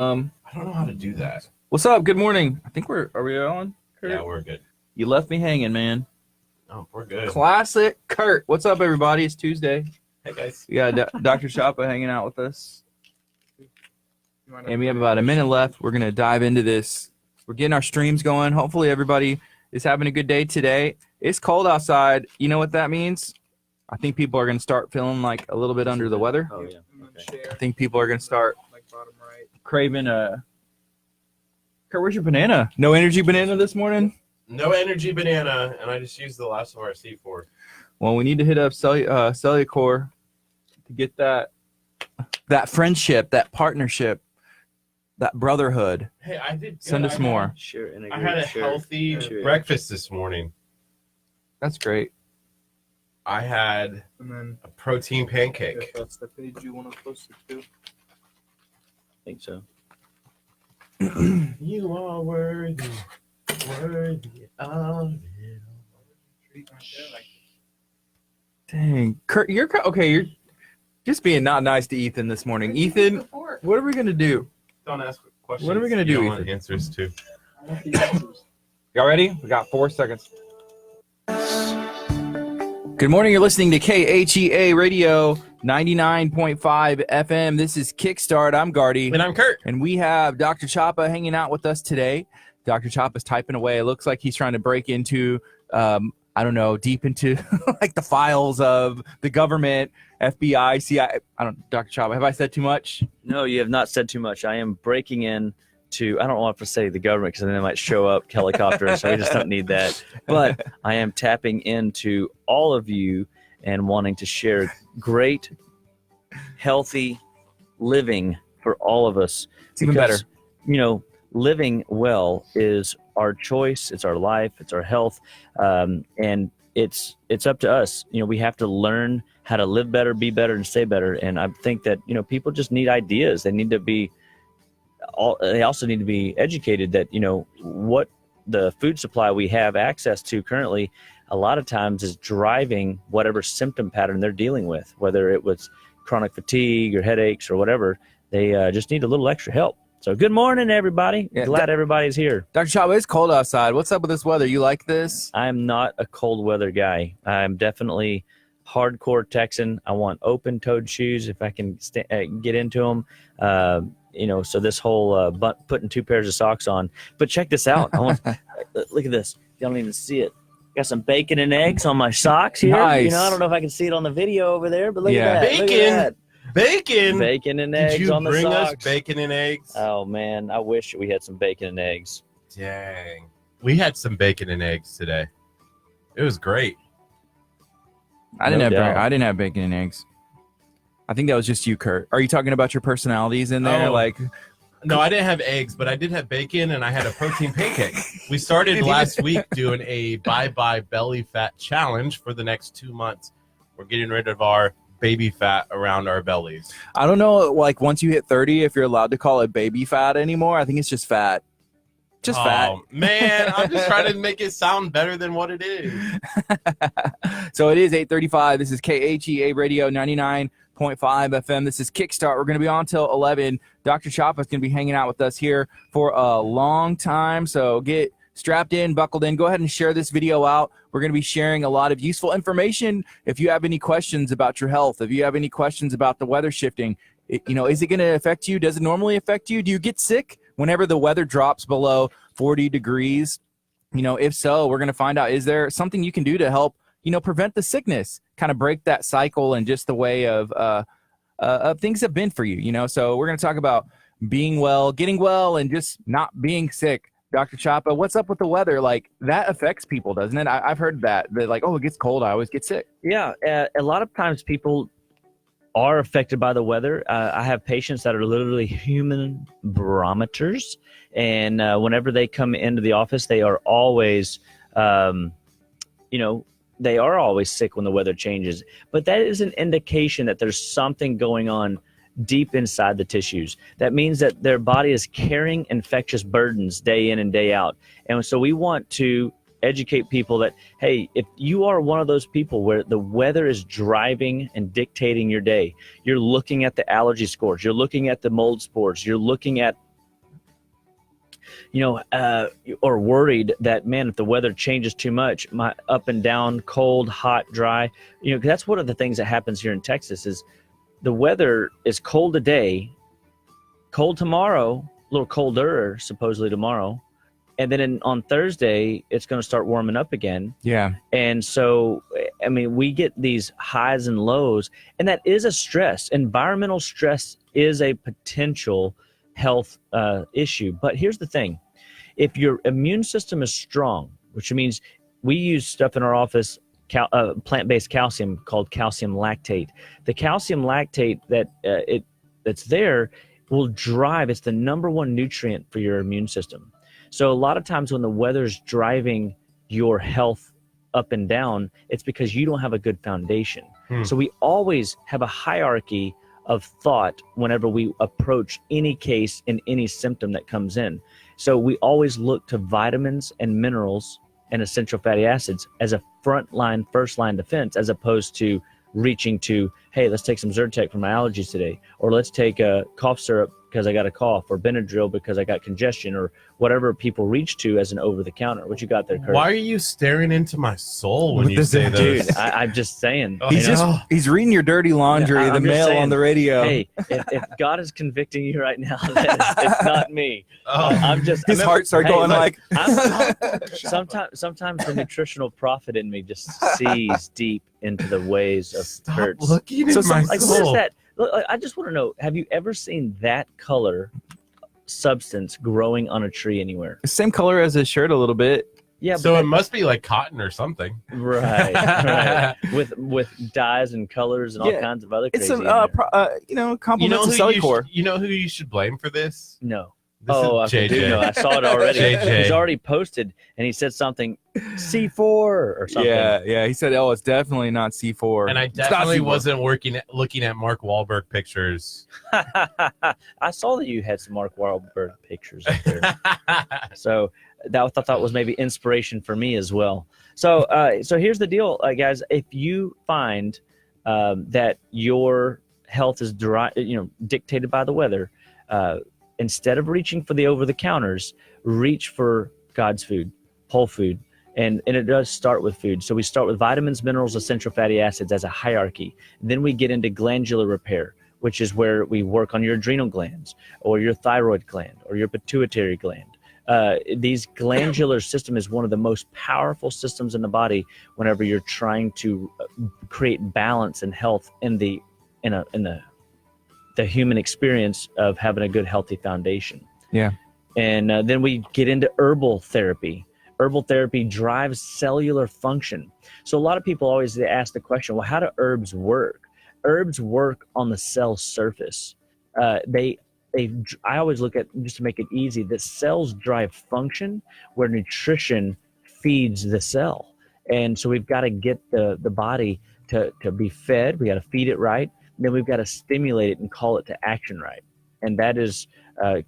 I don't know how to do that. What's up? Good morning. I think are we on? Curt? Yeah, we're good. You left me hanging, man. Oh, we're good. Classic Curt. What's up, everybody? It's Tuesday. Hey, guys. We got Dr. Chapa hanging out with us. And we have about a minute left. We're going to dive into this. We're getting our streams going. Hopefully everybody is having a good day today. It's cold outside. You know what that means? I think people are going to start feeling like a little bit under the weather. Oh, yeah. Okay. I think people are going to start craving a... Curt, where's your banana? No energy banana this morning? No energy banana, and I just used the last of our C4. Well, we need to hit up Cellucor to get that friendship, that partnership, that brotherhood. Hey, I did. Send us more. Sure. I had a healthy breakfast this morning. That's great. I had a protein pancake. If that's the page you want to post it to. I think so. You are worthy of it. Dang, Curt, you're okay. You're just being not nice to Ethan this morning. Ethan, what are we gonna do? Don't ask questions. What are we gonna do, You don't want Ethan? answers to. Y'all ready? We got 4 seconds. Good morning. You're listening to KHEA Radio 99.5 FM. This is Kickstart. I'm Gardy. And I'm Curt. And we have Dr. Chapa hanging out with us today. Dr. Chapa's typing away. It looks like he's trying to break into, deep into like the files of the government, FBI, CIA. Dr. Chapa, have I said too much? No, you have not said too much. I am breaking in to, I don't want to say the government because then they might show up helicopters, so we just don't need that. But I am tapping into all of you and wanting to share great, healthy living for all of us. It's even better. Living well is our choice. It's our life. It's our health. And it's up to us. We have to learn how to live better, be better, and stay better. And I think that, people just need ideas. They need to be, they also need to be educated that, what the food supply we have access to currently, a lot of times is driving whatever symptom pattern they're dealing with, whether it was chronic fatigue or headaches or whatever. They just need a little extra help. So good morning, everybody. Yeah, Glad everybody's here. Dr. Chapa, it's cold outside. What's up with this weather? You like this? I'm not a cold weather guy. I'm definitely hardcore Texan. I want open-toed shoes if I can get into them. So this whole putting 2 pairs of socks on. But check this out. Look at this. Y'all don't even see it. Got some bacon and eggs on my socks here. Nice. I don't know if I can see it on the video over there, but look at that. Bacon. Look at that. Bacon and eggs Did you on the bring socks. us bacon and eggs? Oh, man. I wish we had some bacon and eggs. Dang. We had some bacon and eggs today. It was great. I didn't doubt. have bacon and eggs. I think that was just you, Curt. Are you talking about your personalities in there? Oh. No, I didn't have eggs, but I did have bacon, and I had a protein pancake. We started last week doing a bye-bye belly fat challenge for the next 2 months. We're getting rid of our baby fat around our bellies. I don't know, once you hit 30, if you're allowed to call it baby fat anymore. I think it's just fat. Just fat. Oh, man, I'm just trying to make it sound better than what it is. So it is 8:35. This is KHEA Radio 99.5 FM. This is Kickstart. We're going to be on till 11. Dr. Chapa is going to be hanging out with us here for a long time. So get strapped in, buckled in. Go ahead and share this video out. We're going to be sharing a lot of useful information. If you have any questions about your health, if you have any questions about the weather shifting, is it going to affect you? Does it normally affect you? Do you get sick whenever the weather drops below 40 degrees? If so, we're going to find out, is there something you can do to help, prevent the sickness, kind of break that cycle and just the way of things have been for you, So we're going to talk about being well, getting well, and just not being sick. Dr. Chapa, what's up with the weather? That affects people, doesn't it? I've heard that. They're like, oh, it gets cold, I always get sick. Yeah, a lot of times people are affected by the weather. I have patients that are literally human barometers, and whenever they come into the office, they are always, they are always sick when the weather changes. But that is an indication that there's something going on deep inside the tissues. That means that their body is carrying infectious burdens day in and day out. And so we want to educate people that, hey, if you are one of those people where the weather is driving and dictating your day, you're looking at the allergy scores, you're looking at the mold spores, you're looking at or worried that, man, if the weather changes too much, my up and down, cold, hot, dry, that's one of the things that happens here in Texas is the weather is cold today, cold tomorrow, a little colder supposedly tomorrow. And then on Thursday, it's going to start warming up again. Yeah. And so, we get these highs and lows, and that is a stress. Environmental stress is a potential health issue. But here's the thing. If your immune system is strong, which means we use stuff in our office, plant-based calcium called calcium lactate. The calcium lactate that's there will drive, it's the number one nutrient for your immune system. So a lot of times when the weather's driving your health up and down, it's because you don't have a good foundation. So we always have a hierarchy of thought whenever we approach any case and any symptom that comes in. So we always look to vitamins and minerals and essential fatty acids as a first line defense, as opposed to reaching to, hey, let's take some Zyrtec for my allergies today, or let's take a cough syrup because I got a cough, or Benadryl because I got congestion, or whatever people reach to as an over-the-counter. What you got there, Curt? Why are you staring into my soul when you say those? Dude, I'm just saying. He's reading your dirty laundry, the mail on the radio. Hey, if God is convicting you right now, it's not me. His heart started going like. Sometimes the nutritional prophet in me just sees deep into the ways of Curt. Stop looking at my What soul. is that? Look, I just want to know, have you ever seen that color substance growing on a tree anywhere? Same color as his shirt a little bit. Yeah. So it must be like cotton or something. Right. With dyes and colors and all kinds of other crazy. It's compliments of Cellucor. You know who you should blame for this? No. This is JJ. I saw it already. JJ. He's already posted, and he said something C4 or something. Yeah. He said, "Oh, it's definitely not C4." And I definitely wasn't looking at Mark Wahlberg pictures. I saw that you had some Mark Wahlberg pictures up there. So I thought was maybe inspiration for me as well. So here's the deal, guys. If you find that your health is dictated by the weather, instead of reaching for the over-the-counters, reach for God's food, whole food. And it does start with food. So we start with vitamins, minerals, essential fatty acids as a hierarchy. Then we get into glandular repair, which is where we work on your adrenal glands or your thyroid gland or your pituitary gland. These glandular system is one of the most powerful systems in the body whenever you're trying to create balance and health in the human experience of having a good, healthy foundation. Yeah. And then we get into herbal therapy. Herbal therapy drives cellular function. So a lot of people always ask the question, well, how do herbs work? Herbs work on the cell surface. I always look at, just to make it easy, that cells drive function where nutrition feeds the cell. And so we've got to get the body to be fed. We got to feed it right. Then we've got to stimulate it and call it to action right. And that is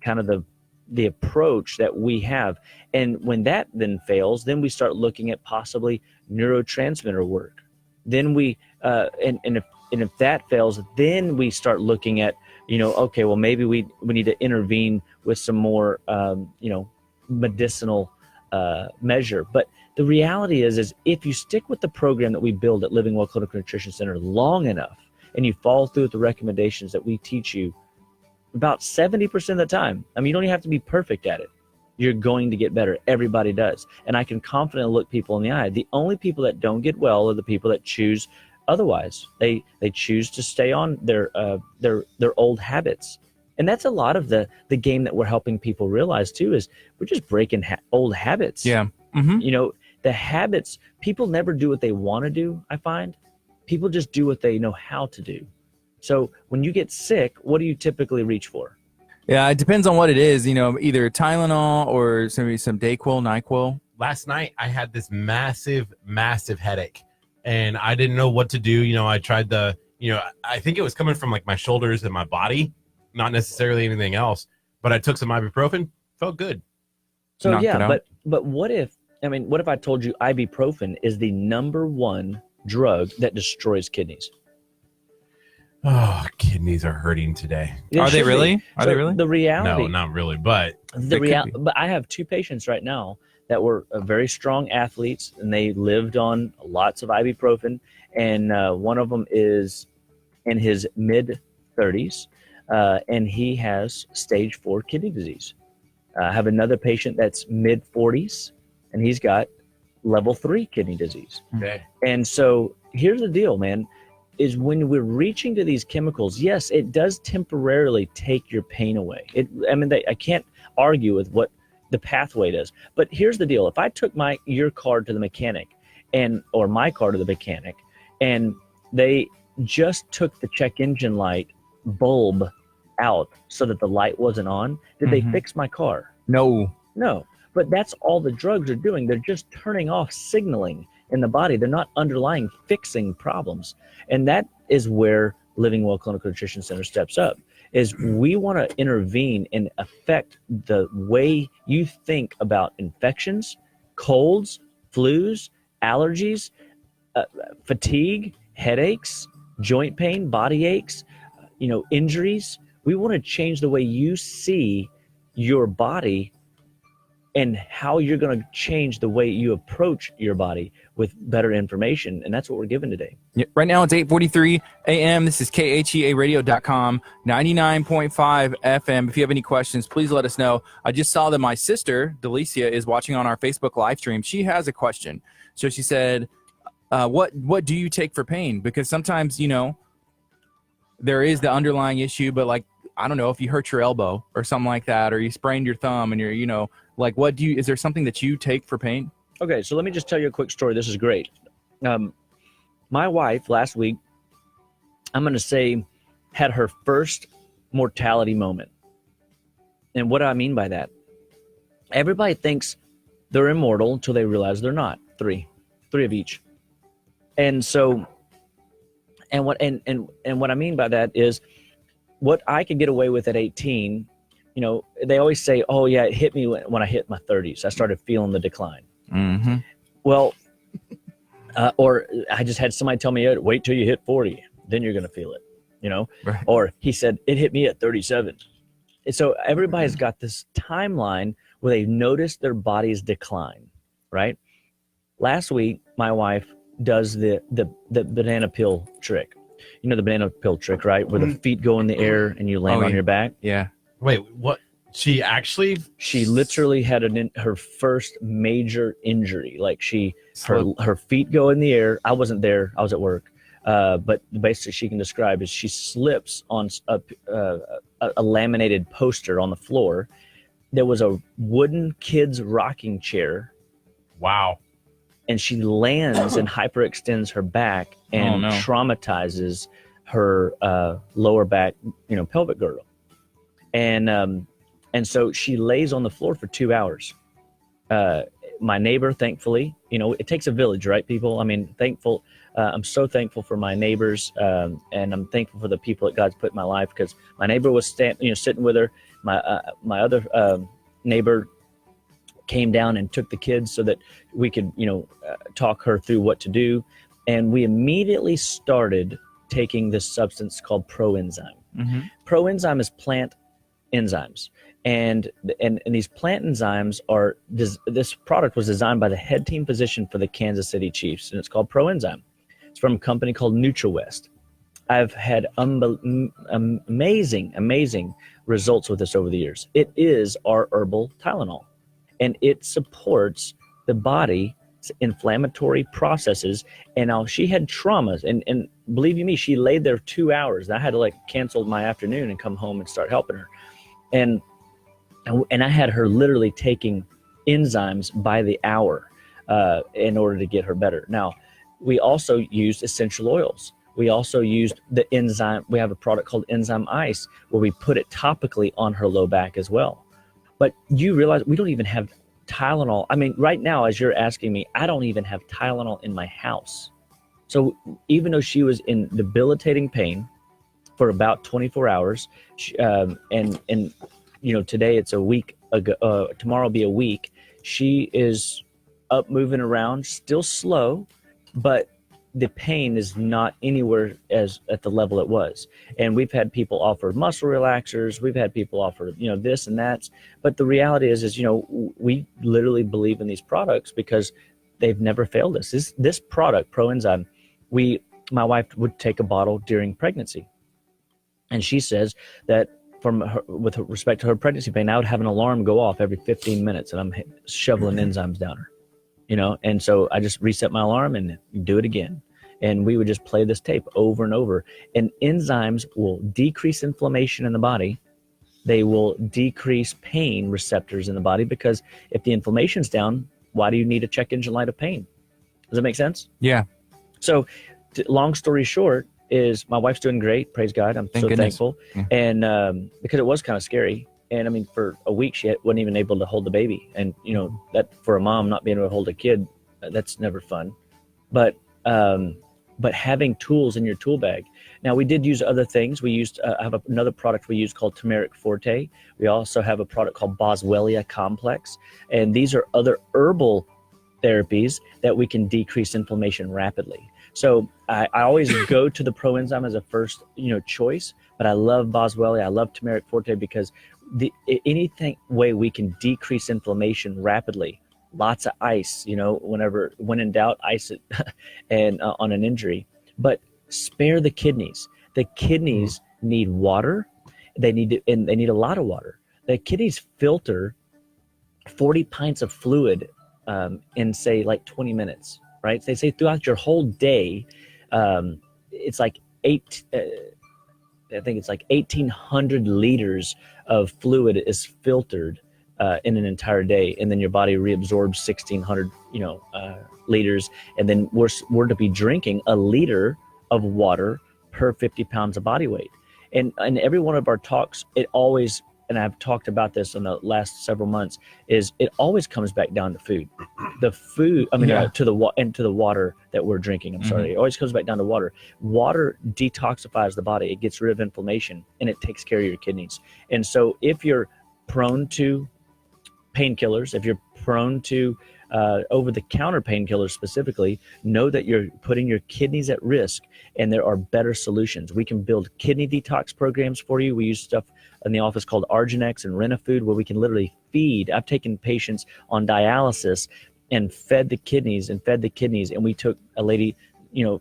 kind of the approach that we have. And when that then fails, then we start looking at possibly neurotransmitter work. Then we, and if that fails, then we start looking at, okay, well, maybe we need to intervene with some more, medicinal measure. But the reality is if you stick with the program that we build at Living Well Clinical Nutrition Center long enough, and you follow through with the recommendations that we teach you about 70% of the time, you don't even have to be perfect at it. You're going to get better. Everybody does. And I can confidently look people in the eye. The only people that don't get well are the people that choose otherwise. They choose to stay on their old habits. And that's a lot of the game that we're helping people realize too, is we're just breaking old habits. Yeah. Mm-hmm. The habits, people never do what they want to do, I find. People just do what they know how to do. So when you get sick, what do you typically reach for? Yeah, it depends on what it is. Either Tylenol or maybe some Dayquil, NyQuil. Last night, I had this massive, massive headache, and I didn't know what to do. I tried I think it was coming from like my shoulders and my body, not necessarily anything else. But I took some ibuprofen, felt good. So but what if I told you ibuprofen is the number one drug that destroys kidneys? Oh, kidneys are hurting today. It Are they should be. really? Are they So really? The reality, No, not really, but but I have two patients right now that were very strong athletes, and they lived on lots of ibuprofen. And one of them is in his mid 30s, and he has stage 4 kidney disease. I have another patient that's mid 40s, and he's got level 3 kidney disease. okay. And so here's the deal, man, is when we're reaching to these chemicals, yes, it does temporarily take your pain away. I can't argue with what the pathway does. But here's the deal. If I took your car to the mechanic or my car to the mechanic, and they just took the check engine light bulb out so that the light wasn't on, did they fix my car? No. No. But that's all the drugs are doing. They're just turning off signaling in the body. They're not underlying fixing problems. And that is where Living Well Clinical Nutrition Center steps up, is we want to intervene and affect the way you think about infections, colds, flus, allergies, fatigue, headaches, joint pain, body aches, injuries. We want to change the way you see your body and how you're going to change the way you approach your body with better information. And that's what we're given today. Yeah, right now it's 8:43 a.m. This is KHEAradio.com, 99.5 FM. If you have any questions, please let us know. I just saw that my sister, Delicia, is watching on our Facebook live stream. She has a question. So she said, what do you take for pain? Because sometimes, there is the underlying issue, but like, I don't know, if you hurt your elbow or something like that, or you sprained your thumb and you're, like, is there something that you take for pain? Okay, so let me just tell you a quick story. This is great. My wife last week, I'm going to say, had her first mortality moment. And what do I mean by that? Everybody thinks they're immortal until they realize they're not. Three of each. And so, and what I mean by that is, what I could get away with at 18, they always say, oh yeah, it hit me when I hit my 30s. I started feeling the decline. Mm-hmm. Well, or I just had somebody tell me, wait till you hit 40, then you're going to feel it, Right. Or he said, it hit me at 37. And so everybody's got this timeline where they've noticed their body's decline, right? Last week, my wife does the banana peel trick. The banana peel trick, right? Where the feet go in the air and you land on your back. Yeah. Wait, what? She literally had her first major injury. Like her feet go in the air. I wasn't there. I was at work. But basically she can describe is she slips on a laminated poster on the floor. There was a wooden kid's rocking chair. Wow. And she lands and hyperextends her back and traumatizes her lower back, pelvic girdle. And so she lays on the floor for 2 hours. My neighbor, thankfully, it takes a village, right, people? I mean, I'm so thankful for my neighbors, and I'm thankful for the people that God's put in my life, because my neighbor was sitting with her. My other neighbor came down and took the kids so that we could, talk her through what to do. And we immediately started taking this substance called Proenzyme. Mm-hmm. Proenzyme is plant enzymes. And these plant enzymes are, this product was designed by the head team physician for the Kansas City Chiefs, and it's called Proenzyme. It's from a company called NutriWest. I've had amazing results with this over the years. It is our herbal Tylenol, and it supports the body's inflammatory processes. And now she had traumas, and believe you me, she laid there 2 hours, and I had to cancel my afternoon and come home and start helping her. And I had her literally taking enzymes by the hour in order to get her better. Now, we also used essential oils. We also used the enzyme. We have a product called Enzyme Ice where we put it topically on her low back as well. But you realize we don't even have Tylenol. I mean, right now, as you're asking me, I don't even have Tylenol in my house. So even though she was in debilitating pain for about 24 hours, and today it's a week ago, tomorrow will be a week, she is up moving around, still slow, but the pain is not anywhere as at the level it was. And we've had people offer muscle relaxers. We've had people offer, this and that. But the reality is, we literally believe in these products because they've never failed us. This product, Proenzyme, my wife would take a bottle during pregnancy. And she says that with respect to her pregnancy pain, I would have an alarm go off every 15 minutes and I'm shoveling enzymes down her. And so I just reset my alarm and do it again. And we would just play this tape over and over. And enzymes will decrease inflammation in the body. They will decrease pain receptors in the body, because if the inflammation's down, why do you need a check engine light of pain? Does that make sense? Yeah. So long story short is my wife's doing great. Praise God. I'm so thankful. Yeah. And because it was kind of scary. And I mean, for a week, she wasn't even able to hold the baby. And, that for a mom not being able to hold a kid, that's never fun. But having tools in your tool bag. Now, we did use other things. We used, I have another product we use called Turmeric Forte. We also have a product called Boswellia Complex. And these are other herbal therapies that we can decrease inflammation rapidly. So I always go to the Proenzyme as a first, choice. But I love Boswellia. I love Turmeric Forte because anything way we can decrease inflammation rapidly. Lots of ice, when in doubt, ice it and on an injury. But spare the kidneys. The kidneys need water. They need a lot of water. The kidneys filter 40 pints of fluid in say like 20 minutes, right? They say throughout your whole day, it's like 1,800 liters of fluid is filtered in an entire day, and then your body reabsorbs 1,600, liters, and then we're to be drinking a liter of water per 50 pounds of body weight. And every one of our talks, it always, and I've talked about this in the last several months, is it always comes back down to food. The food, to the water that we're drinking. I'm sorry, it always comes back down to water. Water detoxifies the body. It gets rid of inflammation, and it takes care of your kidneys. And so if you're prone to painkillers, if you're prone to over-the-counter painkillers specifically, know that you're putting your kidneys at risk, and there are better solutions. We can build kidney detox programs for you. We use stuff in the office called Arginex and Rena-Food, where we can literally feed. I've taken patients on dialysis and fed the kidneys, and we took a lady,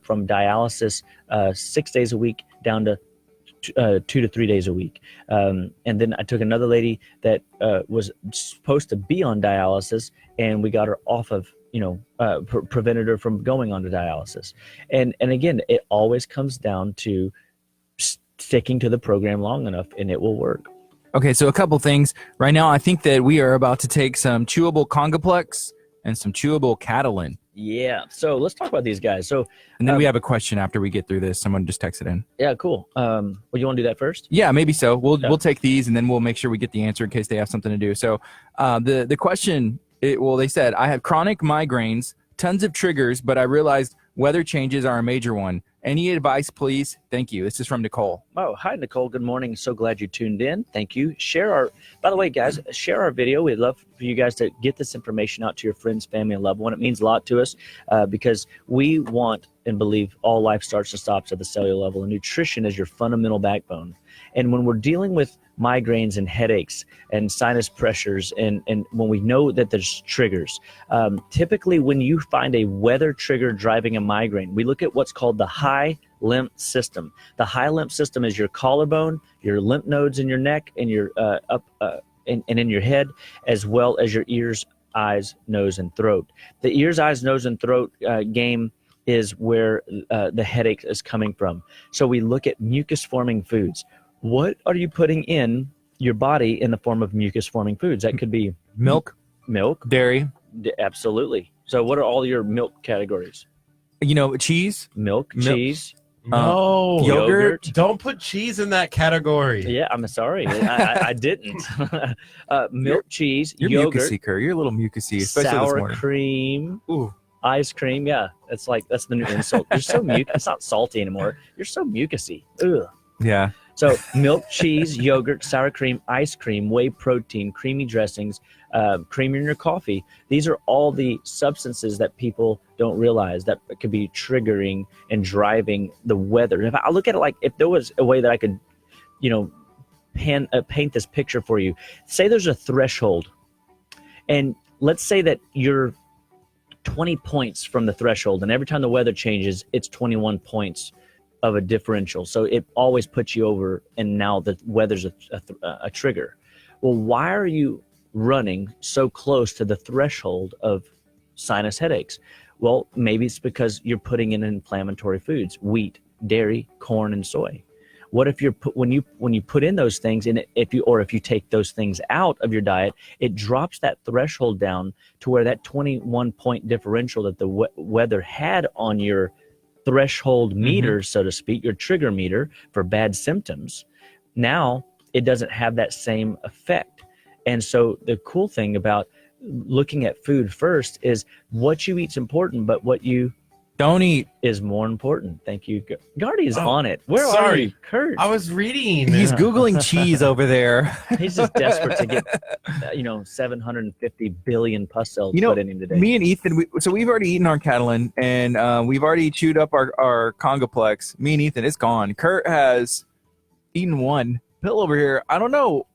from dialysis 6 days a week down to 2 to 3 days a week. And then I took another lady that was supposed to be on dialysis, and we got her off of, prevented her from going on to dialysis. And again, it always comes down to sticking to the program long enough, and it will work. Okay, so a couple things. Right now, I think that we are about to take some chewable Congoplex and some chewable Catalin. Yeah. So let's talk about these guys. So, and then we have a question after we get through this. Someone just texted in. Yeah, cool. Well, you want to do that first? Yeah, maybe so. We'll take these, and then we'll make sure we get the answer in case they have something to do. So the question, they said, I have chronic migraines, tons of triggers, but I realized weather changes are a major one. Any advice, please? Thank you. This is from Nicole. Oh, hi, Nicole. Good morning. So glad you tuned in. Thank you. By the way, guys, share our video. We'd love for you guys to get this information out to your friends, family, and loved one. It means a lot to us because we want and believe all life starts and stops at the cellular level, and nutrition is your fundamental backbone. And when we're dealing with migraines and headaches and sinus pressures, and when we know that there's triggers, typically when you find a weather trigger driving a migraine, we look at what's called the high lymph system. The high lymph system is your collarbone, your lymph nodes in your neck, and your and in your head, as well as your ears, eyes, nose, and throat. The ears, eyes, nose, and throat game is where the headache is coming from. So we look at mucus-forming foods. What are you putting in your body in the form of mucus-forming foods? That could be milk, dairy. Absolutely. So what are all your milk categories? Cheese. Milk, cheese. No, yogurt. Don't put cheese in that category. Yeah, I'm sorry. I didn't. Milk, cheese, you're yogurt. Mucusy, Kurt. You're a little mucusy, especially this sour morning. cream. Ooh. Ice cream. Yeah, that's the new insult. You're so It's not salty anymore. You're so mucusy. Ugh. Yeah. So milk, cheese, yogurt, sour cream, ice cream, whey protein, creamy dressings, cream in your coffee. These are all the substances that people don't realize that it could be triggering and driving the weather. If I look at it like if there was a way that I could, paint this picture for you. Say there's a threshold, and let's say that you're 20 points from the threshold, and every time the weather changes, it's 21 points of a differential. So it always puts you over, and now the weather's a trigger. Well, why are you running so close to the threshold of sinus headaches? Well, maybe it's because you're putting in inflammatory foods: wheat, dairy, corn, and soy. What if when you put in those things, and if you take those things out of your diet, it drops that threshold down to where that 21 point differential that the weather had on your threshold meter, so to speak, your trigger meter for bad symptoms, now it doesn't have that same effect. And so the cool thing about looking at food first is what you eat's important, but what you don't eat is more important. Thank you. Gardy is on it. Where are sorry. you, Curt? I was reading. He's Googling cheese over there. He's just desperate to get, 750 billion pus cells put in him today. Me and Ethan, we've already eaten our Catalan, and we've already chewed up our Congoplex. Me and Ethan, it's gone. Kurt has eaten one pill over here. I don't know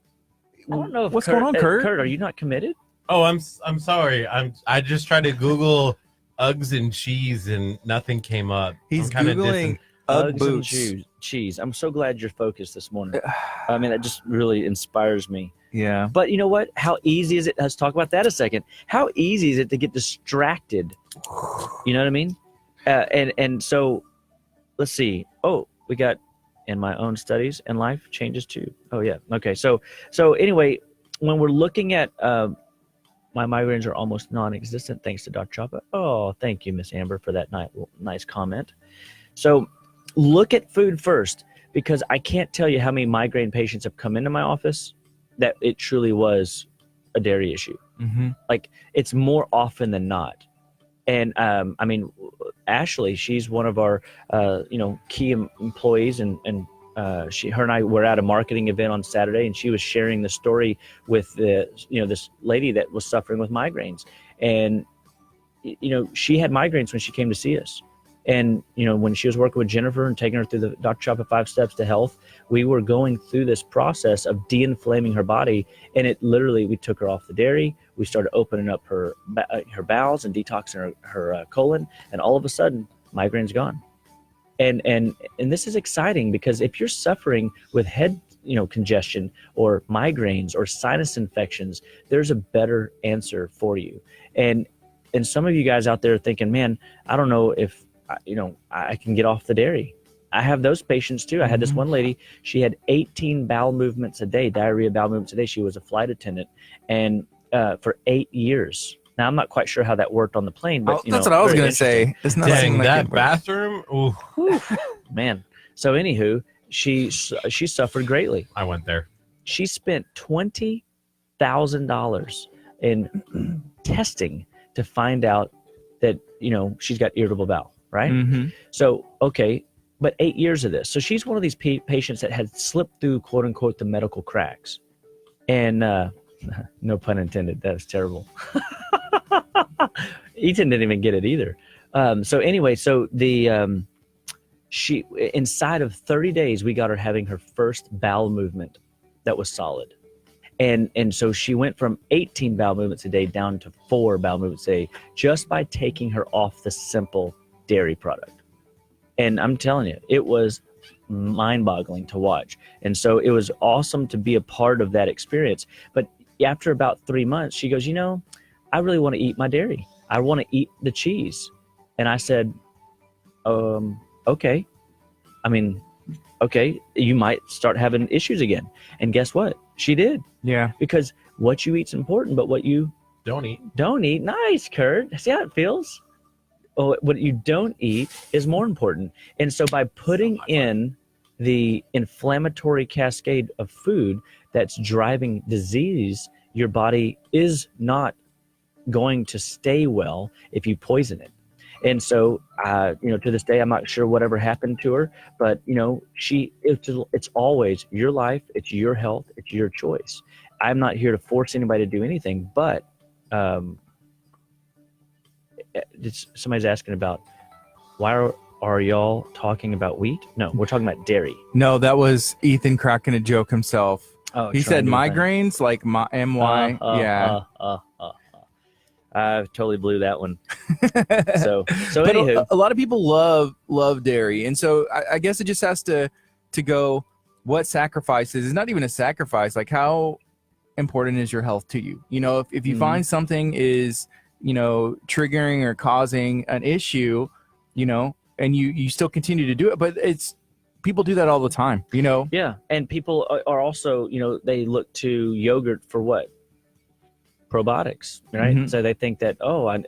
what's going on, Kurt. Kurt, are you not committed? Oh, I'm sorry. I just tried to Google Uggs and cheese and nothing came up. He's Googling Ugg boots. And cheese. I'm so glad you're focused this morning. I mean, that just really inspires me. Yeah. But you know what? How easy is it? Let's talk about that a second. How easy is it to get distracted? You know what I mean? And so let's see. Oh, we got in my own studies and life changes too. Oh yeah. Okay. So anyway, when we're looking at my migraines are almost non-existent thanks to Dr. Chapa. Oh, thank you, Miss Amber, for that nice comment. So look at food first, because I can't tell you how many migraine patients have come into my office that it truly was a dairy issue. Like, it's more often than not. And I mean, Ashley, she's one of our key employees, and her and I were at a marketing event on Saturday, and she was sharing the story with this lady that was suffering with migraines. And she had migraines when she came to see us. And when she was working with Jennifer and taking her through the Dr. Chapa 5 Steps to Health, we were going through this process of de-inflaming her body. And it literally, we took her off the dairy, we started opening up her bowels and detoxing her colon, and all of a sudden migraine's gone. And this is exciting, because if you're suffering with head congestion or migraines or sinus infections, there's a better answer for you. And some of you guys out there are thinking, man, I don't know if I can get off the dairy. I have those patients too. I had this one lady, she had 18 bowel movements a day, diarrhea bowel movements a day. She was a flight attendant, and for 8 years. Now, I'm not quite sure how that worked on the plane, but that's what I was going to say. It's not Dang, like that bathroom. Ooh. Man. So anywho, she suffered greatly. I went there. She spent $20,000 in testing to find out that she's got irritable bowel, right? So okay, but 8 years of this. So she's one of these patients that had slipped through, quote unquote, the medical cracks, and no pun intended. That is terrible. Ethan didn't even get it either. So anyway, so she inside of 30 days, we got her having her first bowel movement that was solid. And so she went from 18 bowel movements a day down to 4 bowel movements a day, just by taking her off the simple dairy product. And I'm telling you, it was mind-boggling to watch. And so it was awesome to be a part of that experience. But after about 3 months, she goes, I really want to eat my dairy. I want to eat the cheese. And I said, okay. I mean, okay, you might start having issues again. And guess what? She did. Yeah. Because what you eat's important, but what you don't eat. Nice, Curt. See how it feels? Oh, what you don't eat is more important. And so by putting in the inflammatory cascade of food that's driving disease, your body is not going to stay well if you poison it. And so, to this day, I'm not sure whatever happened to her, but it's always your life, it's your health, it's your choice. I'm not here to force anybody to do anything, but somebody's asking about why are y'all talking about wheat? No, we're talking about dairy. No, that was Ethan cracking a joke himself. Oh, He said migraines, like MY. Yeah. I totally blew that one. So But anywho, a lot of people love dairy, and so I guess it just has to go. What sacrifices is not even a sacrifice? Like, how important is your health to you? You know, if you find something is, you know, triggering or causing an issue, you know, and you still continue to do it, but it's people do that all the time, you know. yeah, and people are also, you know, they look to yogurt for what? Probiotics, right? Mhm. So they think that,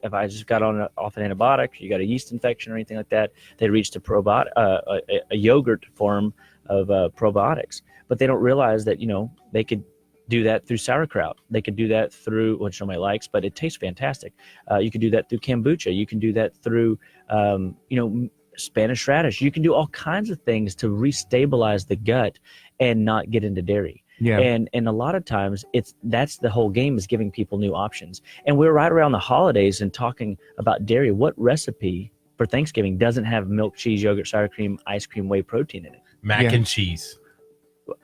if I just got off an antibiotic, you got a yeast infection or anything like that, they reached a yogurt form of probiotics. But they don't realize that, you know, they could do that through sauerkraut. They could do that through, which nobody likes, but it tastes fantastic. You can do that through kombucha. You can do that through, you know, Spanish radish. You can do all kinds of things to restabilize the gut and not get into dairy. Yeah. And a lot of times that's the whole game, is giving people new options. And we're right around the holidays and talking about dairy. What recipe for Thanksgiving doesn't have milk, cheese, yogurt, sour cream, ice cream, whey protein in it? Mac and cheese.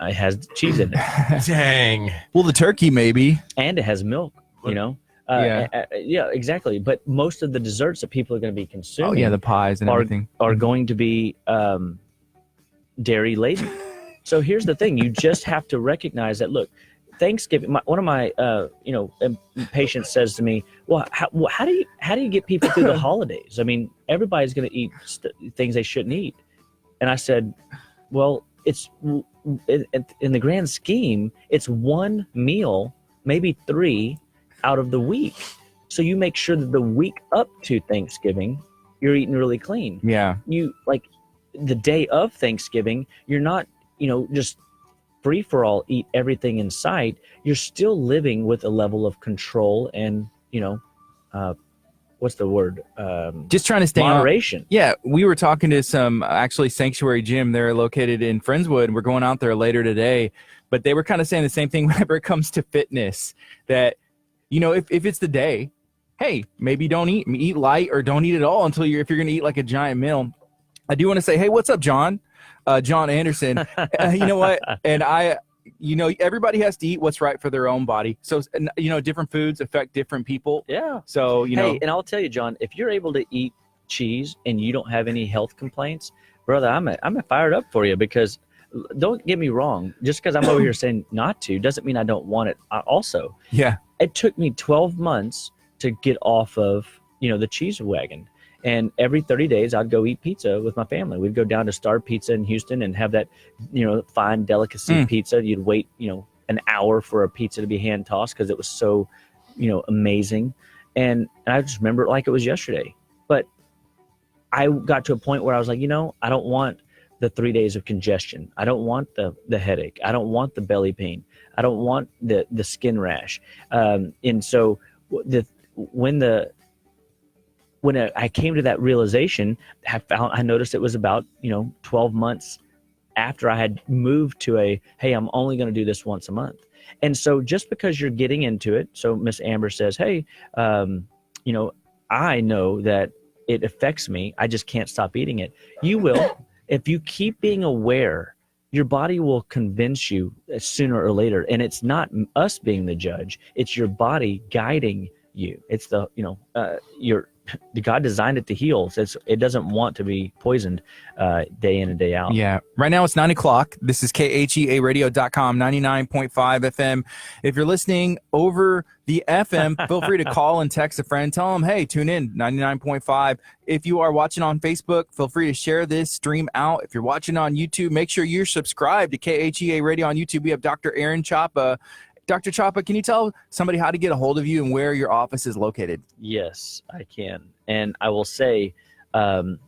It has cheese in it. Dang. Well, the turkey maybe. And it has milk, you know? Yeah, exactly. But most of the desserts that people are going to be consuming, Oh yeah, the pies and everything are going to be dairy laden. So here's the thing: you just have to recognize that. Look, Thanksgiving. One of my patients says to me, "Well, how do you get people through the holidays? I mean, everybody's going to eat things they shouldn't eat." And I said, "Well, it's in the grand scheme, it's one meal, maybe 3 out of the week. So you make sure that the week up to Thanksgiving, you're eating really clean. Yeah. You like the day of Thanksgiving, you're not, you know, just free for all, eat everything in sight. You're still living with a level of control and, you know, what's the word? Just trying to stay moderation. Yeah, we were talking to some actually Sanctuary Gym. They're located in Friendswood. We're going out there later today, but they were kind of saying the same thing whenever it comes to fitness. That, you know, if it's the day, hey, maybe don't eat light or don't eat at all until if you're going to eat like a giant meal. I do want to say, hey, what's up, John? John Anderson. You know what? And you know, everybody has to eat what's right for their own body. So, you know, different foods affect different people. Yeah. So, you know. And I'll tell you, John, if you're able to eat cheese and you don't have any health complaints, brother, I'm fired up for you, because don't get me wrong. Just because I'm over here saying not to doesn't mean I don't want it. Also, yeah, it took me 12 months to get off of, you know, the cheese wagon. And every 30 days, I'd go eat pizza with my family. We'd go down to Star Pizza in Houston and have that, you know, fine delicacy pizza. You'd wait, you know, an hour for a pizza to be hand tossed because it was so, you know, amazing. And I just remember it like it was yesterday. But I got to a point where I was like, you know, I don't want the 3 days of congestion. I don't want the headache. I don't want the belly pain. I don't want the skin rash. And so when I came to that realization, I noticed it was about, you know, 12 months after I had moved to hey, I'm only going to do this once a month. And so just because you're getting into it, so Miss Amber says, hey, you know, I know that it affects me. I just can't stop eating it. You will. If you keep being aware, your body will convince you sooner or later. And it's not us being the judge. It's your body guiding you. It's the, you know, God designed it to heal. So it doesn't want to be poisoned day in and day out. Yeah. Right now it's 9 o'clock. This is KHEAradio.com, 99.5 FM. If you're listening over the FM, feel free to call and text a friend. Tell them, hey, tune in, 99.5. If you are watching on Facebook, feel free to share this stream out. If you're watching on YouTube, make sure you're subscribed to KHEA Radio on YouTube. We have Dr. Aaron Chapa. Dr. Chapa, can you tell somebody how to get a hold of you and where your office is located? Yes, I can. And I will say, so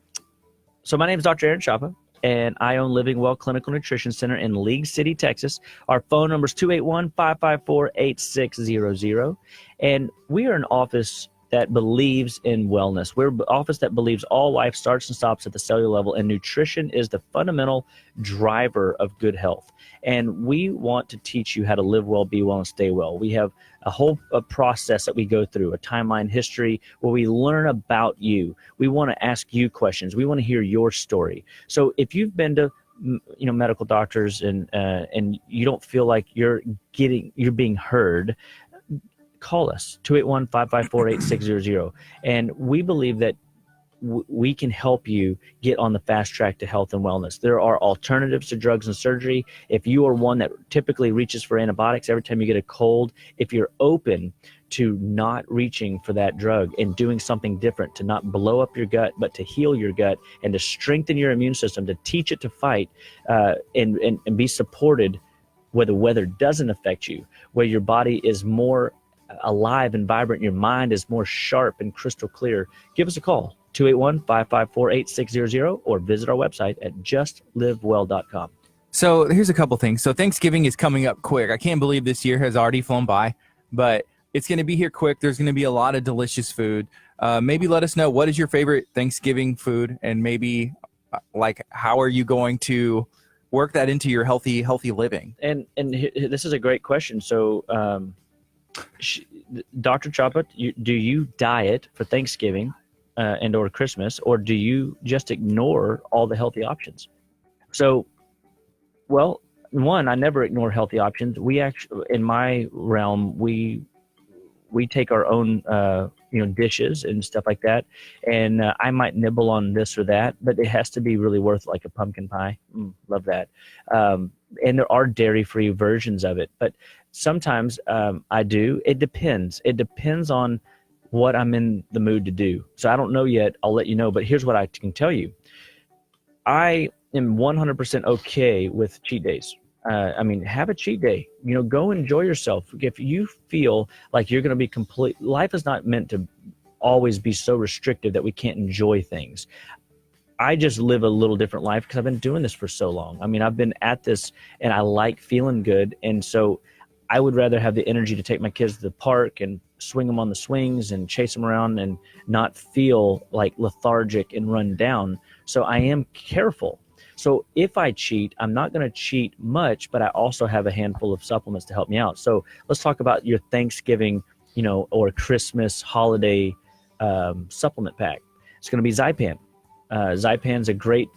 my name is Dr. Aaron Chapa, and I own Living Well Clinical Nutrition Center in League City, Texas. Our phone number is 281-554-8600. And we are an office that believes in wellness. We're an office that believes all life starts and stops at the cellular level, and nutrition is the fundamental driver of good health. And we want to teach you how to live well, be well, and stay well. We have a whole process that we go through, a timeline history where we learn about you. We want to ask you questions. We want to hear your story. So if you've been to medical doctors and you don't feel like you're being heard, call us 281-554-8600, and we believe that we can help you get on the fast track to health and wellness. There are alternatives to drugs and surgery. If you are one that typically reaches for antibiotics every time you get a cold, if you're open to not reaching for that drug and doing something different, to not blow up your gut, but to heal your gut and to strengthen your immune system, to teach it to fight and be supported where the weather doesn't affect you, where your body is more alive and vibrant, your mind is more sharp and crystal clear, give us a call, 281-554-8600, or visit our website at justlivewell.com. So here's a couple things. So Thanksgiving is coming up quick. I can't believe this year has already flown by, but it's going to be here quick. There's going to be a lot of delicious food. Maybe let us know, what is your favorite Thanksgiving food, and maybe how are you going to work that into your healthy living? And this is a great question. So Dr. Chapa, do you diet for Thanksgiving and or Christmas, or do you just ignore all the healthy options? So, well, one, I never ignore healthy options. We actually, in my realm, we take our own dishes and stuff like that, and I might nibble on this or that, but it has to be really worth, like a pumpkin pie. Love that. And there are dairy-free versions of it, but sometimes I do. It depends. It depends on what I'm in the mood to do. So I don't know yet. I'll let you know. But here's what I can tell you. I am 100% okay with cheat days. Have a cheat day. Go enjoy yourself. If you feel like you're going to be life is not meant to always be so restrictive that we can't enjoy things. I just live a little different life because I've been doing this for so long. I've been at this and I like feeling good. And so I would rather have the energy to take my kids to the park and swing them on the swings and chase them around and not feel like lethargic and run down. So I am careful. So if I cheat, I'm not going to cheat much, but I also have a handful of supplements to help me out. So let's talk about your Thanksgiving, or Christmas holiday supplement pack. It's going to be Zypan. Zypan's a great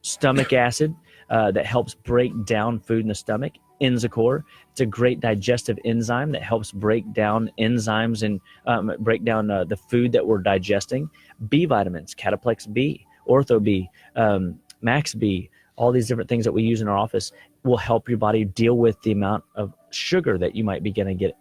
stomach acid that helps break down food in the stomach. Enzacor, it's a great digestive enzyme that helps break down enzymes and break down the food that we're digesting. B vitamins, Cataplex B, Ortho B, Max B, all these different things that we use in our office will help your body deal with the amount of sugar that you might get into.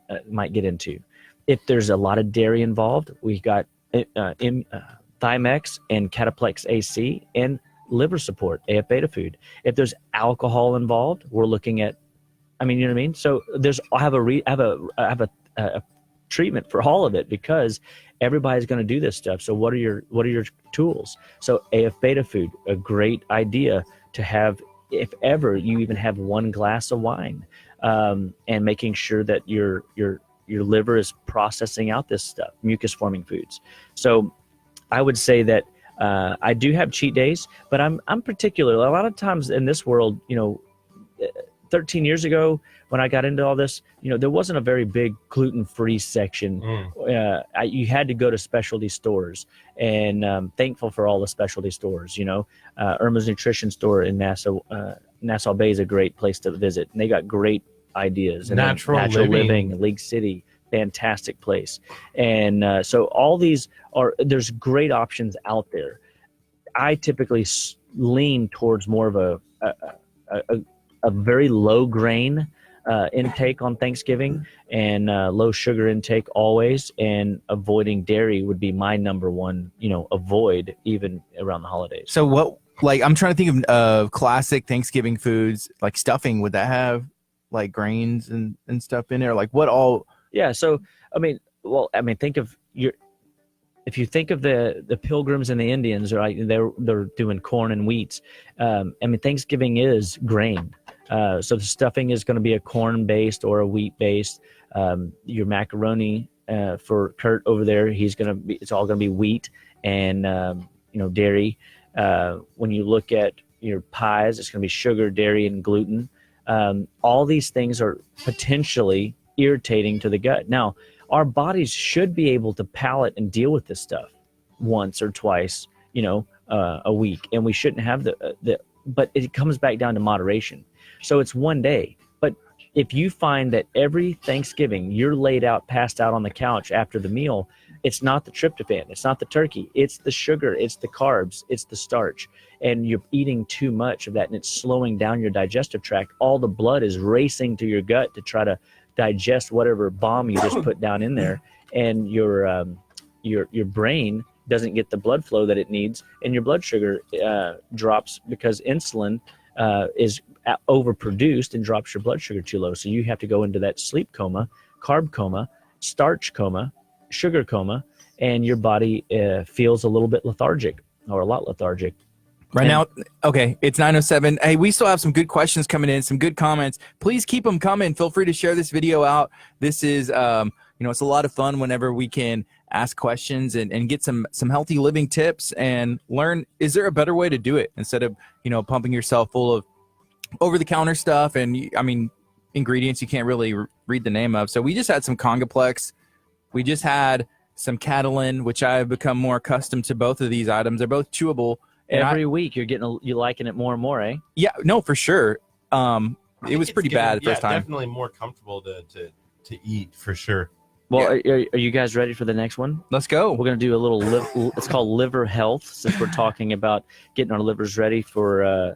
If there's a lot of dairy involved, we got Thymex and Cataplex AC and liver support, AF beta food. If there's alcohol involved, we're looking at, you know what I mean? So I have a treatment for all of it because everybody's going to do this stuff. So what are your tools? So AF beta food, a great idea to have if ever you even have one glass of wine, and making sure that your liver is processing out this stuff, mucus forming foods. So I would say that I do have cheat days, but I'm particular. A lot of times in this world, 13 years ago when I got into all this, there wasn't a very big gluten-free section. You had to go to specialty stores, and thankful for all the specialty stores. Irma's Nutrition Store in Nassau Bay is a great place to visit, and they got great ideas. And Natural Living, League City, fantastic place. And so all these there's great options out there. I typically lean towards more of a very low grain intake on Thanksgiving and low sugar intake always, and avoiding dairy would be my number one, avoid even around the holidays. So what, I'm trying to think of classic Thanksgiving foods, like stuffing. Would that have like grains and stuff in there? Like what all? Yeah. So, think of if you think of the Pilgrims and the Indians, right, they're doing corn and wheat. Thanksgiving is grain. So the stuffing is going to be a corn-based or a wheat-based. Your macaroni for Curt over there, it's all gonna be wheat and dairy. When you look at your pies, it's gonna be sugar, dairy, and gluten. All these things are potentially irritating to the gut. Now, our bodies should be able to palate and deal with this stuff once or twice, a week, and we shouldn't have but it comes back down to moderation. So it's one day. But if you find that every Thanksgiving you're laid out, passed out on the couch after the meal, it's not the tryptophan, it's not the turkey, it's the sugar, it's the carbs, it's the starch, and you're eating too much of that, and it's slowing down your digestive tract. All the blood is racing to your gut to try to digest whatever bomb you just put down in there, and your brain doesn't get the blood flow that it needs, and your blood sugar drops because insulin is overproduced and drops your blood sugar too low. So you have to go into that sleep coma, carb coma, starch coma, sugar coma, and your body feels a little bit lethargic, or a lot lethargic. Right now, okay, it's 9:07. Hey, we still have some good questions coming in, some good comments. Please keep them coming. Feel free to share this video out. This is, it's a lot of fun whenever we can ask questions and get some healthy living tips and learn, is there a better way to do it instead of, pumping yourself full of over-the-counter stuff and, ingredients you can't really read the name of. So we just had some Congaplex. We just had some Catalin, which I've become more accustomed to both of these items. They're both chewable. And every week you're liking it more and more, eh? Yeah, no, for sure. It was pretty bad the first time. Definitely more comfortable to eat, for sure. Well, are you guys ready for the next one? Let's go. We're going to do a little, it's called liver health, since we're talking about getting our livers ready for,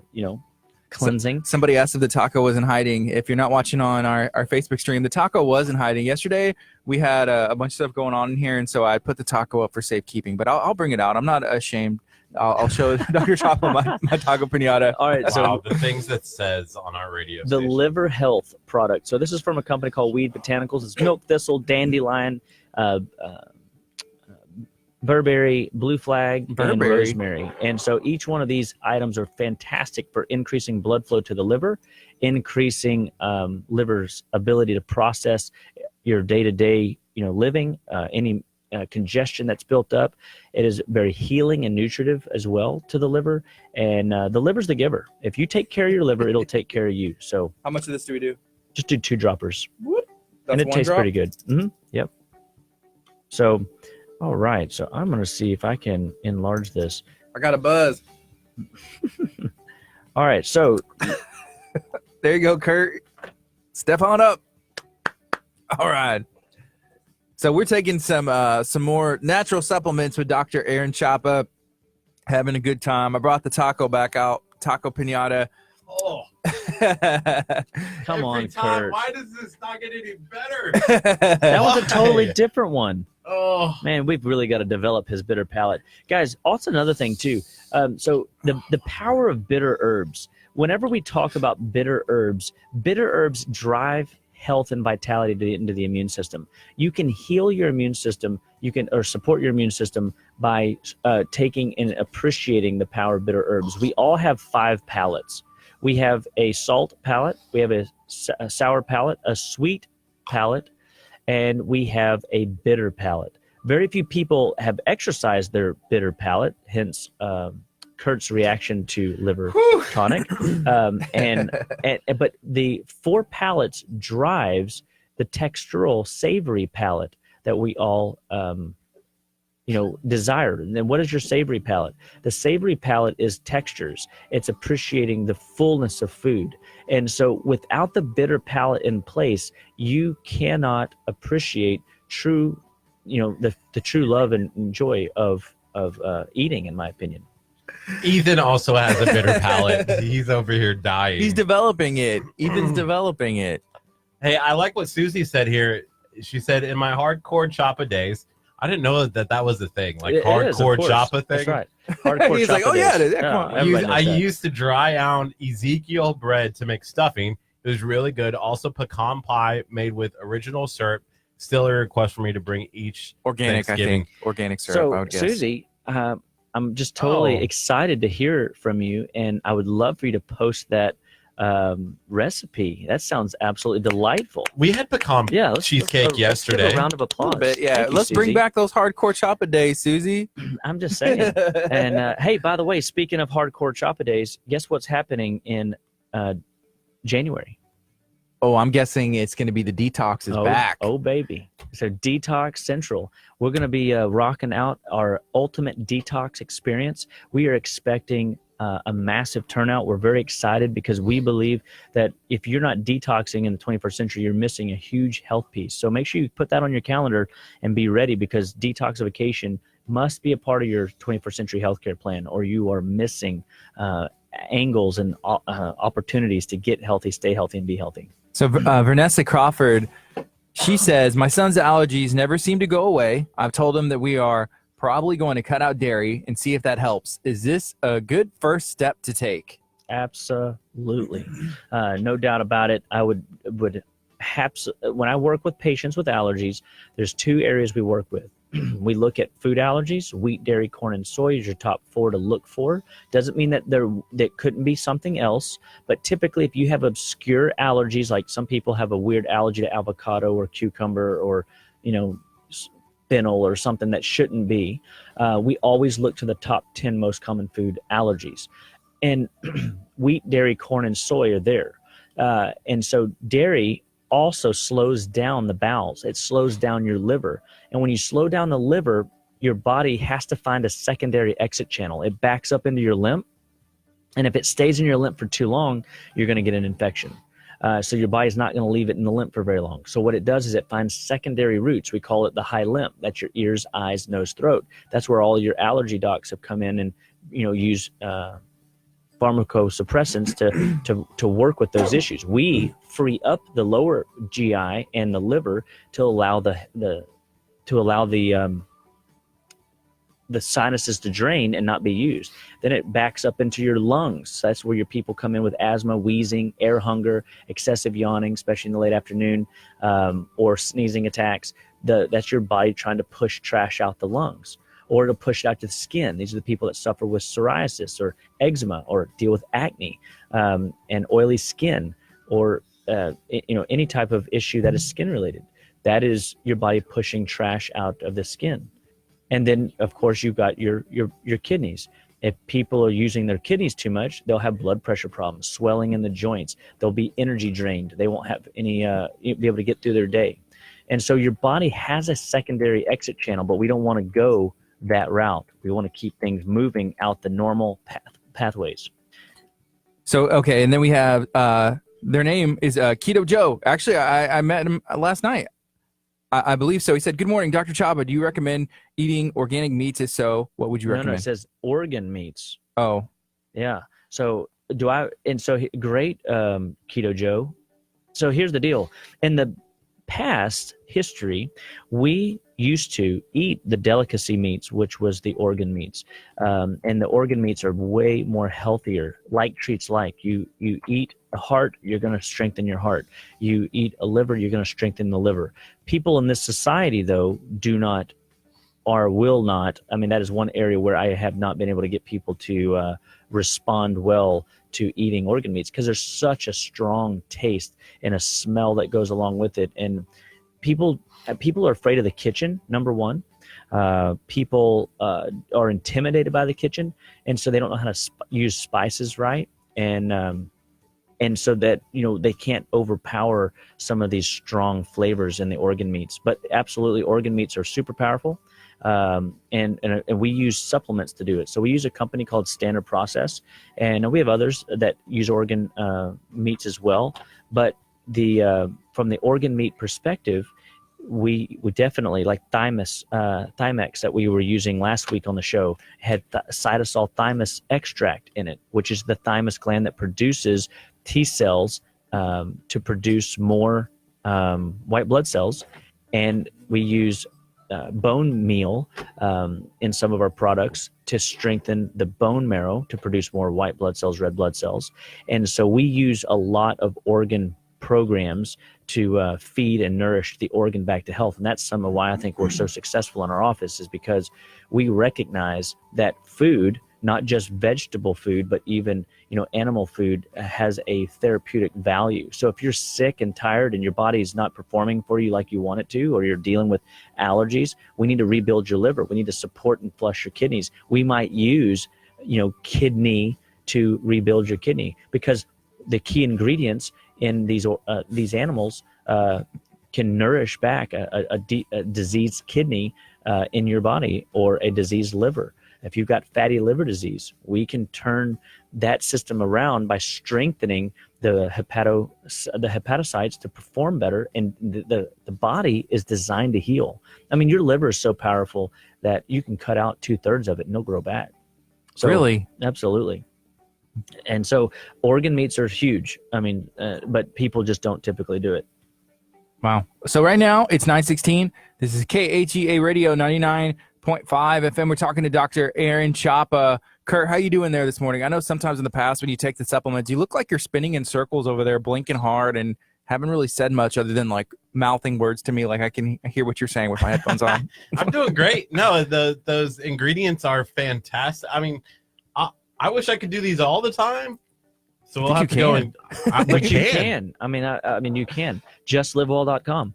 cleansing. Somebody asked if the taco was in hiding. If you're not watching on our Facebook stream, the taco was in hiding. Yesterday, we had a bunch of stuff going on in here, and so I put the taco up for safekeeping. But I'll bring it out. I'm not ashamed. I'll show Dr. Chapa my taco pinata. All right, wow, the things that says on our radio the station. Liver Health product. So this is from a company called Weed Botanicals. It's milk thistle, dandelion, burberry, blue flag, and rosemary. And so each one of these items are fantastic for increasing blood flow to the liver, increasing liver's ability to process your day-to-day, living, any congestion that's built up. It is very healing and nutritive as well to the liver, and the liver's the giver. If you take care of your liver, it'll take care of you. So how much of this do we do? Just do 2 droppers. What? And it tastes pretty good. Yep. So, all right. So I'm going to see if I can enlarge this. I got a buzz. All right. So there you go, Curt. Step on up. All right. So we're taking some more natural supplements with Dr. Aaron Chapa, having a good time. I brought the taco back out, taco pinata. Oh, come on, Curt. Why does this not get any better? That was a totally different one. Oh man, we've really got to develop his bitter palate, guys. Also, another thing too. So the power of bitter herbs. Whenever we talk about bitter herbs drive health and vitality into the immune system. You can heal your immune system. Or support your immune system by taking and appreciating the power of bitter herbs. We all have 5 palates. We have a salt palate, we have a sour palate, a sweet palate, and we have a bitter palate. Very few people have exercised their bitter palate, hence Curt's reaction to liver tonic. But the 4 palates drives the textural savory palate that we all desire. And then what is your savory palate? The savory palate is textures. It's appreciating the fullness of food. And so without the bitter palate in place, you cannot appreciate true, the true love and joy of eating, in my opinion. Ethan also has a bitter palate. He's over here dying. He's developing it. Ethan's developing it. Hey, I like what Susie said here. She said, in my hardcore Chapa days, I didn't know that was a thing, like hardcore Chapa thing. That's right. Hardcore He's like, Chapa days. come on. I used to dry out Ezekiel bread to make stuffing. It was really good. Also, pecan pie made with original syrup. Still a request for me to bring each organic, I think. Organic syrup, so, I would guess. Susie, I'm just totally excited to hear from you, and I would love for you to post that recipe. That sounds absolutely delightful. We had pecan cheesecake Let's yesterday. give a round of applause. Yeah, Thank you, let's bring Susie. back those hardcore choppa days, Susie. I'm just saying. And hey, by the way, speaking of hardcore choppa days, guess what's happening in January? Oh, I'm guessing it's going to be the detox is back. Oh, baby. So Detox Central. We're going to be rocking out our ultimate detox experience. We are expecting a massive turnout. We're very excited because we believe that if you're not detoxing in the 21st century, you're missing a huge health piece. So make sure you put that on your calendar and be ready, because detoxification must be a part of your 21st century healthcare plan, or you are missing angles and opportunities to get healthy, stay healthy, and be healthy. So Vanessa Crawford, she says, my son's allergies never seem to go away. I've told him that we are probably going to cut out dairy and see if that helps. Is this a good first step to take? Absolutely. No doubt about it. I would when I work with patients with allergies, there's two areas we work with. We look at food allergies. Wheat, dairy, corn, and soy is your top 4 to look for. Doesn't mean that there couldn't be something else, but typically if you have obscure allergies, like some people have a weird allergy to avocado or cucumber or, fennel or something that shouldn't be, we always look to the top 10 most common food allergies. And wheat, dairy, corn, and soy are there. And so dairy also slows down the bowels. It slows down your liver. And when you slow down the liver, your body has to find a secondary exit channel. It backs up into your lymph. And if it stays in your lymph for too long, you're going to get an infection. So your body's not going to leave it in the lymph for very long. So what it does is it finds secondary routes. We call it the high lymph. That's your ears, eyes, nose, throat. That's where all your allergy docs have come in and, use pharmacosuppressants to work with those issues. We free up the lower GI and the liver to allow the sinuses to drain and not be used. Then it backs up into your lungs. That's where your people come in with asthma, wheezing, air hunger, excessive yawning, especially in the late afternoon, or sneezing attacks. That's your body trying to push trash out the lungs, or to push it out to the skin. These are the people that suffer with psoriasis or eczema, or deal with acne and oily skin, or any type of issue that is skin related. That is your body pushing trash out of the skin. And then, of course, you've got your kidneys. If people are using their kidneys too much, they'll have blood pressure problems, swelling in the joints. They'll be energy drained. They won't have any be able to get through their day. And so your body has a secondary exit channel, but we don't want to go that route. We want to keep things moving out the normal pathways. So, okay. And then we have, their name is Keto Joe. Actually, I met him last night. I believe so. He said, good morning, Dr. Chaba. Do you recommend eating organic meats? If so, what would you recommend? No, it says organ meats. Oh. Yeah. So great, Keto Joe. So here's the deal. In the past history, we used to eat the delicacy meats, which was the organ meats. And the organ meats are way more healthier, like treats like. You eat a heart, you're going to strengthen your heart. You eat a liver, you're going to strengthen the liver. People in this society, though, do not or will not. I mean, that is one area where I have not been able to get people to respond well to eating organ meats, because there's such a strong taste and a smell that goes along with it. And people are afraid of the kitchen, number one. People are intimidated by the kitchen, and so they don't know how to use spices right. And so that, they can't overpower some of these strong flavors in the organ meats. But absolutely, organ meats are super powerful. And we use supplements to do it. So we use a company called Standard Process, and we have others that use organ meats as well. But from the organ meat perspective, we definitely, like Thymex that we were using last week on the show, had cytosol thymus extract in it, which is the thymus gland that produces T cells to produce more white blood cells. And we use bone meal in some of our products to strengthen the bone marrow to produce more white blood cells, red blood cells. And so we use a lot of organ programs to feed and nourish the organ back to health. And that's some of why I think we're so successful in our office, is because we recognize that food not just vegetable food, but even, animal food has a therapeutic value. So if you're sick and tired and your body is not performing for you like you want it to, or you're dealing with allergies, we need to rebuild your liver. We need to support and flush your kidneys. We might use, kidney to rebuild your kidney, because the key ingredients in these animals can nourish back a diseased kidney in your body, or a diseased liver. If you've got fatty liver disease, we can turn that system around by strengthening the hepatocytes to perform better, and the body is designed to heal. I mean, your liver is so powerful that you can cut out 2/3 of it and it'll grow back. So, really? Absolutely. And so organ meats are huge. I mean, but people just don't typically do it. Wow. So right now it's 9:16. This is KHEA Radio 99.5 FM. We're talking to Dr. Aaron Chapa. Curt, how you doing there this morning? I know sometimes in the past when you take the supplements, you look like you're spinning in circles over there, blinking hard, and haven't really said much other than like mouthing words to me. Like I can hear what you're saying with my headphones on. I'm doing great. No, those ingredients are fantastic. I mean, I wish I could do these all the time. So we'll have to go and but you can. I mean, you can. JustLiveWell.com.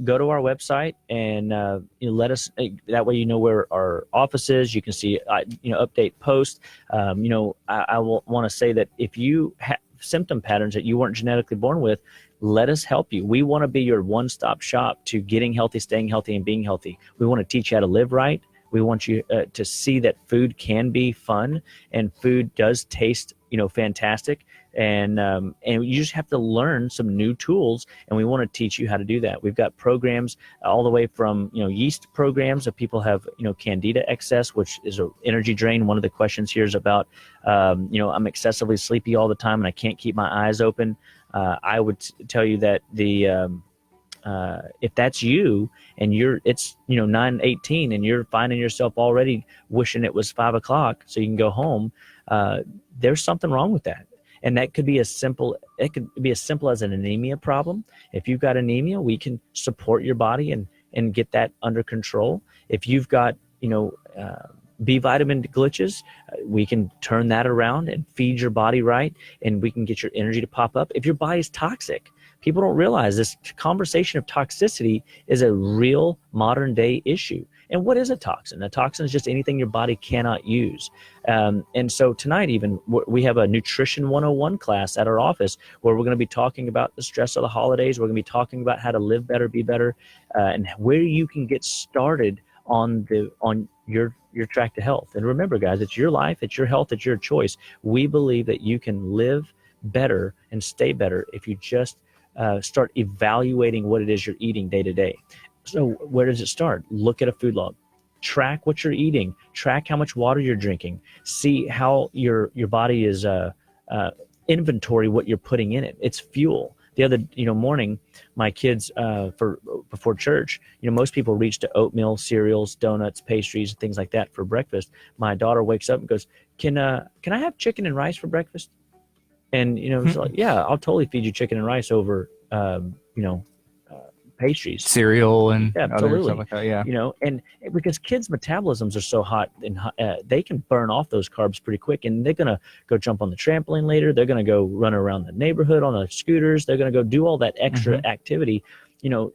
Go to our website and let us. That way, where our office is. You can see, update posts. I will want to say that if you have symptom patterns that you weren't genetically born with, let us help you. We want to be your one-stop shop to getting healthy, staying healthy, and being healthy. We want to teach you how to live right. We want you to see that food can be fun, and food does taste, fantastic. And you just have to learn some new tools, and we want to teach you how to do that. We've got programs all the way from, yeast programs. If people have, candida excess, which is an energy drain. One of the questions here is about, I'm excessively sleepy all the time and I can't keep my eyes open. I would tell you that if that's you and it's 9:18 and you're finding yourself already wishing it was 5 o'clock so you can go home, there's something wrong with that. And that could be as simple as an anemia problem. If you've got anemia, we can support your body and get that under control. If you've got, B vitamin glitches, we can turn that around and feed your body right, and we can get your energy to pop up. If your body's toxic, people don't realize this conversation of toxicity is a real modern day issue. And what is a toxin? A toxin is just anything your body cannot use. And so tonight even, we have a Nutrition 101 class at our office where we're going to be talking about the stress of the holidays. We're going to be talking about how to live better, be better, and where you can get started on your track to health. And remember, guys, it's your life, it's your health, it's your choice. We believe that you can live better and stay better if you just start evaluating what it is you're eating day to day. So where does it start? Look at a food log. Track what you're eating. Track how much water you're drinking. See how your body is inventory what you're putting in it. It's fuel. The other morning, my kids before church, most people reach to oatmeal, cereals, donuts, pastries, things like that for breakfast. My daughter wakes up and goes, "Can I have chicken and rice for breakfast?" And it's like, "Yeah, I'll totally feed you chicken and rice over pastries, cereal, and other stuff like that." Yeah, and because kids' metabolisms are so hot and they can burn off those carbs pretty quick, and they're gonna go jump on the trampoline later. They're gonna go run around the neighborhood on the scooters. They're gonna go do all that extra activity.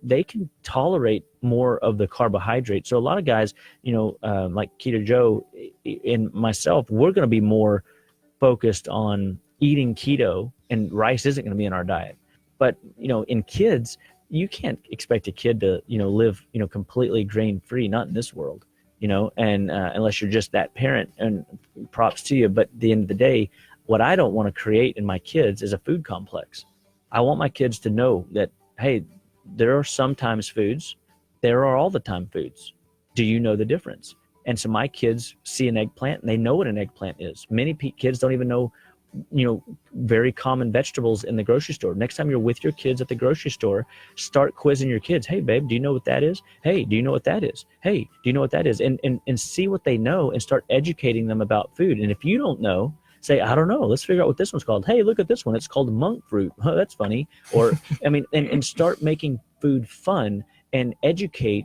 They can tolerate more of the carbohydrate. So a lot of guys, like Keto Joe and myself, we're gonna be more focused on eating keto, and rice isn't going to be in our diet. But in kids, you can't expect a kid to live completely grain free, not in this world, and unless you're just that parent, and props to you. But at the end of the day, what I don't want to create in my kids is a food complex. I want my kids to know that, hey, there are sometimes foods, there are all the time foods. Do you know the difference? And so my kids see an eggplant and they know what an eggplant is. Many kids don't even know very common vegetables in the grocery store. Next time you're with your kids at the grocery store, start quizzing your kids. "Hey, babe, do you know what that is? Hey, do you know what that is? Hey, do you know what that is?" And see what they know and start educating them about food. And if you don't know, say, "I don't know. Let's figure out what this one's called. Hey, look at this one. It's called monk fruit. Oh, that's funny." Or, and start making food fun and educate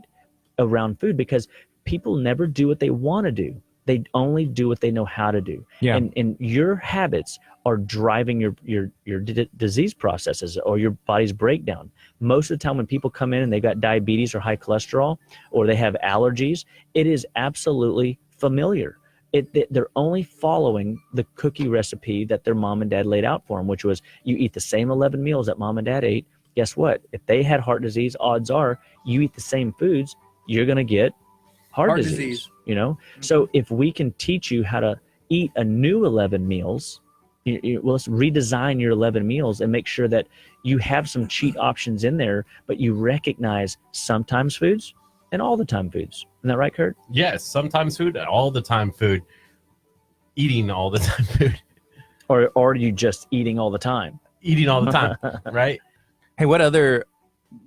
around food, because people never do what they want to do. They only do what they know how to do. Yeah. And your habits are driving your disease processes or your body's breakdown. Most of the time when people come in and they've got diabetes or high cholesterol or they have allergies, it is absolutely familiar. They're only following the cookie recipe that their mom and dad laid out for them, which was you eat the same 11 meals that mom and dad ate. Guess what? If they had heart disease, odds are you eat the same foods, you're going to get heart disease. You know? So if we can teach you how to eat a new 11 meals, well, let's redesign your 11 meals and make sure that you have some cheat options in there, but you recognize sometimes foods and all the time foods. Isn't that right, Curt? Yes, sometimes food, all the time food. Eating all the time food. Or are you just eating all the time? Eating all the time, right? Hey, what other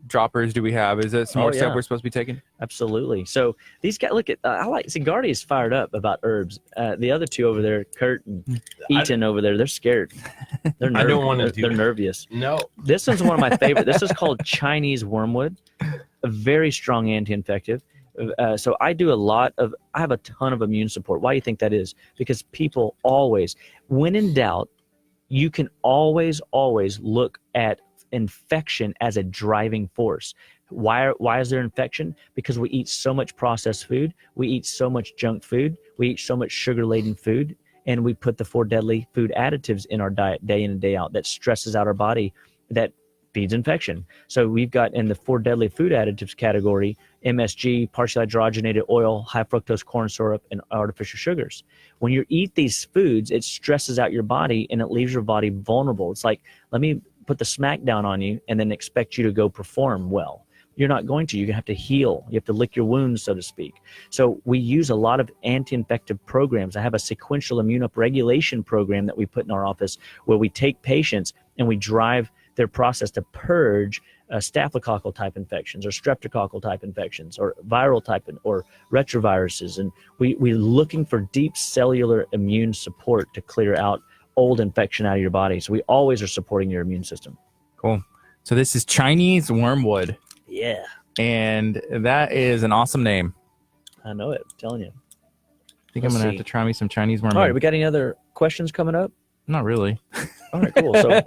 droppers do we have? Is that some more stuff yeah. we're supposed to be taking? Absolutely. So these guys, look at, Gardy is fired up about herbs. The other two over there, Curt and Eaton over there, they're scared. They're I don't want to do They're it. nervous. No. This one's one of my favorite. This is called Chinese wormwood, a very strong anti-infective. So I have a ton of immune support. Why do you think that is? Because people always, when in doubt, you can always look at infection as a driving force. Why is there infection? Because we eat so much processed food, we eat so much junk food, we eat so much sugar-laden food, and we put the 4 deadly food additives in our diet day in and day out that stresses out our body, that feeds infection. So we've got in the 4 deadly food additives category, MSG, partially hydrogenated oil, high fructose corn syrup, and artificial sugars. When you eat these foods, it stresses out your body and it leaves your body vulnerable. It's like, let me put the smack down on you and then expect you to go perform well. You're not going to. You have to heal. You have to lick your wounds, so to speak. So we use a lot of anti-infective programs. I have a sequential immune upregulation program that we put in our office where we take patients and we drive their process to purge staphylococcal type infections or streptococcal type infections or viral type or retroviruses. And we're looking for deep cellular immune support to clear out old infection out of your body. So we always are supporting your immune system. Cool. So this is Chinese wormwood. Yeah. And that is an awesome name. I know it. I'm telling you. I think I'm going to have to try me some Chinese wormwood. All right. We got any other questions coming up? Not really. All right, cool. So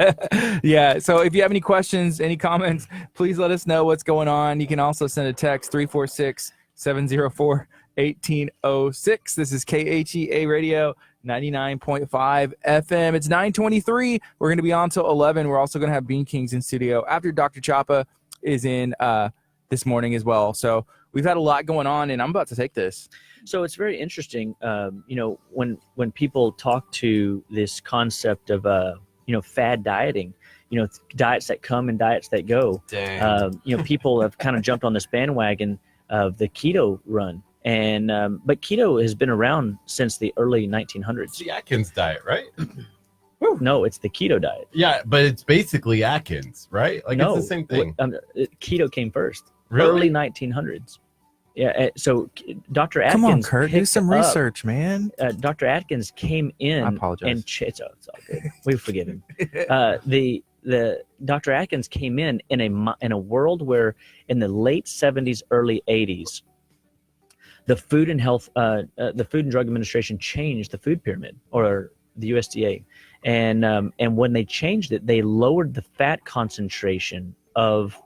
yeah. So if you have any questions, any comments, please let us know what's going on. You can also send a text 346-704-1806. This is KHEA Radio 99.5 FM. It's 9:23. We're going to be on till 11. We're also going to have Bean Kings in studio after Dr. Chapa is in this morning as well. So we've had a lot going on, and I'm about to take this. So it's very interesting, when people talk to this concept of, fad dieting, diets that come and diets that go. People have kind of jumped on this bandwagon of the keto run. And but keto has been around since the early 1900s. It's the Atkins diet, right? No, it's the keto diet. Yeah, but it's basically Atkins, right? Like no, it's the same thing. Keto came first. Really? Early 1900s. Yeah. So Dr. Atkins. Come on, Curt, do some picked up- research, man. Dr. Atkins came in. I apologize. And it's all good. We forgive him. The Dr. Atkins came in a world where in the late 70s, early 80s, the Food and Drug Administration changed the food pyramid, or the USDA, and when they changed it, they lowered the fat concentration of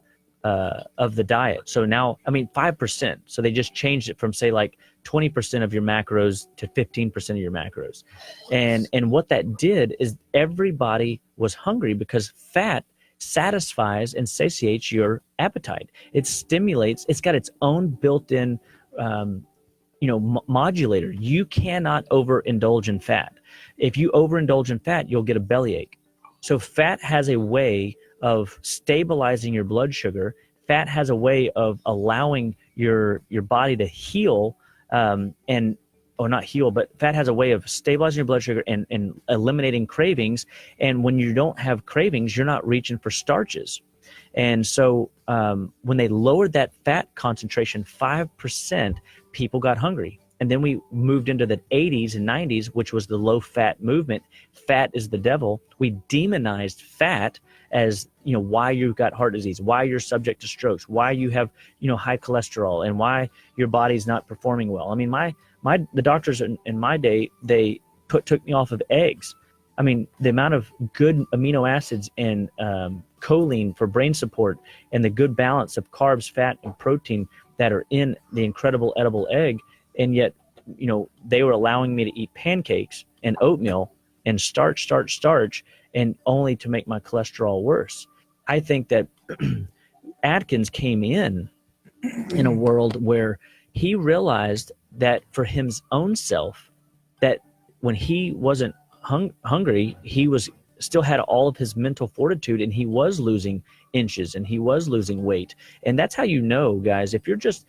the diet. So now, 5%. So they just changed it from, say, like 20% of your macros to 15% of your macros. And what that did is everybody was hungry because fat satisfies and satiates your appetite. It stimulates, it's got its own built-in modulator. You cannot overindulge in fat. If you overindulge in fat, you'll get a bellyache. So fat has a way of stabilizing your blood sugar. Fat has a way of allowing your body to heal, not heal, but fat has a way of stabilizing your blood sugar and eliminating cravings. And when you don't have cravings, you're not reaching for starches. And so when they lowered that fat concentration 5%, people got hungry. And then we moved into the 80s and 90s, which was the low fat movement. Fat is the devil. We demonized fat as, why you've got heart disease, why you're subject to strokes, why you have, high cholesterol, and why your body's not performing well. I mean, the doctors in my day, they took me off of eggs. I mean, the amount of good amino acids and choline for brain support and the good balance of carbs, fat, and protein that are in the incredible edible egg. And yet, they were allowing me to eat pancakes and oatmeal and starch, and only to make my cholesterol worse. I think that Atkins came in a world where he realized that for his own self, that when he wasn't hungry, he was still had all of his mental fortitude, and he was losing inches and he was losing weight. And that's how guys, if you're just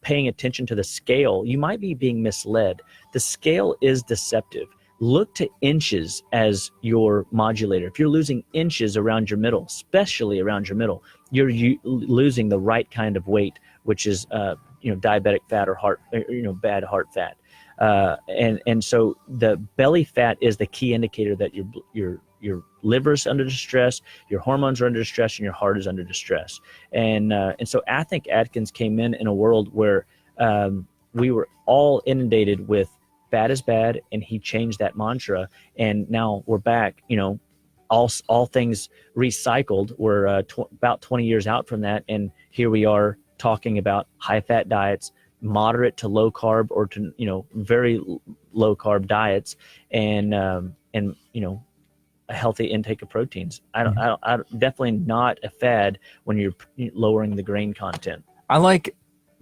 paying attention to the scale, you might be being misled. The scale is deceptive. Look to inches as your modulator. If you're losing inches around your middle, especially around your middle, you're losing the right kind of weight, which is diabetic fat or bad heart fat. And so the belly fat is the key indicator that your liver's under distress, your hormones are under distress, and your heart is under distress. And so I think Atkins came in a world where we were all inundated with fat is bad, and he changed that mantra. And now we're back, all things recycled. We're about 20 years out from that, and here we are talking about high fat diets, moderate to low carb, or to very low carb diets, and a healthy intake of proteins. I definitely not a fad when you're lowering the grain content. I like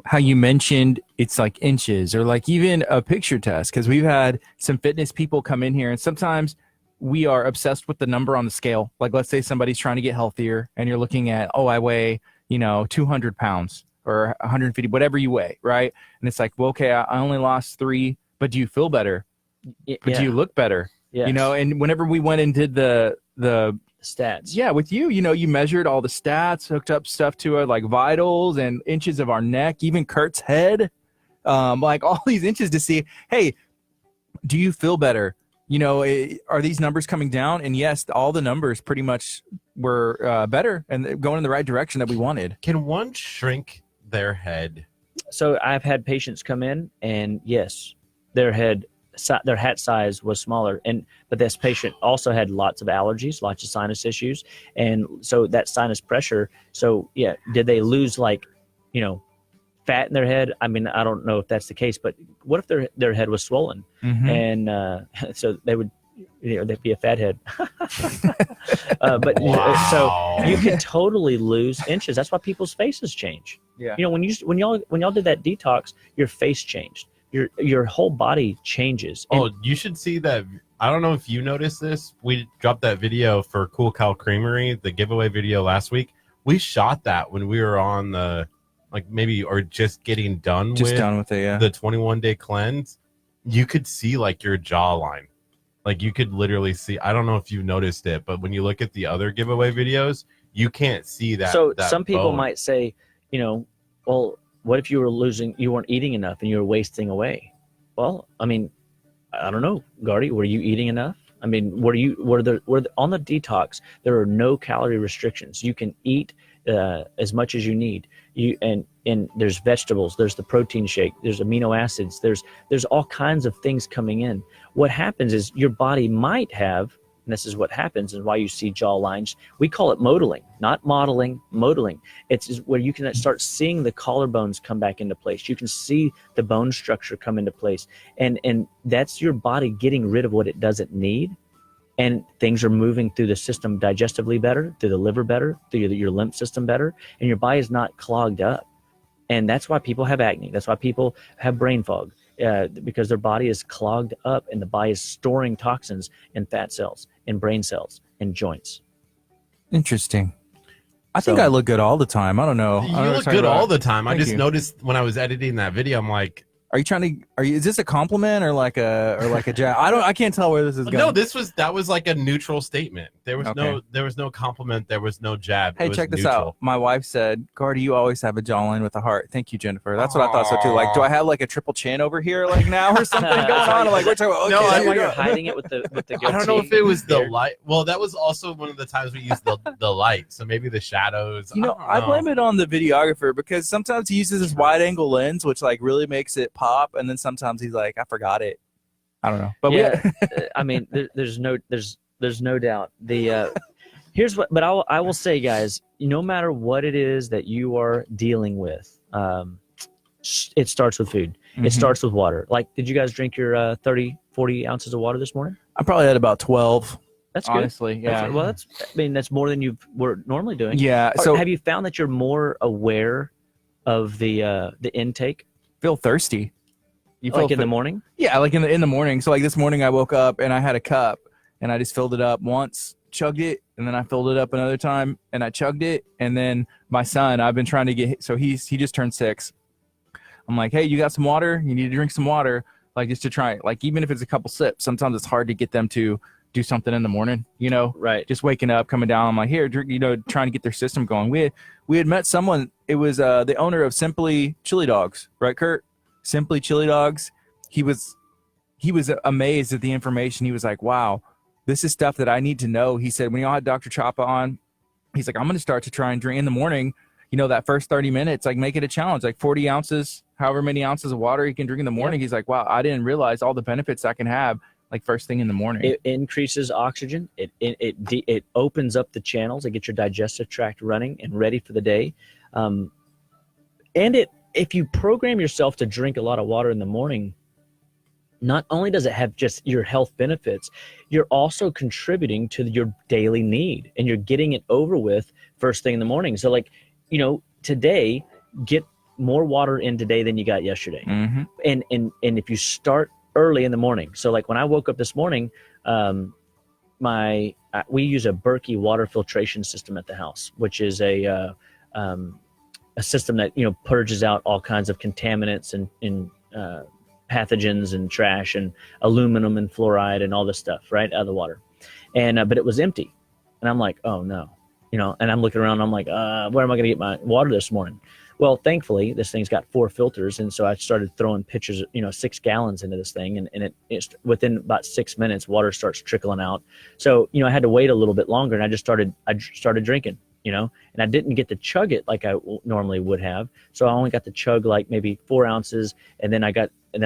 how you mentioned it's like inches or like even a picture test, because we've had some fitness people come in here, and sometimes we are obsessed with the number on the scale. Like, let's say somebody's trying to get healthier and you're looking at, I weigh 200 pounds or 150, whatever you weigh, right? And it's like, well, okay, I only lost 3, but do you feel better? But do you look better? Yes. And whenever we went and did the stats, with you, you measured all the stats, hooked up stuff to it, like vitals and inches of our neck, even Kurt's head, like all these inches to see, hey, do you feel better? Are these numbers coming down? And yes, all the numbers pretty much were better and going in the right direction that we wanted. Can one shrink their head? So I've had patients come in, and yes, their hat size was smaller, but this patient also had lots of allergies, lots of sinus issues, and so that sinus pressure. So yeah, did they lose fat in their head? I mean, I don't know if that's the case, but what if their head was swollen, and so they would, they'd be a fat head. But wow. So you can totally lose inches. That's why people's faces change. Yeah. When y'all did that detox, your face changed. Your whole body changes. Oh, you should see that. I don't know if you noticed this. We dropped that video for Cool Cow Creamery, the giveaway video last week. We shot that when we were on the just getting done with it, yeah. The 21-day cleanse. You could see your jawline. You could literally see. I don't know if you noticed it, but when you look at the other giveaway videos, you can't see that. So that some people bone. might say, well, what if you weren't eating enough and you were wasting away? Well, I mean, I don't know, Gardy, were you eating enough? I mean, on the detox, there are no calorie restrictions. You can eat as much as you need. And there's vegetables, there's the protein shake, there's amino acids, there's all kinds of things coming in. What happens is your body might have, and this is what happens and why you see jaw lines. We call it modeling, not modeling, modeling. It's where you can start seeing the collarbones come back into place. You can see the bone structure come into place. And that's your body getting rid of what it doesn't need. And things are moving through the system digestively better, through the liver better, through your lymph system better, and your body is not clogged up. And that's why people have acne. That's why people have brain fog, because their body is clogged up and the body is storing toxins in fat cells, in brain cells, in joints. Interesting. I think I look good all the time. I don't know. You look good all the time. I Thank just you. noticed when I was editing that video, I'm like, Are you trying to? Is this a compliment or like a jab? I can't tell where this is going. No, that was like a neutral statement. There was no compliment. There was no jab. Hey, it was check this neutral. out. My wife said, "Gardy, you always have a jawline with a heart." Thank you, Jennifer. That's what I thought so too. Like, do I have like a triple chin over here like now or something going on? Like, we're talking about, No, Is that why you're hiding it with the goatee? I don't know if it was the light. Well, that was also one of the times we used the light. So maybe the shadows. I blame it on the videographer because sometimes he uses this wide angle lens, which like really makes it pop, and then sometimes he's like, "I forgot it." I don't know, but yeah, I mean, there's no doubt. Here's what, but I will say, guys, no matter what it is that you are dealing with, it starts with food. It starts with water. Like, did you guys drink your 30, 40 ounces of water this morning? I probably had about 12. That's good. Honestly, yeah. That's more than you were normally doing. Yeah. So have you found that you're more aware of the intake? Feel thirsty. You feel Like in the morning? Yeah, like in the morning. So like this morning I woke up and I had a cup and I just filled it up once, chugged it, and then I filled it up another time and I chugged it. And then my son, I've been trying to get, so he just turned 6. I'm like, hey, you got some water? You need to drink some water, like just to try it. Like even if it's a couple sips, sometimes it's hard to get them to do something in the morning, Right. Just waking up, coming down. I'm like, here, drink, trying to get their system going. We had met someone, it was the owner of Simply Chili Dogs, right, Curt? Simply Chili Dogs. He was amazed at the information. He was like, wow, this is stuff that I need to know. He said, when y'all had Dr. Chapa on, he's like, I'm going to start to try and drink in the morning, that first 30 minutes, like make it a challenge, like 40 ounces, however many ounces of water you can drink in the morning. Yeah. He's like, wow, I didn't realize all the benefits I can have like first thing in the morning. It increases oxygen. It opens up the channels. It gets your digestive tract running and ready for the day. If you program yourself to drink a lot of water in the morning, not only does it have just your health benefits, you're also contributing to your daily need, and you're getting it over with first thing in the morning. So like, today, get more water in today than you got yesterday. Mm-hmm. And if you start early in the morning. So like when I woke up this morning, we use a Berkey water filtration system at the house, which is a system that purges out all kinds of contaminants and pathogens and trash and aluminum and fluoride and all this stuff right out of the water. And but it was empty, and I'm like, oh no, and I'm looking around. I'm like, where am I going to get my water this morning? Well, thankfully, this thing's got 4 filters, and so I started throwing pitchers, 6 gallons into this thing, and it's within about 6 minutes, water starts trickling out. So, I had to wait a little bit longer, and I started drinking, and I didn't get to chug it like I normally would have. So I only got to chug like maybe 4 ounces, and then I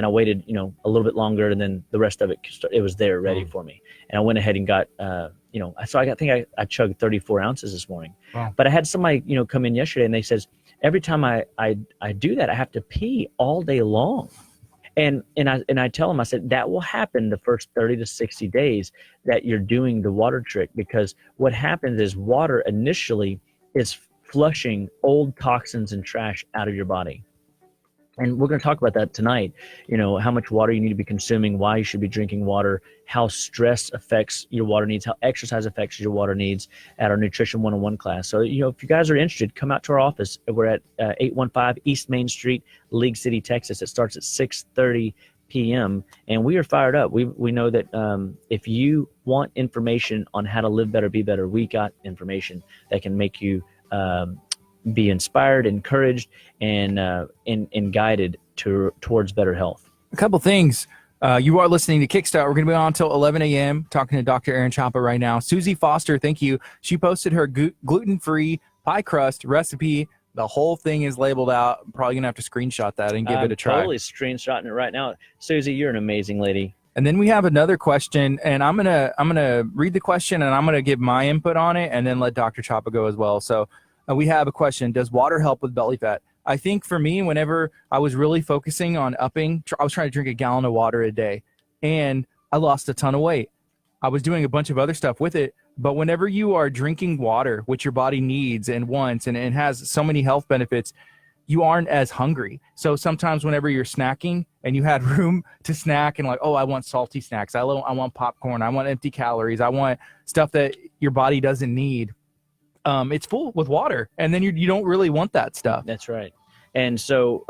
waited, a little bit longer, and then the rest of it was there ready for me. And I went ahead and got, so I chugged 34 ounces this morning. Wow. But I had somebody, come in yesterday, and they says, every time I do that, I have to pee all day long. And I tell them, I said, that will happen the first 30 to 60 days that you're doing the water trick, because what happens is water initially is flushing old toxins and trash out of your body. And we're going to talk about that tonight, how much water you need to be consuming, why you should be drinking water, how stress affects your water needs, how exercise affects your water needs at our Nutrition 101 class. So, if you guys are interested, come out to our office. We're at 815 East Main Street, League City, Texas. It starts at 6:30 p.m. And we are fired up. We know that if you want information on how to live better, be better, we got information that can make you be inspired, encouraged, and guided towards better health. A couple things. You are listening to Kickstart. We're going to be on until 11 a.m. talking to Dr. Aaron Chapa right now. Susie Foster, thank you. She posted her gluten-free pie crust recipe. The whole thing is labeled out. I'm probably going to have to screenshot that and give it a try. I'm totally screenshotting it right now. Susie, you're an amazing lady. And then we have another question, and I'm gonna read the question, and I'm going to give my input on it, and then let Dr. Chapa go as well. So we have a question. Does water help with belly fat? I think for me, whenever I was really focusing on I was trying to drink a gallon of water a day, and I lost a ton of weight. I was doing a bunch of other stuff with it, but whenever you are drinking water, which your body needs and wants, and it has so many health benefits, you aren't as hungry. So sometimes whenever you're snacking and you had room to snack and like, oh, I want salty snacks, I want popcorn, I want empty calories, I want stuff that your body doesn't need. It's full with water, and then you don't really want that stuff. That's right. And so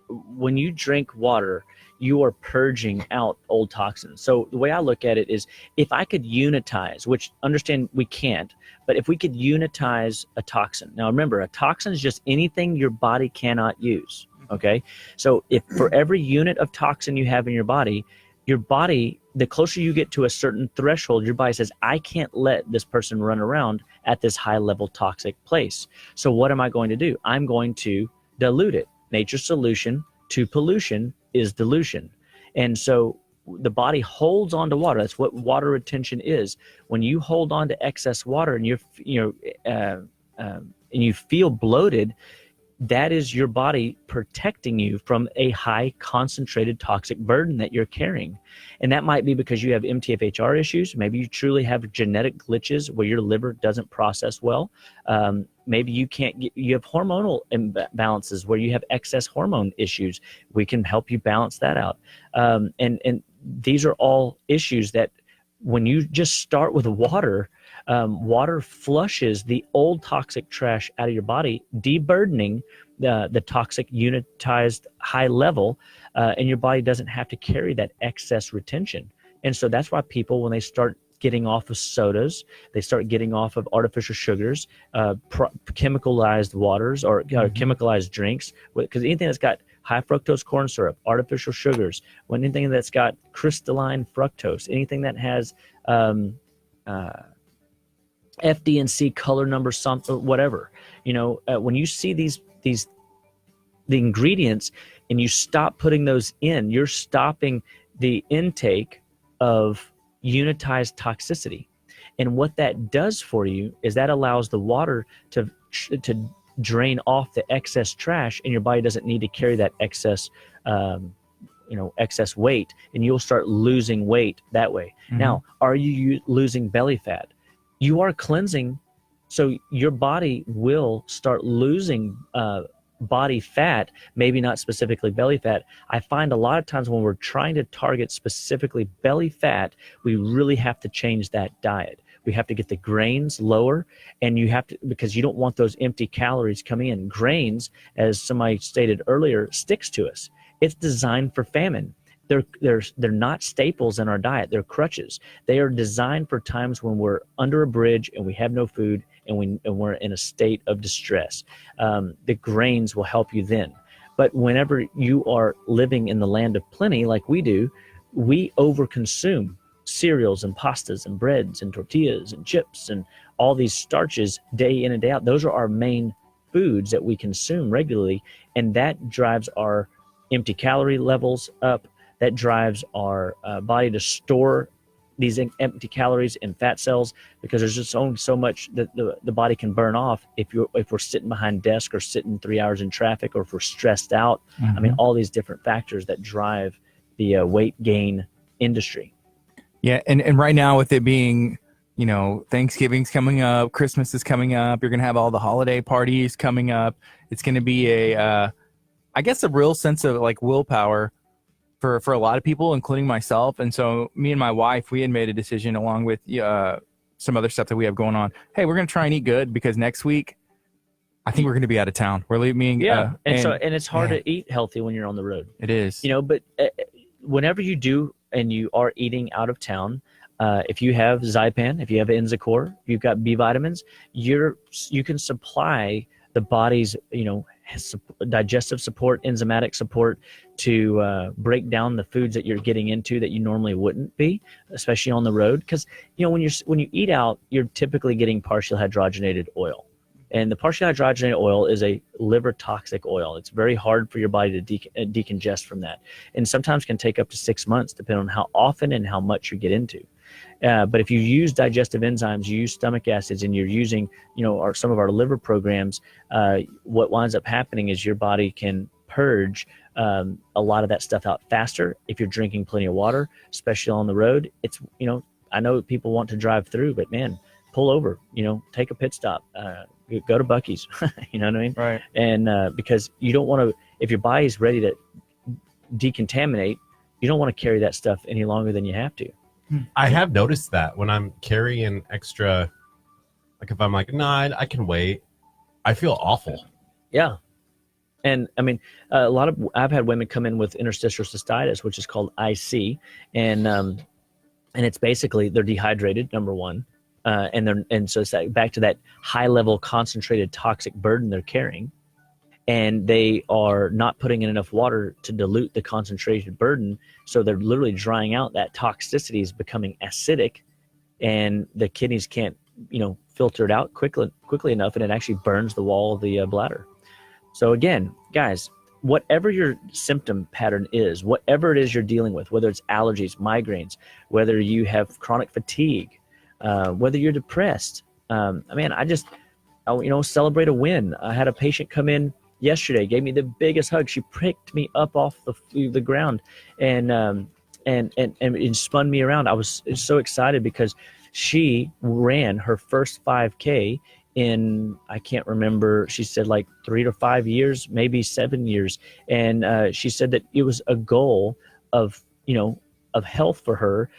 when you drink water, you are purging out old toxins. So the way I look at it is, if I could unitize, which understand we can't, but if we could unitize a toxin. Now remember, a toxin is just anything your body cannot use. Okay. So if for every unit of toxin you have in your body, the closer you get to a certain threshold, your body says, I can't let this person run around at this high level toxic place. So what am I going to do? I'm going to dilute it. Nature's solution to pollution is dilution. And so the body holds on to water. That's what water retention is. When you hold on to excess water and you feel bloated, that is your body protecting you from a high concentrated toxic burden that you're carrying. And that might be because you have MTHFR issues. Maybe you truly have genetic glitches where your liver doesn't process well. Maybe you have hormonal imbalances where you have excess hormone issues. We can help you balance that out. And these are all issues that when you just start with water, water flushes the old toxic trash out of your body, deburdening the toxic unitized high level, and your body doesn't have to carry that excess retention. And so that's why people, when they start getting off of sodas, they start getting off of artificial sugars, chemicalized waters, or chemicalized drinks, because anything that's got high fructose corn syrup, artificial sugars, anything that's got crystalline fructose, anything that has FD&C color number, something, whatever, when you see the ingredients and you stop putting those in, you're stopping the intake of unitized toxicity. And what that does for you is that allows the water to drain off the excess trash, and your body doesn't need to carry that excess excess weight, and you'll start losing weight that way. Now, are you losing belly fat? You are cleansing, so your body will start losing body fat, maybe not specifically belly fat. I find a lot of times when we're trying to target specifically belly fat, we really have to change that diet. We have to get the grains lower, and you have to, because you don't want those empty calories coming in. Grains, as somebody stated earlier, sticks to us. It's designed for famine. They're not staples in our diet. They're crutches. They are designed for times when we're under a bridge and we have no food and we're in a state of distress. The grains will help you then. But whenever you are living in the land of plenty, like we do, we overconsume cereals and pastas and breads and tortillas and chips and all these starches day in and day out. Those are our main foods that we consume regularly, and that drives our empty calorie levels up. That drives our body to store these empty calories in fat cells, because there's just only so much that the body can burn off if we're sitting behind desk or sitting 3 hours in traffic, or if we're stressed out. I mean, all these different factors that drive the weight gain industry. Yeah, and right now with it being, Thanksgiving's coming up, Christmas is coming up, you're going to have all the holiday parties coming up. It's going to be a real sense of like willpower for a lot of people, including myself. And so me and my wife, we had made a decision, along with some other stuff that we have going on. Hey, we're going to try and eat good, because next week I think we're going to be out of town. We're leaving. And it's hard to eat healthy when you're on the road. It is. But whenever you do and you are eating out of town, if you have Zypan, if you have Enzicor, if you've got B vitamins, you can supply the body's digestive support, enzymatic support to break down the foods that you're getting into that you normally wouldn't be, especially on the road. Because when you eat out, you're typically getting partial hydrogenated oil, and the partial hydrogenated oil is a liver toxic oil. It's very hard for your body to decongest from that, and sometimes can take up to 6 months, depending on how often and how much you get into. But if you use digestive enzymes, you use stomach acids, and you're using, some of our liver programs, what winds up happening is your body can purge a lot of that stuff out faster if you're drinking plenty of water, especially on the road. It's, I know people want to drive through, but man, pull over, take a pit stop, go to Buc-ee's, you know what I mean? Right. And because you don't want to, if your body's ready to decontaminate, you don't want to carry that stuff any longer than you have to. I have noticed that when I'm carrying extra, like if I'm like, nah, I can wait, I feel awful. Yeah. And I mean, I've had women come in with interstitial cystitis, which is called IC, and it's basically they're dehydrated, number one, and so it's back to that high level concentrated toxic burden they're carrying, and they are not putting in enough water to dilute the concentrated burden, so they're literally drying out. That toxicity is becoming acidic, and the kidneys can't filter it out quickly enough, and it actually burns the wall of the bladder. So again, guys, whatever your symptom pattern is, whatever it is you're dealing with, whether it's allergies, migraines, whether you have chronic fatigue, whether you're depressed, celebrate a win. I had a patient come in yesterday, gave me the biggest hug. She picked me up off the ground and spun me around. I was so excited because she ran her first 5K in, I can't remember, she said like 3 to 5 years, maybe 7 years. And she said that it was a goal of health for her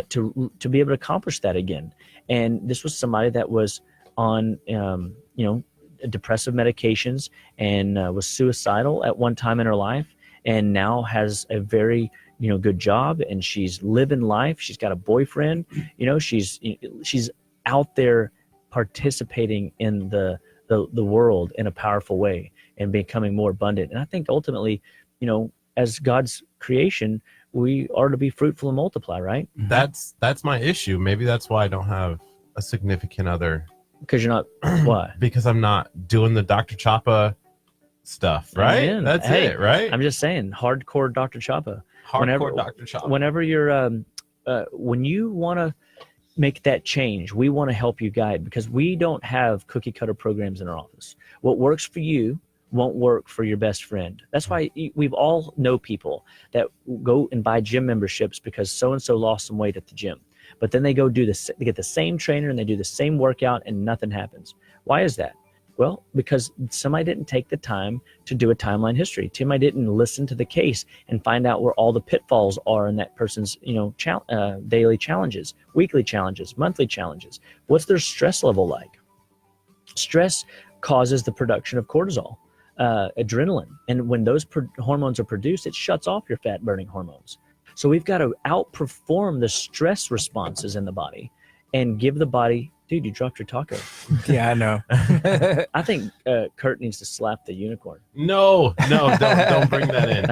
to be able to accomplish that again. And this was somebody that was on, depressive medications and was suicidal at one time in her life, and now has a very good job, and she's living life. She's got a boyfriend, she's out there participating in the world in a powerful way and becoming more abundant. And I think ultimately, as God's creation, we are to be fruitful and multiply, right? That's my issue. Maybe that's why I don't have a significant other. Because you're not why? Because I'm not doing the Dr. Chapa stuff, right? Amen. That's it, right? I'm just saying, hardcore Dr. Chapa. Hardcore Dr. Chapa. Whenever you're, when you want to make that change, we want to help you guide, because we don't have cookie cutter programs in our office. What works for you won't work for your best friend. That's why we've all know people that go and buy gym memberships because so-and-so lost some weight at the gym. But then they go they get the same trainer and they do the same workout and nothing happens. Why is that? Well, because somebody didn't take the time to do a timeline history. Somebody didn't listen to the case and find out where all the pitfalls are in that person's, daily challenges, weekly challenges, monthly challenges. What's their stress level like? Stress causes the production of cortisol, adrenaline. And when those hormones are produced, it shuts off your fat burning hormones. So we've got to outperform the stress responses in the body and give the body, dude, you dropped your taco. Yeah, I know. I think Curt needs to slap the unicorn. No, don't bring that in.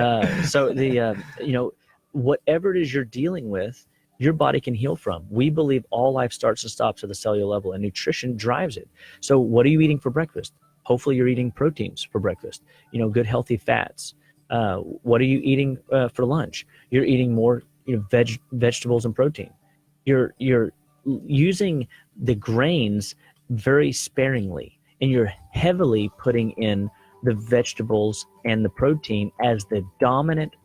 So whatever it is you're dealing with, your body can heal from. We believe all life starts and stops at the cellular level, and nutrition drives it. So what are you eating for breakfast? Hopefully you're eating proteins for breakfast, good healthy fats. What are you eating for lunch? You're eating more vegetables and protein. You're using the grains very sparingly, and you're heavily putting in the vegetables and the protein as the dominant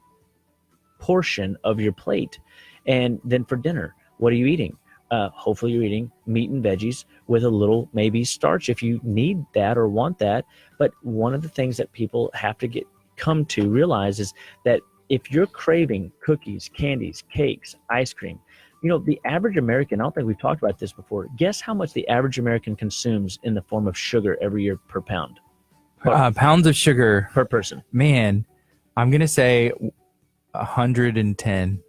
portion of your plate. And then for dinner, what are you eating? Hopefully you're eating meat and veggies with a little maybe starch if you need that or want that. But one of the things that people have to come to realize is that if you're craving cookies, candies, cakes, ice cream, the average American, I don't think we've talked about this before. Guess how much the average American consumes in the form of sugar every year per pound? Pounds of sugar per person. Man, I'm going to say 110.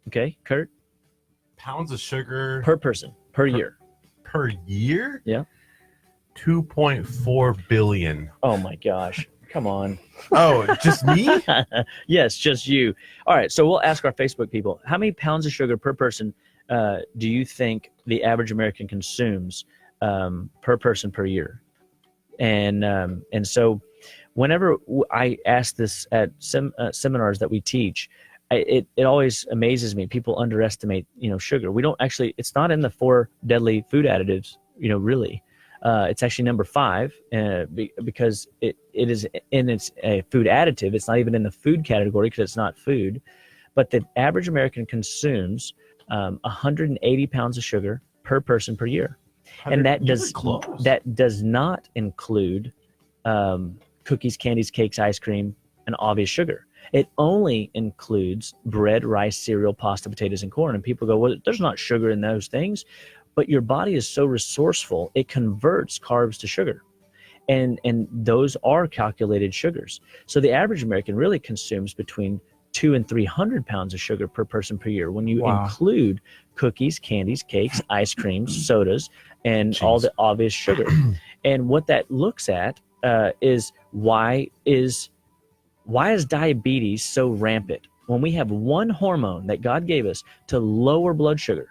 Okay, Curt? Pounds of sugar per person, per year. Per year? Yeah. 2.4 billion. Oh my gosh. Come on. Oh, just me? Yes, just you. All right, so we'll ask our Facebook people, how many pounds of sugar per person do you think the average American consumes per person per year? And so whenever I ask this at seminars that we teach, it always amazes me. People underestimate, sugar. We don't actually, it's not in the 4 deadly food additives, really. It's actually number 5 because it is in its a food additive. It's not even in the food category because it's not food. But the average American consumes 180 pounds of sugar per person per year, and that does not include cookies, candies, cakes, ice cream, and obvious sugar. It only includes bread, rice, cereal, pasta, potatoes, and corn. And people go, well, there's not sugar in those things. But your body is so resourceful, it converts carbs to sugar. and those are calculated sugars. So the average American really consumes between 200 and 300 pounds of sugar per person per year when you include cookies, candies, cakes, ice creams, sodas, and all the obvious sugar. And what that looks at is why is diabetes so rampant when we have one hormone that God gave us to lower blood sugar?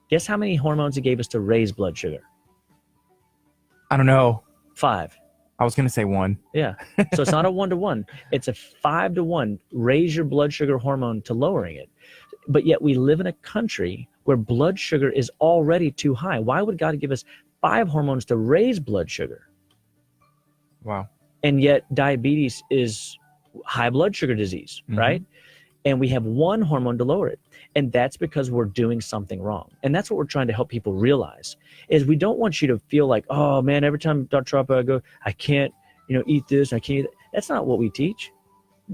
Guess how many hormones he gave us to raise blood sugar? I don't know. 5. I was going to say 1. Yeah. So it's not a 1-to-1. It's a 5-to-1. Raise your blood sugar hormone to lowering it. But yet we live in a country where blood sugar is already too high. Why would God give us 5 hormones to raise blood sugar? Wow. And yet diabetes is high blood sugar disease, right? And we have one hormone to lower it. And that's because we're doing something wrong. And that's what we're trying to help people realize is we don't want you to feel like, oh man, every time Dr. Chapa, I go, I can't, eat this. I can't eat that. That's not what we teach.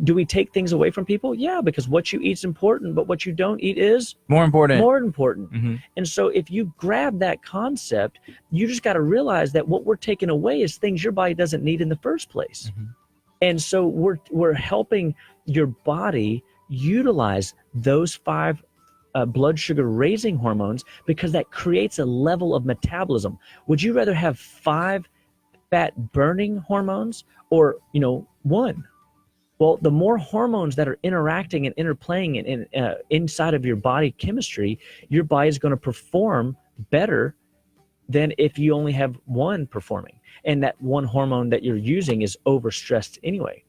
Do we take things away from people? Yeah, because what you eat is important, but what you don't eat is more important. And so if you grab that concept, you just got to realize that what we're taking away is things your body doesn't need in the first place. And so we're helping your body utilize those 5 blood sugar raising hormones because that creates a level of metabolism. Would you rather have 5 fat burning hormones or 1? Well, the more hormones that are interacting and interplaying inside of your body chemistry, your body is going to perform better than if you only have 1 performing. And that 1 hormone that you're using is overstressed anyway.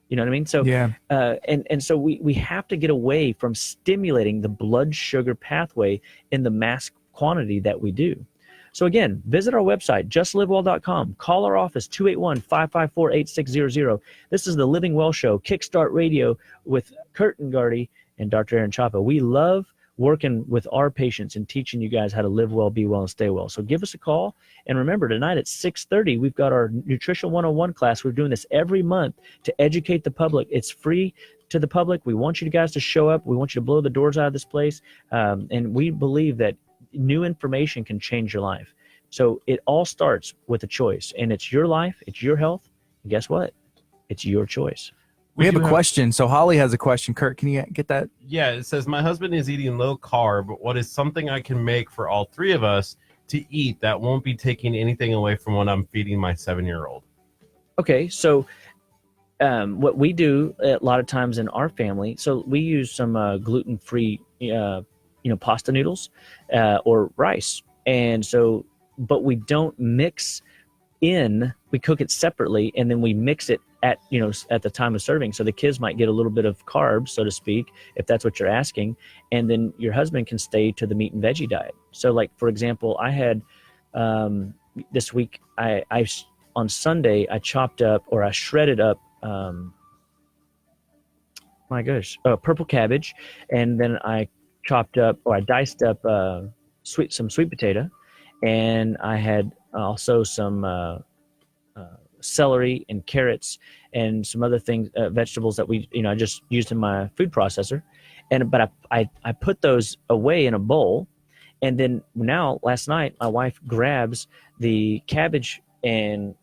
You know what I mean? So, and so we have to get away from stimulating the blood sugar pathway in the mass quantity that we do. So again, visit our website, justlivewell.com. Call our office, 281-554-8600. This is the Living Well Show, Kickstart Radio with Curt and Gardy and Dr. Aaron Chapa. We love working with our patients and teaching you guys how to live well, be well, and stay well. So give us a call. And remember, tonight at 6:30, we've got our Nutrition 101 class. We're doing this every month to educate the public. It's free to the public. We want you guys to show up. We want you to blow the doors out of this place. And we believe that new information can change your life. So it all starts with a choice, and it's your life, it's your health, and guess what? It's your choice. We have a question. So Holly has a question. Curt, can you get that? Yeah, it says, my husband is eating low carb. What is something I can make for all 3 of us to eat that won't be taking anything away from what I'm feeding my 7-year-old? Okay, so what we do a lot of times in our family, so we use some gluten-free pasta noodles or rice. And so, but we don't mix in, we cook it separately and then we mix it at the time of serving. So the kids might get a little bit of carbs, so to speak, if that's what you're asking. And then your husband can stay to the meat and veggie diet. So like, for example, I had this week, I on Sunday, I shredded up, purple cabbage. And then I diced up some sweet potato, and I had also some celery and carrots and some other things, vegetables that I just used in my food processor. But I put those away in a bowl, and then last night my wife grabs the cabbage and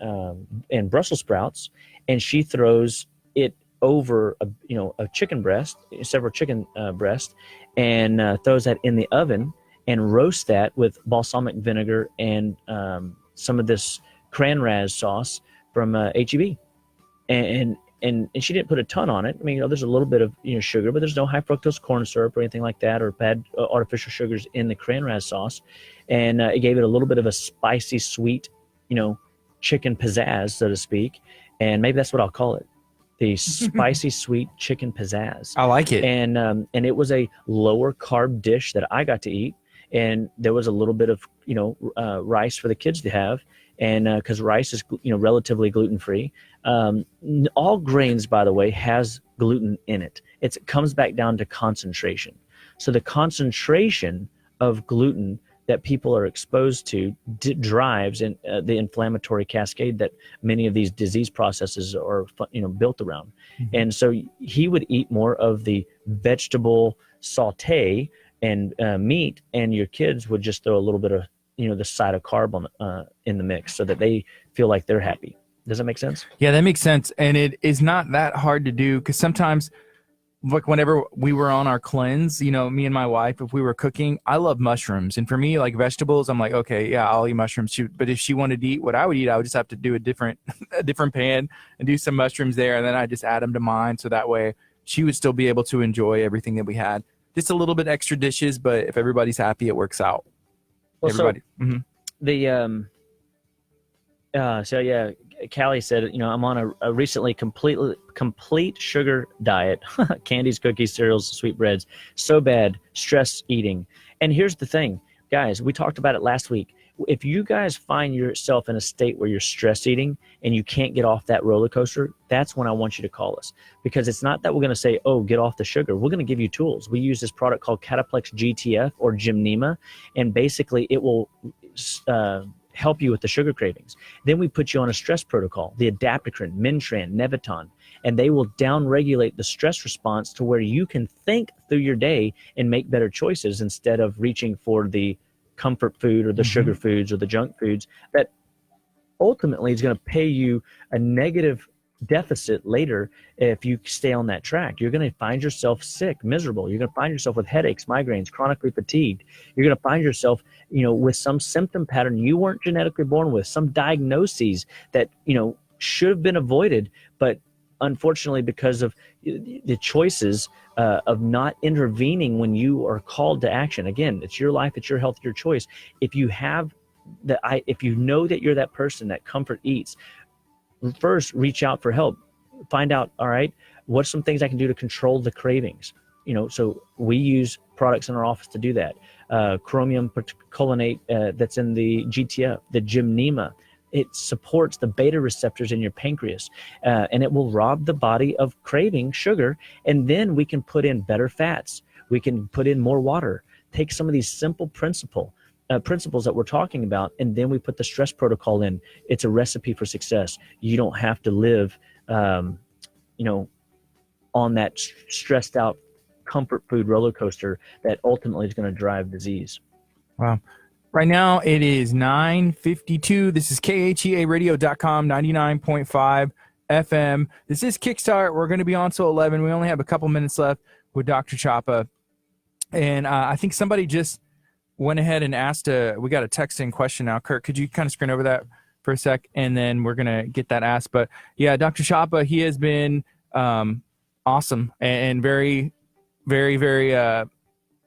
Brussels sprouts, and she throws it over a chicken breast, several chicken breasts, and throws that in the oven and roast that with balsamic vinegar and some of this cran sauce from HEB. And she didn't put a ton on it. I mean, there's a little bit of sugar, but there's no high fructose corn syrup or anything like that, or bad artificial sugars in the cran sauce. And it gave it a little bit of a spicy, sweet, chicken pizzazz, so to speak. And maybe that's what I'll call it. The spicy sweet chicken pizzazz. I like it. And it was a lower carb dish that I got to eat. And there was a little bit of, rice for the kids to have. And because rice is, relatively gluten-free. All grains, by the way, has gluten in it. It comes back down to concentration. So the concentration of gluten that people are exposed to drives in the inflammatory cascade that many of these disease processes are, built around. Mm-hmm. And so he would eat more of the vegetable saute and meat, and your kids would just throw a little bit of, the side of carb on, in the mix so that they feel like they're happy. Does that make sense? Yeah, that makes sense. And it is not that hard to do because sometimes, like whenever we were on our cleanse, me and my wife, if we were cooking, I love mushrooms. And for me, like vegetables, I'm like, okay, yeah, I'll eat mushrooms. But if she wanted to eat what I would eat, I would just have to do a different pan and do some mushrooms there. And then I just add them to mine. So that way she would still be able to enjoy everything that we had. Just a little bit extra dishes, but if everybody's happy, it works out. Well, Everybody. So yeah, Callie said, I'm on a recently complete sugar diet, candies, cookies, cereals, sweetbreads, so bad, stress eating. And here's the thing, guys, we talked about it last week. If you guys find yourself in a state where you're stress eating and you can't get off that roller coaster, that's when I want you to call us, because it's not that we're going to say, oh, get off the sugar. We're going to give you tools. We use this product called Cataplex GTF or Gymnema, and basically it will help you with the sugar cravings. Then we put you on a stress protocol, the adaptocrine, Mintran, Neviton, and they will down-regulate the stress response to where you can think through your day and make better choices instead of reaching for the comfort food or the sugar foods or the junk foods that ultimately is going to pay you a negative deficit later. If you stay on that track, you're going to find yourself sick, miserable. You're going to find yourself with headaches, migraines, chronically fatigued. You're going to find yourself, with some symptom pattern you weren't genetically born with, some diagnoses that, should have been avoided, but unfortunately, because of the choices of not intervening when you are called to action. Again, it's your life, it's your health, your choice. If you have if you know that you're that person that comfort eats, first reach out for help. Find out, all right, what's some things I can do to control the cravings? So we use products in our office to do that. Chromium percolinate that's in the GTF, the Gymnema. It supports the beta receptors in your pancreas, and it will rob the body of craving sugar. And then we can put in better fats. We can put in more water. Take some of these simple principles that we're talking about, and then we put the stress protocol in. It's a recipe for success. You don't have to live, on that stressed out comfort food roller coaster that ultimately is going to drive disease. Wow. Right now it is 9:52. This is KHEAradio.com, 99.5 FM. This is Kickstart. We're going to be on till 11. We only have a couple minutes left with Dr. Chapa. And I think somebody just went ahead and asked we got a text-in question now. Curt, could you kind of screen over that for a sec? And then we're going to get that asked. But yeah, Dr. Chapa, he has been awesome and very, very, very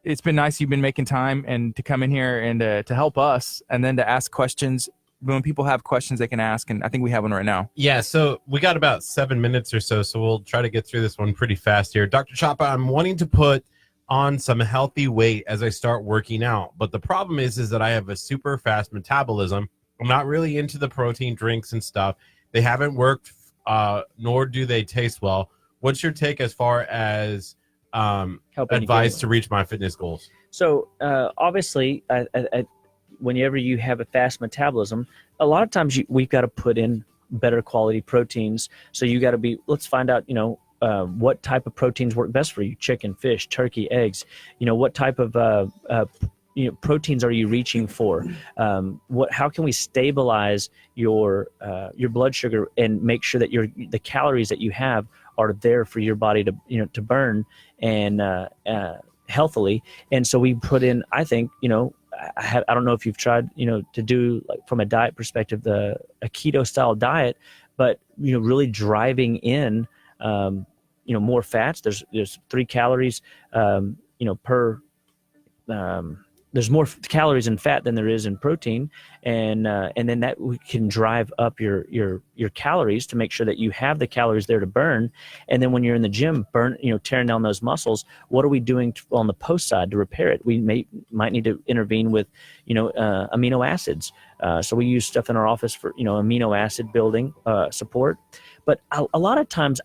it's been nice you've been making time and to come in here and to help us and then to ask questions. When people have questions they can ask, and I think we have one right now. Yeah, so we got about 7 minutes or so we'll try to get through this one pretty fast here. Dr. Chapa, I'm wanting to put on some healthy weight as I start working out, but the problem is that I have a super fast metabolism. I'm not really into the protein drinks and stuff. They haven't worked, nor do they taste well. What's your take as far as advice to reach my fitness goals? So obviously, whenever you have a fast metabolism, a lot of times we've got to put in better quality proteins. So you got to let's find out, what type of proteins work best for you: chicken, fish, turkey, eggs. What type of proteins are you reaching for? How can we stabilize your blood sugar and make sure that the calories that you have are there for your body to burn and healthily? And so we put in, I think, I don't know if you've tried, to do, like, from a diet perspective, a keto style diet, but really driving in more fats. There's 3 calories per there's more calories in fat than there is in protein, and then that we can drive up your calories to make sure that you have the calories there to burn. And then when you're in the gym, tearing down those muscles, what are we doing on the post side to repair it? We might need to intervene with amino acids. So we use stuff in our office for amino acid building support. But a lot of times,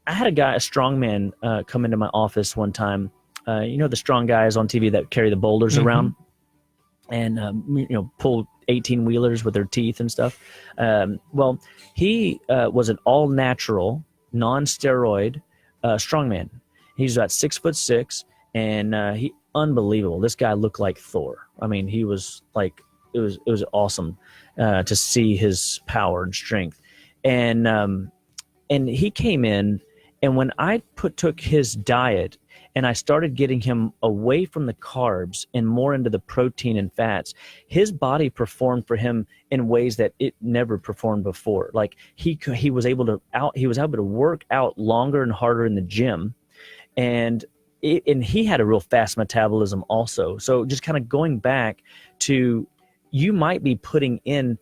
I had a strong man come into my office one time. The strong guys on TV that carry the boulders around and, pull 18-wheelers with their teeth and stuff. Well, he was an all-natural, non-steroid strongman. He's about 6'6", and he unbelievable. This guy looked like Thor. I mean, he was like, it was awesome to see his power and strength. and he came in, and when I took his diet and I started getting him away from the carbs and more into the protein and fats, his body performed for him in ways that it never performed before. Like he was able to work out longer and harder in the gym, and he had a real fast metabolism also. So just kind of going back to, you might be putting in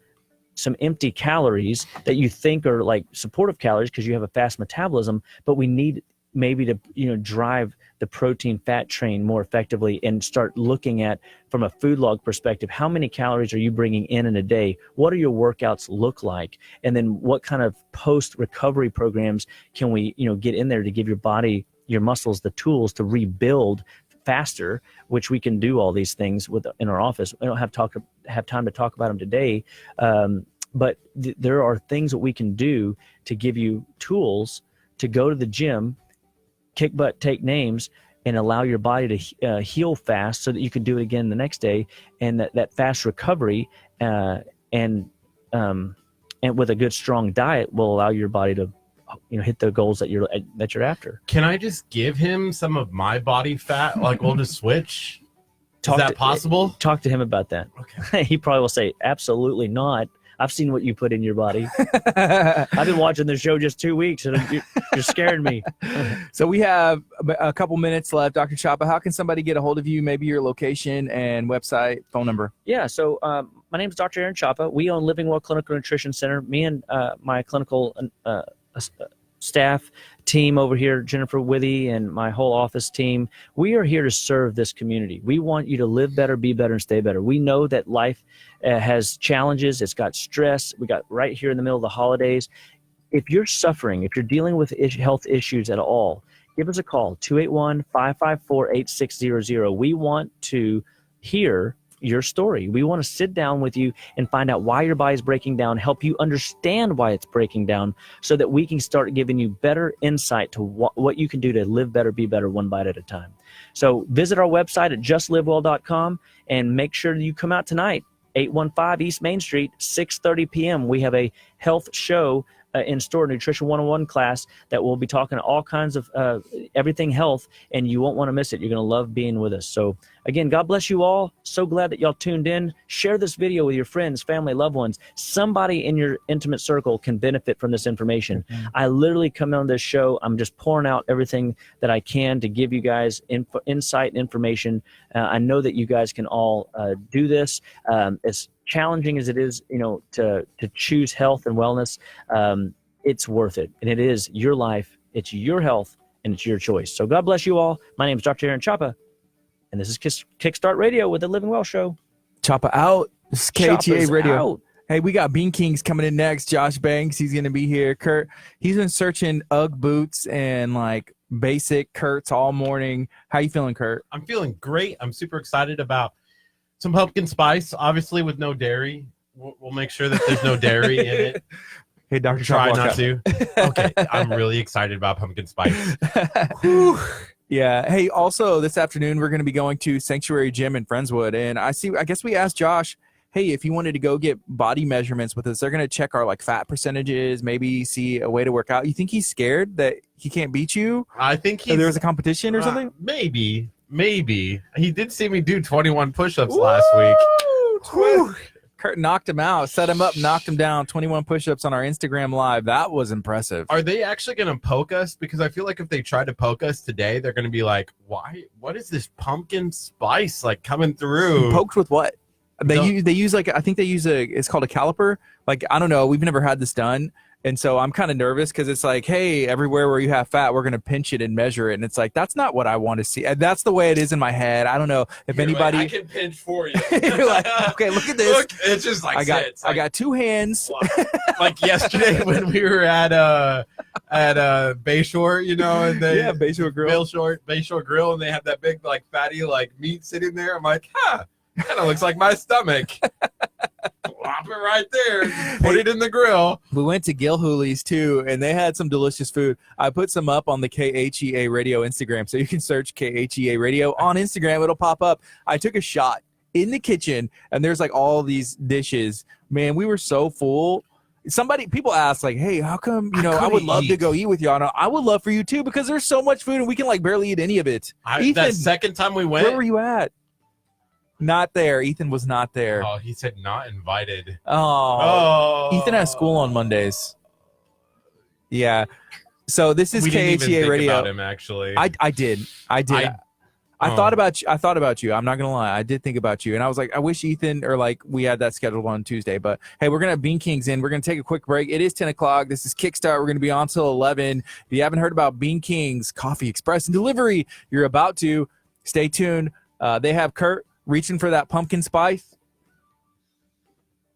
some empty calories that you think are like supportive calories because you have a fast metabolism, but we need maybe to drive the protein fat train more effectively and start looking at, from a food log perspective, how many calories are you bringing in a day? What do your workouts look like? And then what kind of post recovery programs can we get in there to give your body, your muscles, the tools to rebuild faster, which we can do all these things in our office. We don't have time to talk about them today, but there are things that we can do to give you tools to go to the gym, kick butt, take names, and allow your body to heal fast so that you can do it again the next day. And that fast recovery and with a good, strong diet will allow your body to hit the goals that you're after. Can I just give him some of my body fat? Like, we'll just switch? Is that possible? Talk to him about that. Okay. He probably will say, absolutely not. I've seen what you put in your body. I've been watching the show just 2 weeks, and you're scaring me. So we have a couple minutes left. Dr. Chapa, how can somebody get a hold of you? Maybe your location and website, phone number. Yeah, so my name is Dr. Aaron Chapa. We own Living Well Clinical Nutrition Center. Me and my clinical staff team over here, Jennifer Withy, and my whole office team, we are here to serve this community. We want you to live better, be better, and stay better. We know that life has challenges. It's got stress. We got right here in the middle of the holidays. If you're suffering, if you're dealing with health issues at all, give us a call, 281-554-8600. We want to hear your story. We want to sit down with you and find out why your body's breaking down, help you understand why it's breaking down, so that we can start giving you better insight to what you can do to live better, be better, one bite at a time. So visit our website at justlivewell.com and make sure that you come out tonight, 815 East Main Street, 6:30 p.m. We have a health show in store, Nutrition 101 class, that we'll be talking all kinds of everything health, and you won't want to miss it. You're going to love being with us. So again, God bless you all. So glad that y'all tuned in. Share this video with your friends, family, loved ones. Somebody in your intimate circle can benefit from this information. Mm-hmm. I literally come on this show, I'm just pouring out everything that I can to give you guys insight and information. I know that you guys can all do this. As challenging as it is, to choose health and wellness, it's worth it. And it is your life, it's your health, and it's your choice. So God bless you all. My name is Dr. Aaron Chapa, and this is Kickstart Radio with the Living Well Show. Chapa out. This is KHEA Radio. Out. Hey, we got Bean Kings coming in next. Josh Banks, he's going to be here. Curt, he's been searching UGG boots and like basic Curts all morning. How you feeling, Curt? I'm feeling great. I'm super excited about some pumpkin spice, obviously with no dairy. We'll make sure that there's no dairy in it. Hey, Dr. Try Chapa, not to. Okay, I'm really excited about pumpkin spice. Yeah. Hey, also this afternoon we're going to be going to Sanctuary Gym in Friendswood, and I guess we asked Josh, hey, if he wanted to go get body measurements with us, they're going to check our like fat percentages, maybe see a way to work out. You think he's scared that he can't beat you? I think there was a competition or something? Maybe. He did see me do 21 push-ups last week. Curt knocked him out, set him up, knocked him down, 21 push-ups on our Instagram Live. That was impressive. Are they actually going to poke us? Because I feel like if they try to poke us today, they're going to be like, why? What is this pumpkin spice like coming through? Poked with what? They use like, I think they use it's called a caliper. Like, I don't know. We've never had this done. And so I'm kind of nervous because it's like, hey, everywhere where you have fat, we're going to pinch it and measure it. And it's like, that's not what I want to see. And that's the way it is in my head. I don't know if anybody. I can pinch for you. You're like, okay, look at this. Look, it's just like I got two hands. Like yesterday when we were at Bayshore, and they Bayshore Grill. Bayshore Grill, and they have that big like fatty like meat sitting there. I'm like, kind of looks like my stomach. Plop it right there. Put it in the grill. We went to Gilhooly's too, and they had some delicious food. I put some up on the KHEA Radio Instagram, so you can search KHEA Radio on Instagram. It'll pop up. I took a shot in the kitchen, and there's like all these dishes. Man, we were so full. People ask like, hey, how come, I would love to go eat with y'all. I would love for you too, because there's so much food and we can like barely eat any of it. Ethan, that second time we went, where were you at? Not there. Ethan was not there. Oh, he said not invited. Oh. Ethan has school on Mondays. Yeah. So this is we didn't even KHEA think Radio. about him, actually. I did. I thought about you. I'm not gonna lie. I did think about you, and I was like, I wish Ethan or like we had that scheduled on Tuesday. But hey, we're gonna have Bean Kings in. We're gonna take a quick break. It is 10 o'clock. This is Kickstart. We're gonna be on till 11. If you haven't heard about Bean Kings Coffee Express and Delivery, you're about to. Stay tuned. They have Curt reaching for that pumpkin spice.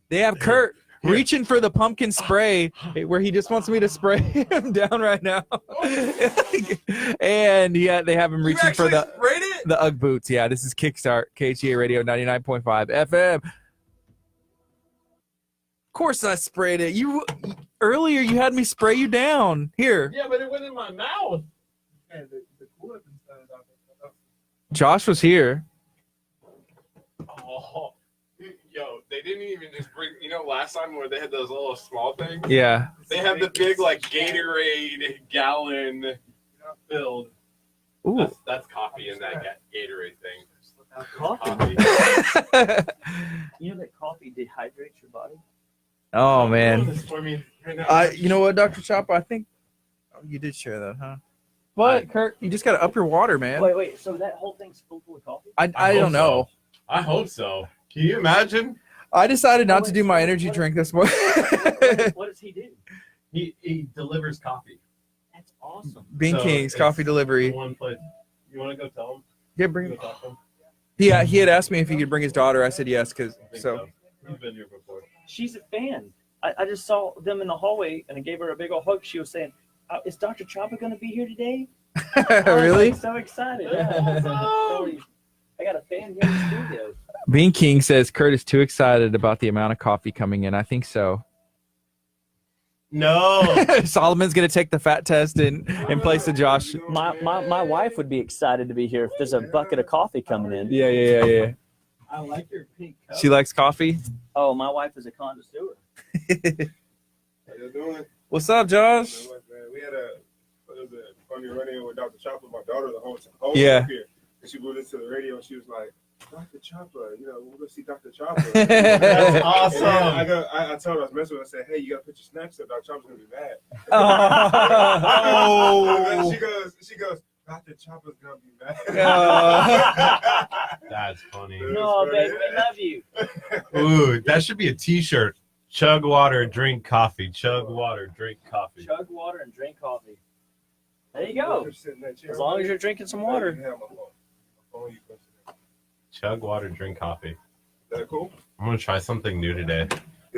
They have Curt reaching for the pumpkin spray where he just wants me to spray him down right now. And they have him reaching for the Ugg boots. Yeah, this is Kickstart, KHEA Radio 99.5 FM. Of course I sprayed it. Earlier you had me spray you down. Here. Yeah, but it went in my mouth. Josh was here. Oh, yo, they didn't even just bring, last time where they had those little small things? Yeah. They have the big, like, Gatorade gallon filled. Ooh. That's coffee in that Gatorade thing. Coffee? You know that coffee dehydrates your body? Oh, man. You know what, Dr. Chopper? I think you did share that, huh? But, Curt, you just got to up your water, man. Wait. So that whole thing's full of coffee? I don't know. I hope so. Can you imagine? I decided not to do my energy drink this morning. What does he do? He delivers coffee. That's awesome. Bean Kings, coffee delivery. One place. You want to go tell him? Yeah, bring him. Yeah, he had asked me if he could bring his daughter. I said yes, He's been here before. She's a fan. I just saw them in the hallway, and I gave her a big old hug. She was saying, is Dr. Chopper going to be here today? Really? I'm so excited. Yeah. I got a fan here in the studio. Bean King says Curt is too excited about the amount of coffee coming in. I think so. No. Solomon's going to take the fat test in place of Josh. My wife would be excited to be here if there's a bucket of coffee coming in. Yeah. I like your pink cup. She likes coffee? Oh, my wife is a connoisseur. How you doing? What's up, Josh? We had a funny run-in with Dr. Chopper, my daughter, the whole Yeah. time here. And she moved into the radio and she was like, Dr. Chopper, we're going to see Dr. Chopper. That's awesome. I told her, I was messing with her, I said, hey, you got to put your snacks up. Dr. Chopper's going to be mad. Oh. She goes, Dr. Chopper's going to be mad. That's funny. No, baby, I love you. Ooh, that should be a t-shirt. Chug water, drink coffee. Chug water, drink coffee. Chug water and drink coffee. There you go. As long as you're drinking some water. Chug water, drink coffee. Is that cool? I'm going to try something new today.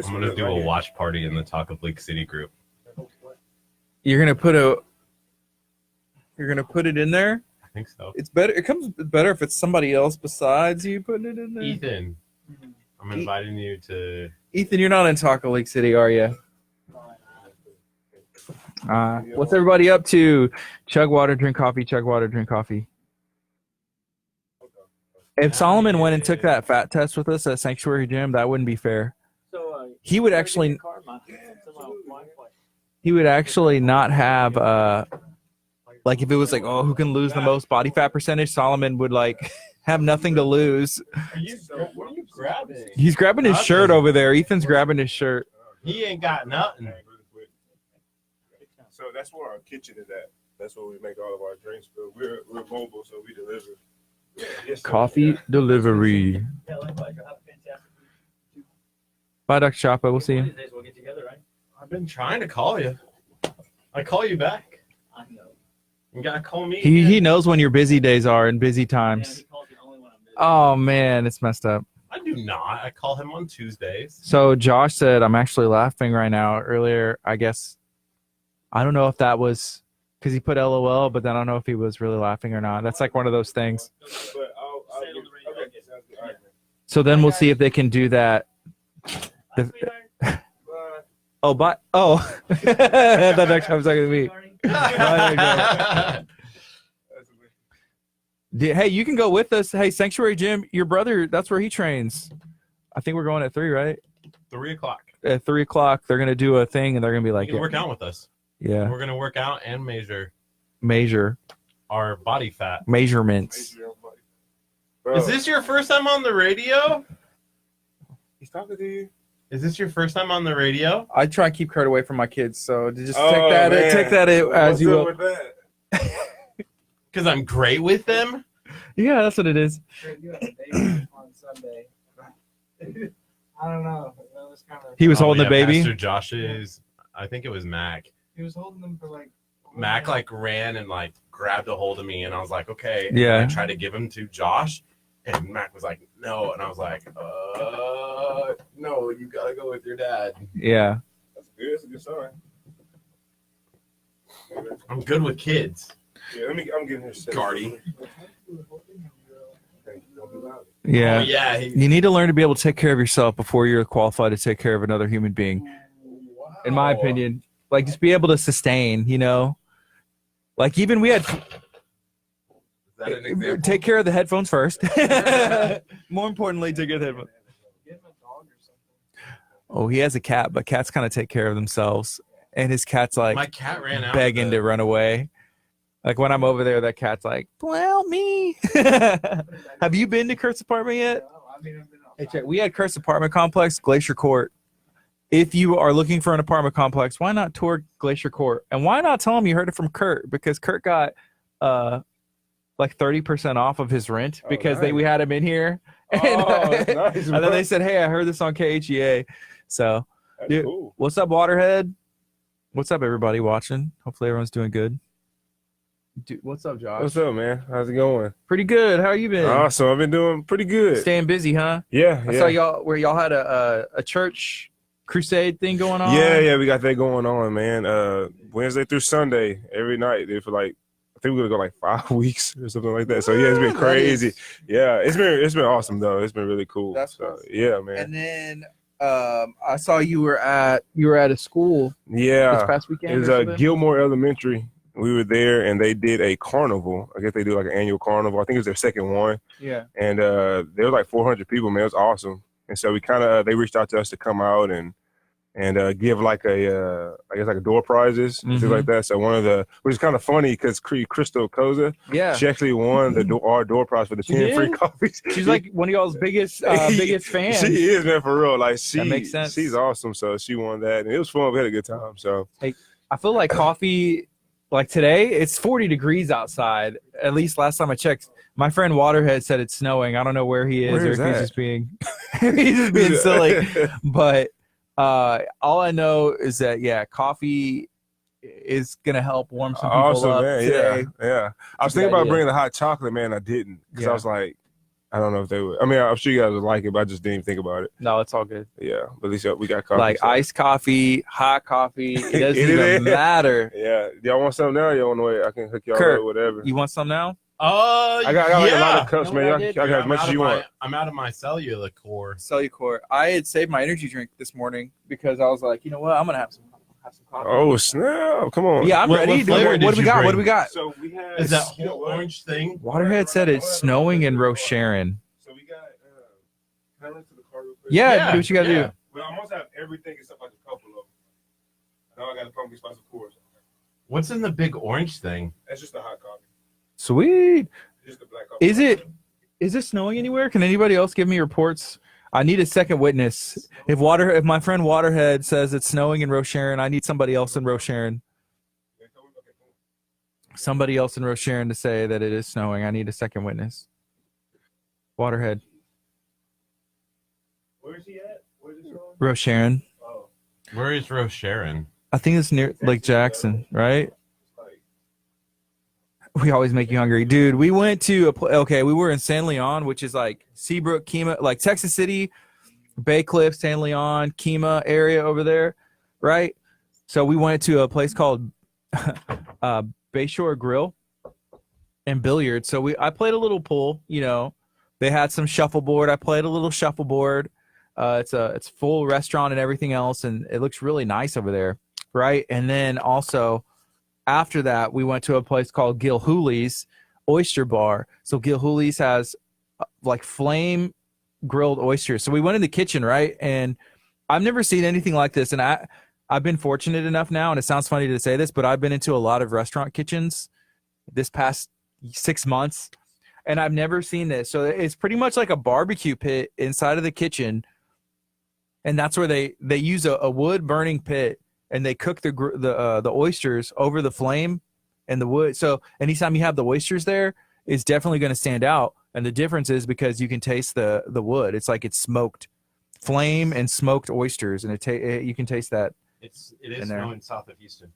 I'm going to do a watch party in the Talk of League City group. You're going to put it in there? I think so. It's better. It comes better if it's somebody else besides you putting it in there. Ethan, I'm inviting you to... Ethan, you're not in Taco Lake City, are you? What's everybody up to? Chug water, drink coffee. Chug water, drink coffee. If Solomon went and took that fat test with us at Sanctuary Gym, that wouldn't be fair. So, he would actually not have like if it was like, oh, who can lose the most body fat percentage, Solomon would like have nothing to lose. What are you grabbing? He's grabbing his shirt over there. Ethan's grabbing his shirt. He ain't got nothing. So that's where our kitchen is at. That's where we make all of our drinks. But we're mobile, so we deliver. Yes, Coffee delivery. Bye, Dr. Choppa. We'll see you. We'll get together, right? I've been trying to call you. I call you back. I know. You gotta call me. He knows when your busy days are and busy times. Oh man, it's messed up. I do not. I call him on Tuesdays. So Josh said, I'm actually laughing right now. Earlier, I guess, I don't know if that was because he put LOL, but then I don't know if he was really laughing or not. That's like one of those things. But So then we'll see if they can do that. Oh, but oh, I thought next time was talking to me. Hey, you can go with us. Hey, Sanctuary Gym, your brother, that's where he trains. I think we're going at 3, right? 3 o'clock. at 3 o'clock. They're gonna do a thing, and they're gonna be You like, can work out with us. yeah, We're gonna work out and measure our body fat. measurements. Bro, Is this your first time on the radio? he's talking to you? Is this your first time on the radio? I try and keep Kurt away from my kids, so just Oh, man. take that as What's you up will. with that? Because I'm great with them. Yeah, that's what it is. You had a baby on Sunday. I don't know. That was kind of. He was holding yeah, the baby. Pastor Josh's. I think it was Mac. He was holding them for like. Mac like ran and like grabbed a hold of me, and I was like, okay. And Yeah. I tried to give him to Josh, and Mac was like, no, and I was like, no, you gotta go with your dad. Yeah. That's good. That's a good sign. I'm good with kids. Yeah, I'm getting here. Gardy. Don't be loud. Yeah. Oh, yeah. You need to learn to be able to take care of yourself before you're qualified to take care of another human being. In my opinion, like just be able to sustain, you know, like even we had Is that an example? take care of the headphones first. More importantly, take care of the headphones. Get him a dog or something. Oh, he has a cat, but cats kind of take care of themselves. And his cat's like My cat ran out. begging to run away. Like when I'm over there, that cat's like, well, me. Have you been to Kurt's apartment yet? No, I mean, I've been Hey, check. We had Kurt's apartment complex, Glacier Court. If you are looking for an apartment complex, why not tour Glacier Court? And why not tell him you heard it from Kurt? Because Kurt got like 30% off of his rent because nice. we had him in here. And, that's nice, and then bro. they said, hey, I heard this on KHEA. So That's dude, cool. what's up, Waterhead? What's up, everybody watching? Hopefully everyone's doing good. Dude, what's up, Josh? What's up, man? How's it going? Pretty good. How you been? Awesome. I've been doing pretty good. Staying busy, huh? Yeah, I yeah. saw y'all where y'all had a church crusade thing going on. Yeah, we got that going on, man. Wednesday through Sunday, every night. There for like, I think we're gonna go like 5 weeks or something like that. So yeah, it's been That crazy. is- Yeah, it's been awesome though. It's been really cool. That's so, cool. yeah, man. And then I saw you were at a school this Yeah, past weekend. it was or something? Gilmore Elementary. We were there, and they did a carnival. I guess they do like an annual carnival. I think it was their second one, Yeah. and there was like 400 people. Man, it was awesome. And so we kind of they reached out to us to come out and give like I guess like a door prizes and things Mhm. like that. So one of the, which is kind of funny because Crystal Koza, Yeah. she actually won our door prize for the She 10 free did? coffees. She's like one of y'all's biggest fans. She is, man, for real. Like That makes sense. She's awesome. So she won that, and it was fun. We had a good time. So I feel like coffee, like today, it's 40 degrees outside. At least last time I checked. My friend Waterhead said it's snowing. I don't know where he is Where or is if he's that? just being silly. But all I know is that coffee is gonna help warm some people Awesome, up man. today. Yeah. I was It's a good thinking about idea. bringing the hot chocolate, man. I didn't because Yeah. I was like, I don't know if they would. I mean, I'm sure you guys would like it, but I just didn't even think about it. No, it's all good. Yeah, but at least we got coffee. Like so. iced coffee, hot coffee. It doesn't It even is. matter. Yeah, y'all want some now? Y'all want to wait? I can hook y'all Kurt, up, whatever. You want some now? I got like a lot of cups, You know man. what I Y'all did? got as much as you want. I'm out of my cellular core. Cellucor. I had saved my energy drink this morning because I was like, you know what? I'm gonna have some coffee. Oh snap! Come on. Yeah, I'm What- ready. what flavor What did do we you got? What bring? do we got? So we had Is that you know whole what? orange thing? Waterhead said it's snowing in Rocheron. So we got. Can I run to the car real quick? Yeah, do what you gotta yeah. do. Well, I almost have everything except like a couple of them. Now I got a pumpkin spice, of course. What's in the big orange thing? That's just a hot coffee. Sweet. Just a black coffee. Is it snowing anywhere? Can anybody else give me reports? I need a second witness. If my friend Waterhead says it's snowing in Rocheron, I need somebody else in Rocheron. Somebody else in Rocheron to say that it is snowing. I need a second witness. Waterhead. Where is he at? Where is he going? Rocheron. Oh, Where is Rose Sharon? I think it's near Lake Jackson, right? We always make you hungry, dude. We went to we were in San Leon, which is like Seabrook, Kemah, like Texas City, Bay Cliff, San Leon, Kemah area over there, right? So we went to a place called Bayshore Grill and Billiard. So I played a little pool, you know. They had some shuffleboard. I played a little shuffleboard. It's full restaurant and everything else, and it looks really nice over there, right? And then also after that, we went to a place called Gil Hooley's Oyster Bar. So Gil Hooley's has like flame grilled oysters. So we went in the kitchen, right? And I've never seen anything like this, and I've been fortunate enough now, and it sounds funny to say this, but I've been into a lot of restaurant kitchens this past 6 months, and I've never seen this. So it's pretty much like a barbecue pit inside of the kitchen, and that's where they use a wood burning pit, and they cook the oysters over the flame and the wood. So anytime you have the oysters there, it's definitely going to stand out. And the difference is because you can taste the wood. It's like it's smoked flame and smoked oysters, and you can taste that. It is snowing south of Houston.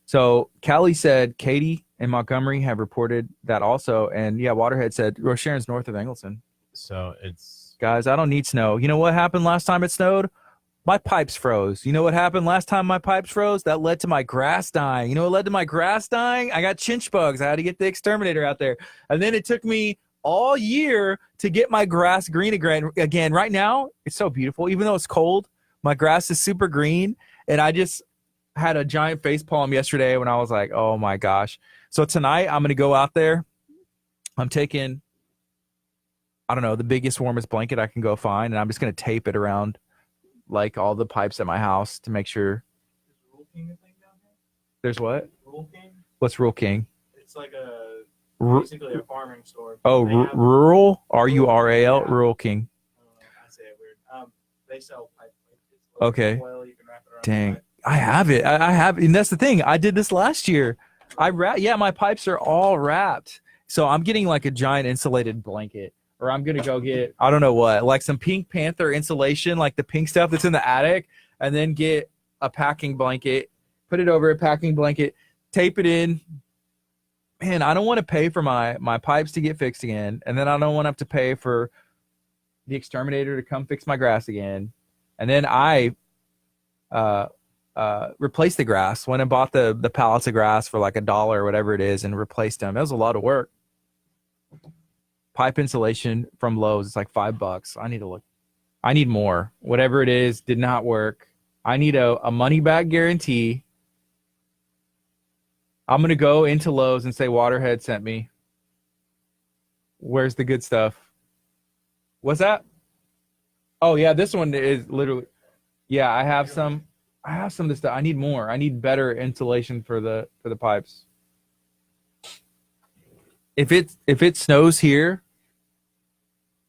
So Callie said Katy and Montgomery have reported that also, and yeah, Waterhead said Sharon's north of Engleson. So it's guys, I don't need snow. You know what happened last time it snowed? My pipes froze. You know what happened last time my pipes froze? That led to my grass dying. You know what led to my grass dying? I got chinch bugs. I had to get the exterminator out there, and then it took me all year to get my grass green again. Right now, it's so beautiful. Even though it's cold, my grass is super green. And I just had a giant face palm yesterday when I was like, oh my gosh. So tonight I'm going to go out there. I'm taking, I don't know, the biggest, warmest blanket I can go find. And I'm just going to tape it around like all the pipes at my house to make sure. Rule King a thing down here? There's what? Rule King? What's Rural King? It's like basically a farming store. Oh, rural? RURAL? Rural King. I don't know. I say it weird. They sell pipe. Okay. Oil, you can wrap it around. Dang. I have it. I have, and that's the thing. I did this last year. My pipes are all wrapped. So I'm getting like a giant insulated blanket, or I'm going to go get, I don't know what, like some Pink Panther insulation, like the pink stuff that's in the attic, and then get a packing blanket, put it over a packing blanket, tape it in. Man, I don't want to pay for my pipes to get fixed again. And then I don't want to have to pay for the exterminator to come fix my grass again. And then I replaced the grass. Went and bought the pallets of grass for like $1 or whatever it is and replaced them. That was a lot of work. Pipe insulation from Lowe's, it's like $5. I need more. Whatever it is, did not work. I need a money back guarantee. I'm going to go into Lowe's and say Waterhead sent me. Where's the good stuff? What's that? Oh yeah, this one is literally. Yeah, I have some of this stuff. I need more. I need better insulation for the pipes. If it snows here,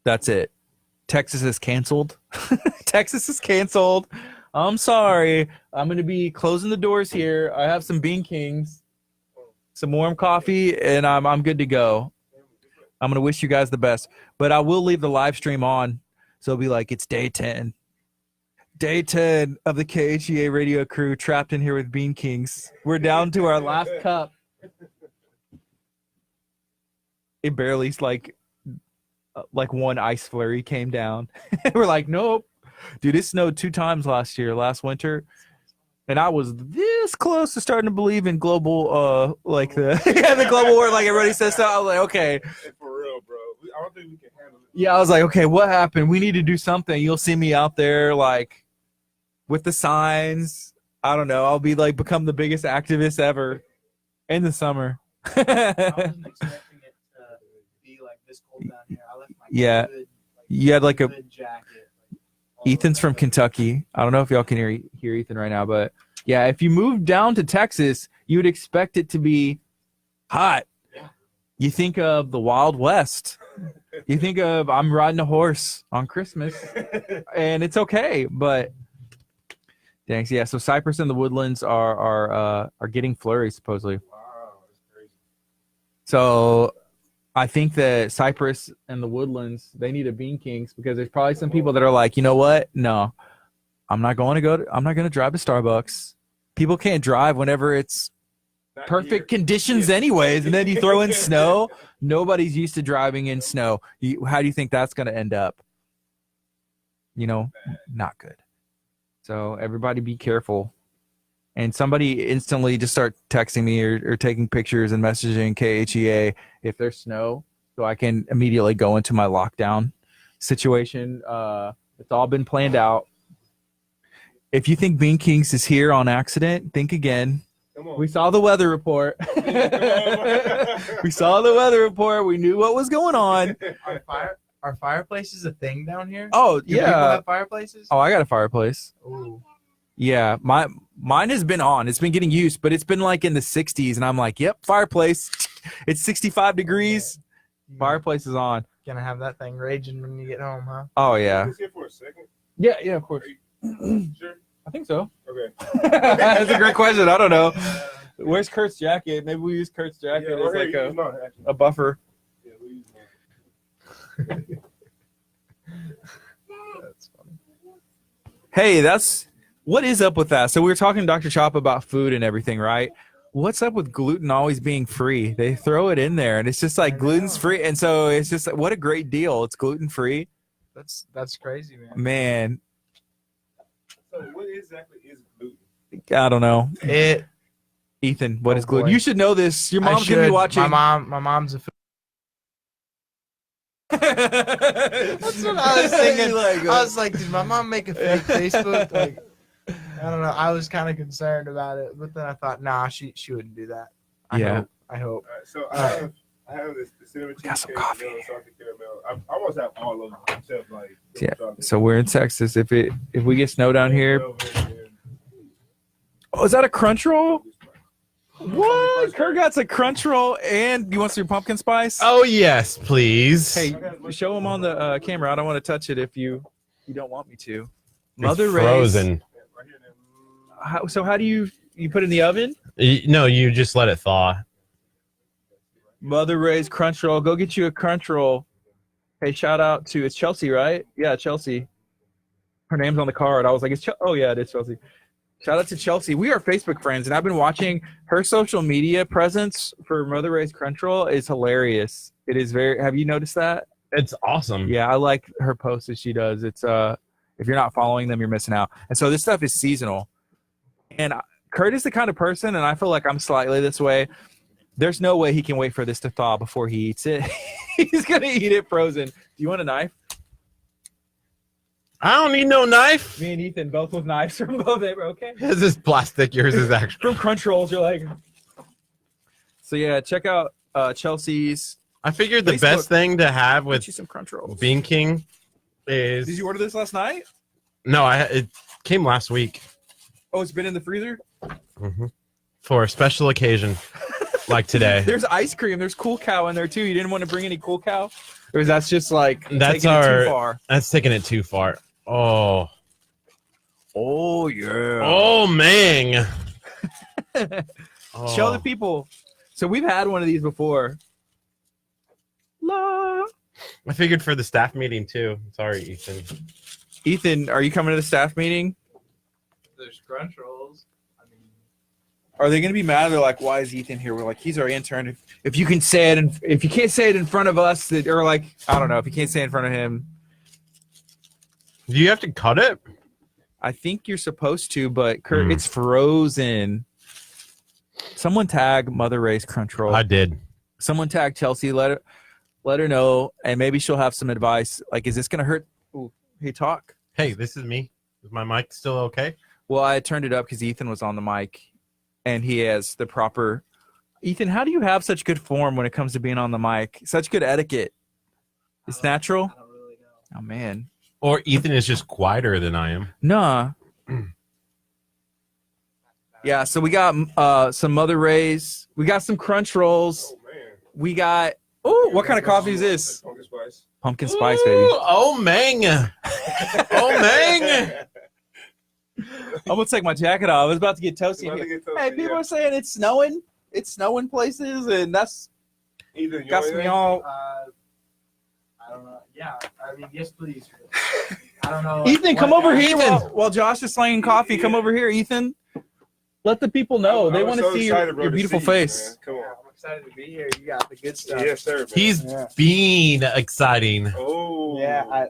that's it. Texas is canceled. Texas is canceled. I'm sorry. I'm going to be closing the doors here. I have some Bean Kings, some warm coffee, and I'm good to go. I'm going to wish you guys the best. But I will leave the live stream on. So it'll be like, it's day 10. Day 10 of the KHEA radio crew trapped in here with Bean Kings. We're down to our last cup. It barely, like one ice flurry came down. We're like, nope. Dude, it snowed 2 times last winter. And I was this close to starting to believe in global, the global war, like everybody says so. I was like, okay. For real, bro. I don't think we can handle it. Yeah, I was like, okay, what happened? We need to do something. You'll see me out there, like, with the signs. I don't know. I'll be like, become the biggest activist ever in the summer. I wasn't expecting it to be like this cold down here. I left my good, you had like a good jacket. Ethan's from Kentucky. I don't know if y'all can hear Ethan right now, but yeah, if you move down to Texas, you would expect it to be hot. Yeah. You think of the Wild West. You think of I'm riding a horse on Christmas, and it's okay. But thanks, yeah. So Cypress and the Woodlands are getting flurries supposedly. Wow, that's crazy. So I think that Cypress and the Woodlands, they need a Bean Kings, because there's probably some people that are like, you know what? No, I'm not going to drive to Starbucks. People can't drive whenever it's Not perfect here. conditions anyways. And then you throw in snow. Nobody's used to driving in snow. How do you think that's going to end up? Not good. So everybody be careful. And somebody instantly just start texting me or taking pictures and messaging KHEA if there's snow, so I can immediately go into my lockdown situation. It's all been planned out. If you think Bean Kings is here on accident, think again. Come on. We saw the weather report. We saw the weather report. We knew what was going on. On fire? Are fireplaces a thing down here? Oh Do people yeah. have fireplaces? Oh, I got a fireplace. Ooh. Yeah, mine has been on. It's been getting used, but it's been like in the 60s, and I'm like, yep, fireplace. It's 65 degrees. You Fireplace is on. gonna have that thing raging when you get home, huh? Oh yeah. Just here for a second. Yeah, of course. Sure. I think so. Okay. That's a great question. I don't know. Where's Kurt's jacket? Maybe we use Kurt's jacket Yeah, as like use mine, actually. a buffer. Yeah, we use mine. That's funny. Hey, what is up with that? So we were talking to Dr. Chop about food and everything, right? What's up with gluten always being free? They throw it in there, and it's just like I gluten's know. free, and so it's just like, what a great deal. It's gluten free, That's crazy, man. man. So what exactly is gluten? I don't know, It. Ethan. What Oh, is gluten? boy. You should know this. Your I mom's gonna be should. watching. My mom's a. That's what I was thinking. I was like, did my mom make a fake Facebook? Like, I don't know. I was kind of concerned about it, but then I thought, nah, she wouldn't do that. Yeah. I hope. All right, so Alright. I have this cinnamon got some cheesecake, coffee vanilla salted caramel. I almost have all of them except like Yeah, chocolate. so we're in Texas. If we get snow down here, Velvet and- oh, is that a crunch roll? What? Kurt got a crunch roll, and you want some pumpkin spice? Oh yes, please. Hey, show him on the camera. I don't want to touch it if you don't want me to. It's Mother Ray's. frozen. Right here, then. So how do you put it in the oven? No, you just let it thaw. Mother Ray's crunch roll. Go get you a crunch roll. Hey, shout out to it's Chelsea, right? Yeah, Chelsea. Her name's on the card. I was like, oh yeah, it is Chelsea. Shout out to Chelsea. We are Facebook friends, and I've been watching her social media presence for Mother Ray's crunch roll is hilarious. It is very. Have you noticed that? It's awesome. Yeah, I like her posts that she does. It's if you're not following them, you're missing out. And so this stuff is seasonal. And Kurt is the kind of person, and I feel like I'm slightly this way. There's no way he can wait for this to thaw before he eats it. He's gonna eat it frozen. Do you want a knife? I don't need no knife. Me and Ethan both with knives from both. Okay. This is plastic. Yours is actual. From Crunch Rolls, you're like. So yeah, check out Chelsea's. I figured the Facebook. best thing to have Get with you some Crunch Rolls. Bean King is Did you order this last night? no. It came last week Oh, it's been in the freezer. for a special occasion like today. There's ice cream. There's Cool Cow in there too. You didn't want to bring any Cool Cow, or is that just like That's taking it our- too far? That's taking it too far. Oh, Oh yeah. oh man. Show Oh. the people. So we've had one of these before. La. I figured for the staff meeting too. Sorry, Ethan. Ethan, are you coming to the staff meeting? There's crunch rolls. I mean, Are they going to be mad? They're like, why is Ethan here? We're like, he's our intern. If you can say it, and if you can't say it in front of us, that, or like, I don't know, if you can't say it in front of him, Do you have to cut it? I think you're supposed to. But Kurt, Mm. it's frozen. Someone tag Mother Ray's Crunch Roll. I did. Someone tag Chelsea. Let her know, and maybe she'll have some advice. Like, is this going to hurt? Ooh, hey, talk. Hey, this is me. Is my mic still okay? Well, I turned it up because Ethan was on the mic, and he has the proper. Ethan, how do you have such good form when it comes to being on the mic? Such good etiquette. It's natural. I don't really know. Oh man, Or Ethan is just quieter than I am. nah. Yeah, so we got some Mother Ray's. We got some Crunch Rolls. Oh man. We got. Oh, what kind of coffee is this? Pumpkin spice. Pumpkin spice, baby. Ooh, oh man. Oh man. I'm gonna take my jacket off. I was about to get toasty. About to in here. get toasty, Hey, people yeah. are saying it's snowing. It's snowing places, and that's Ethan, you got want me anything? all. I don't know. Yeah, I mean, yes, please. I don't know. Ethan, come what- over here Ethan. while Josh is slanging coffee. Come over here, Ethan. Let the people know. They I'm want so to see excited, bro, your to beautiful see you, face. man. Come Yeah, on. I'm excited to be here. You got the good stuff. Yes, sir. Man. He's Yeah. being exciting. Oh. Yeah.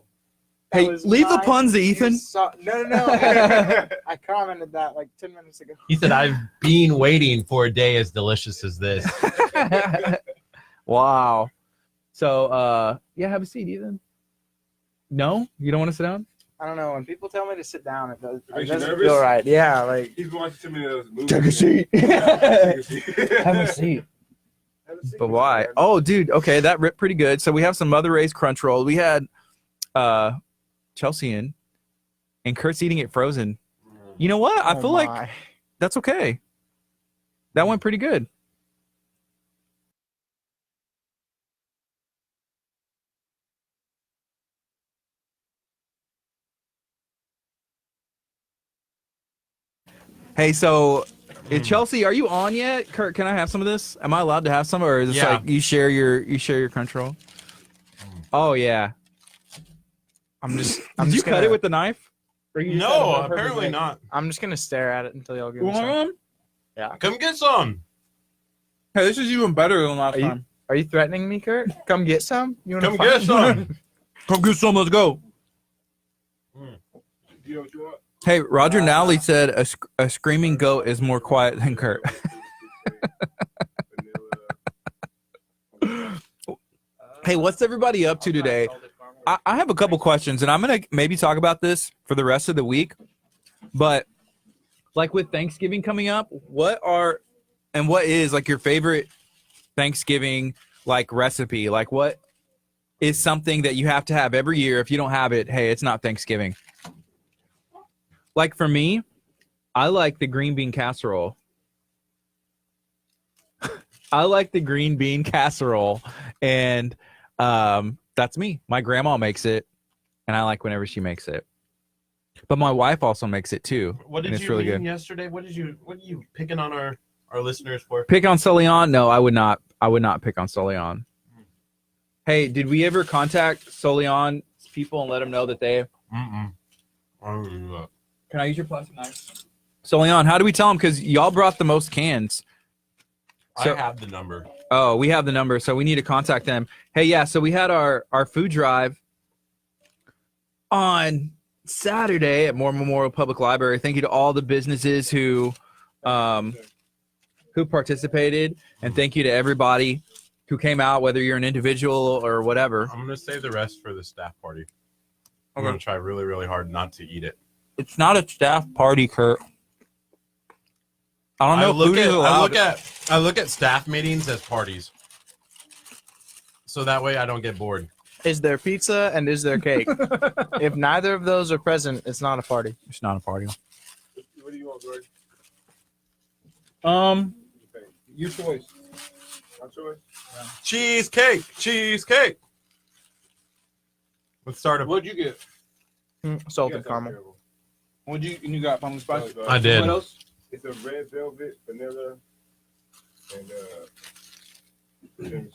Hey, that was leave the my- puns to Ethan. No. I commented that like 10 minutes ago. He said, I've been waiting for a day as delicious as this. Wow. So, yeah, have a seat, Ethan. No, you don't want to sit down. I don't know. When people tell me to sit down, it Makes you doesn't nervous? feel right. Yeah, like He's watching too many of those movies. Take a seat. Take a seat. Have a seat. But why? Oh, dude. Okay, that ripped pretty good. So we have some Mother Ray's Crunch Roll. We had Chelsea in, and Kurt's eating it frozen. You know what? I feel like that's okay. That went pretty good. Hey, so Chelsea, are you on yet? Kurt, can I have some of this? Am I allowed to have some, or is this like you share your Crunch Roll? Oh yeah. Did you cut it with the knife? No, apparently not. I'm just gonna stare at it until y'all give You me want some. one? Yeah. Come get some. Hey, this is even better than last time. Are you threatening me, Kurt? Come get some. You wanna Come fight? get some. Come get some. Let's go. You know what you want? Hey, Roger Nowley said a screaming goat is more quiet than Kurt. Hey, what's everybody up to today? I have a couple questions, and I'm going to maybe talk about this for the rest of the week. But, like with Thanksgiving coming up, what is, like, your favorite Thanksgiving, like, recipe? Like, what is something that you have to have every year? If you don't have it, hey, it's not Thanksgiving. Like for me, I like the green bean casserole. I like the green bean casserole, and that's me. My grandma makes it, and I like whenever she makes it. But my wife also makes it too. What did and it's you really mean good. yesterday? What are you picking on our listeners for? Pick on Sullion? No, I would not. I would not pick on Sullion. Hey, did we ever contact Sulion's people and let them know that they? I don't do that. Can I use your plastic knife? Sullion, how do we tell them? Because y'all brought the most cans. So, I have the number. Oh, we have the number, so we need to contact them. Hey, yeah, so we had our food drive on Saturday at Moore Memorial Public Library. Thank you to all the businesses who participated, and thank you to everybody who came out, whether you're an individual or whatever. I'm going to save the rest for the staff party. I'm going to try really, really hard not to eat it. It's not a staff party, Kurt. I don't know. I look at staff meetings as parties, so that way I don't get bored. Is there pizza and is there cake? If neither of those are present, it's not a party. It's not a party. What do you want, Greg? Your choice. My choice? Cheesecake. Let's start. What'd you get? Salted caramel. You got pumpkin spice? I did. What else? It's a red velvet, vanilla, and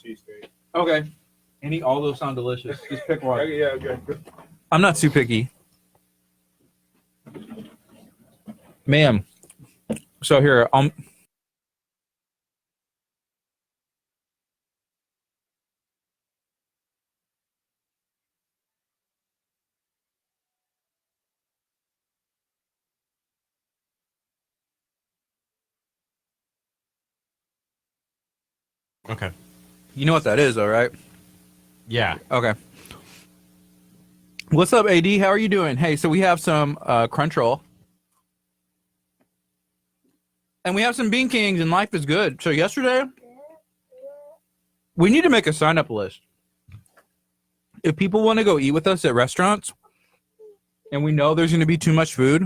cheesecake. Okay. All those sound delicious. Just pick one. Okay, yeah, okay. I'm not too picky. Ma'am. So here, Okay. you know what that is, though, right? Yeah. Okay. What's up, AD? How are you doing? Hey, so we have some Crunch Roll. And we have some Bean Kings, and life is good. So yesterday, we need to make a sign-up list. If people want to go eat with us at restaurants, and we know there's going to be too much food,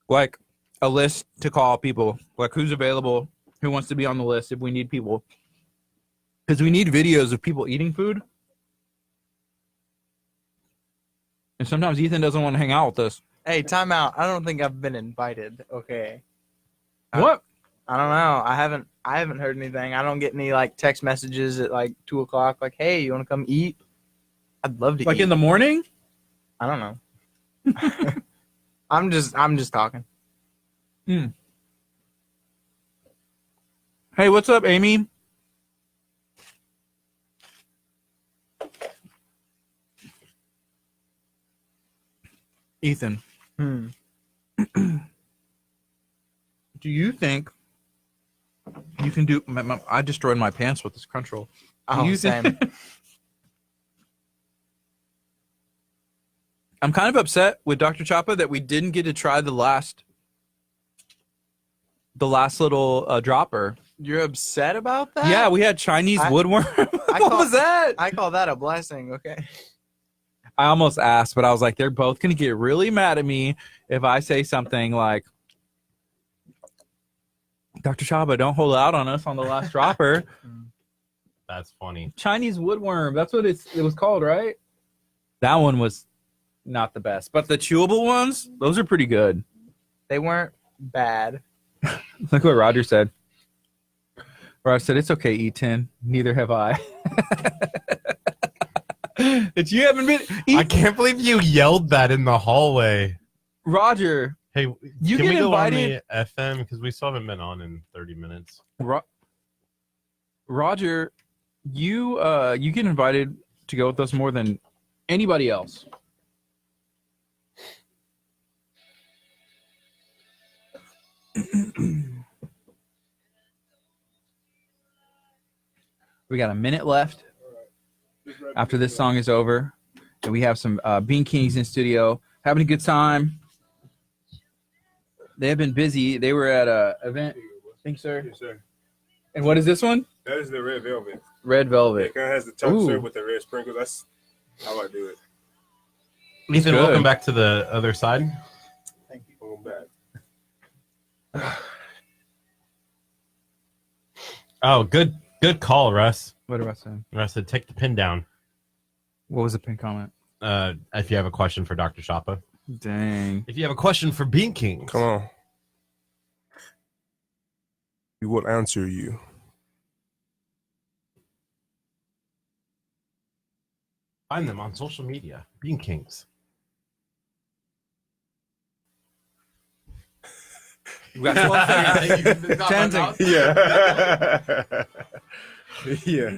like a list to call people, like who's available, who wants to be on the list if we need people. Because we need videos of people eating food. And sometimes Ethan doesn't want to hang out with us. Hey, time out. I don't think I've been invited. Okay. What? I don't know. I haven't heard anything. I don't get any like text messages at like 2:00. Like, hey, you want to come eat? I'd love to. Like eat. in the morning? I don't know. I'm just talking. Hey, what's up, Amy? Ethan, do you think you can do? I destroyed my pants with this Crunch Roll. Oh, same. I'm kind of upset with Dr. Chapa that we didn't get to try the last little dropper. You're upset about that? Yeah, we had Chinese woodworm. What was that? I call that a blessing. Okay. I almost asked, but I was like, they're both going to get really mad at me if I say something like, Dr. Chaba, don't hold out on us on the last dropper. That's funny. Chinese woodworm. That's what it was called, right? That one was not the best. But the chewable ones, those are pretty good. They weren't bad. Look what Roger said. Roger said, it's okay, E10. Neither have I. That you haven't been. I can't believe you yelled that in the hallway. Roger. Hey, You can get we go invited- on the FM? Because we still haven't been on in 30 minutes. Roger, you get invited to go with us more than anybody else. We got a minute left after this song is over, and we have some Bean Kings in studio having a good time. They have been busy. They were at a event. Thank you, sir. Yes, sir. And what is this one? That is the red velvet. Red velvet. It kind of has the top Ooh. serve with the red sprinkles. That's how I do it. Ethan, good. welcome back to the other side. Thank you. Welcome back. Oh, good call, Russ. What did I say? Russ said, take the pin down. What was the pin comment? If you have a question for Dr. Shapa. Dang. If you have a question for Bean Kings. Come on. We will answer you. Find them on social media. Bean Kings. We got 12 seconds. 10 seconds. Yeah. Yeah.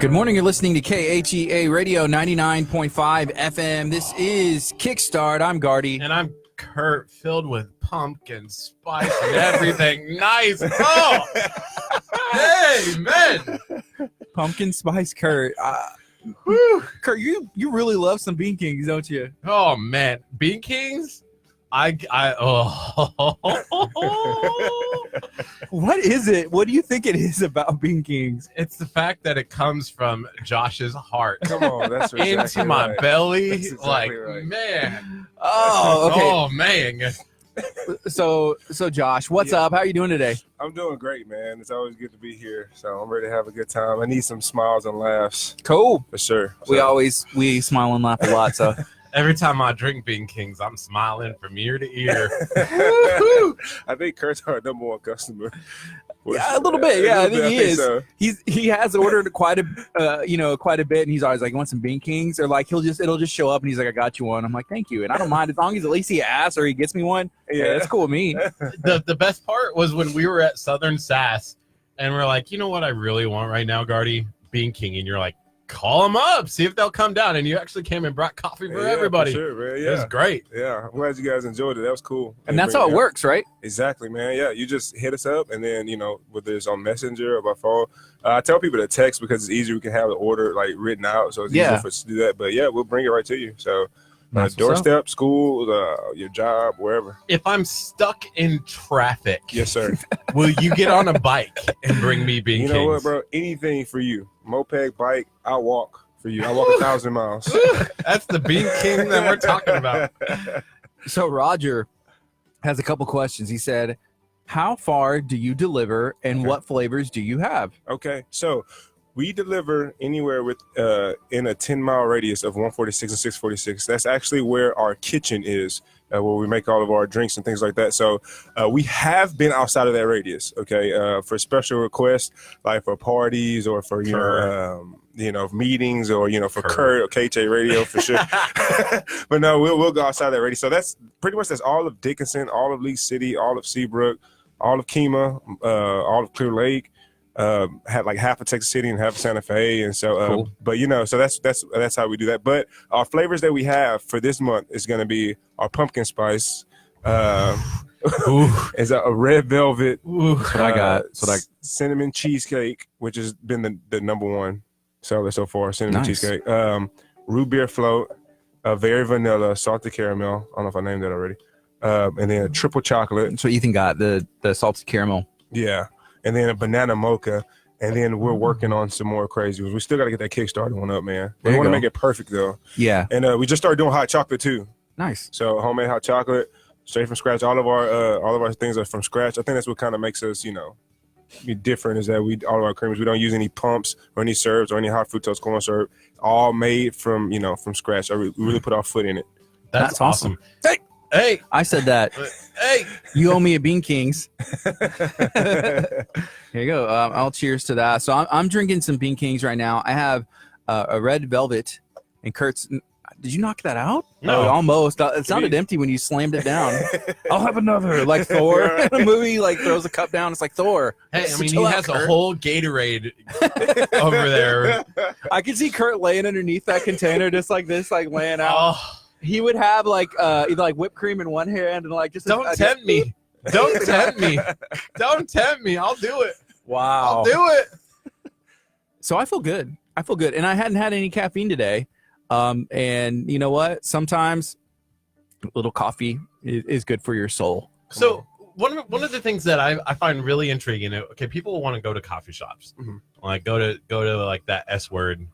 Good morning. You're listening to KHEA Radio 99.5 FM. This is Kickstart. I'm Gardy. And I'm Curt, filled with pumpkin spice and everything. Nice. Oh, hey, man. Pumpkin Spice Curt. Curt, you really love some Bean Kings, don't you? Oh, man. Bean Kings? Oh. What is it? What do you think it is about Bean Kings? It's the fact that it comes from Josh's heart Come on, that's exactly into my right. belly. That's exactly Like, right. man. Oh, okay. Oh, man. So Josh, what's up? How are you doing today? I'm doing great, man. It's always good to be here. So I'm ready to have a good time. I need some smiles and laughs Cool. for sure. We smile and laugh a lot, so Every time I drink Bean Kings, I'm smiling from ear to ear. I think Kurt's our number one customer. Yeah, a little bit. Yeah, I think he is. So. He has ordered quite a bit, and he's always like, "You want some Bean Kings?" Or like it'll just show up, and he's like, "I got you one." I'm like, "Thank you," and I don't mind as long as at least he asks or he gets me one. Yeah, that's cool with me. The best part was when we were at Southern Sass, and we're like, you know what I really want right now, Gardy? Bean King, and you're like, call them up, see if they'll come down, and you actually came and brought coffee for everybody. For sure, man. It was great. Yeah, I'm glad you guys enjoyed it. That was cool. And that's how it works, right? Exactly, man. Yeah, you just hit us up, and then whether it's on Messenger or by phone, I tell people to text because it's easier. We can have the order like written out, so it's easier for us to do that. But yeah, we'll bring it right to you. So doorstep, school, your job, wherever. If I'm stuck in traffic, Yes, sir. will you get on a bike and bring me Bean You Kings? know what, bro? Anything for you. Moped, bike, I'll walk for you. I'll walk 1,000 miles. That's the Bean King that we're talking about. So Roger has a couple questions. He said, "How far do you deliver, and Okay. what flavors do you have?" Okay, so we deliver anywhere with in a 10-mile radius of 146 and 646. That's actually where our kitchen is, where we make all of our drinks and things like that. So we have been outside of that radius, okay, for special requests, like for parties or for meetings or for Curt or KHEA Radio for sure. But no, we'll go outside that radius. So that's all of Dickinson, all of Lee City, all of Seabrook, all of Kemah, all of Clear Lake. Had like half of Texas City and half of Santa Fe, and so Cool. but so that's how we do that. But our flavors that we have for this month is going to be our pumpkin spice, is a red velvet, That's what I got. cinnamon cheesecake, which has been the number one seller so far. Cinnamon Nice. cheesecake, root beer float, very vanilla, salted caramel. I don't know if I named that already. and then a triple chocolate. That's what Ethan got, the salted caramel. Yeah, and then a banana mocha. And then we're working on some more crazy ones. We still got to get that Kickstarter one up, man. We want to make it perfect, though. Yeah. And we just started doing hot chocolate, too. Nice. So homemade hot chocolate, straight from scratch. All of our things are from scratch. I think that's what kind of makes us, be different is that all of our creamers, we don't use any pumps or any syrups or any hot fructose corn syrup. All made from, from scratch. We really put our foot in it. That's awesome. Hey, I said that. Hey, you owe me a Bean Kings. Here you go. I'll cheers to that. So I'm drinking some Bean Kings right now. I have a red velvet, and Kurt's. Did you knock that out? No. Oh, almost. It sounded empty when you slammed it down. I'll have another. Like Thor in a movie, like throws a cup down. It's like Thor. hey! I mean, he Chill out, has a Kurt. whole Gatorade over there. I can see Kurt laying underneath that container, just like this, like laying out. Oh, He would have like either like whipped cream in one hand and like just don't tempt me! Don't tempt me! Don't tempt me! I'll do it! Wow. I'll do it! So I feel good. And I hadn't had any caffeine today. And you know what? Sometimes a little coffee is good for your soul. So one of the things that I find really intriguing. Okay, people want to go to coffee shops, like go to like that S word,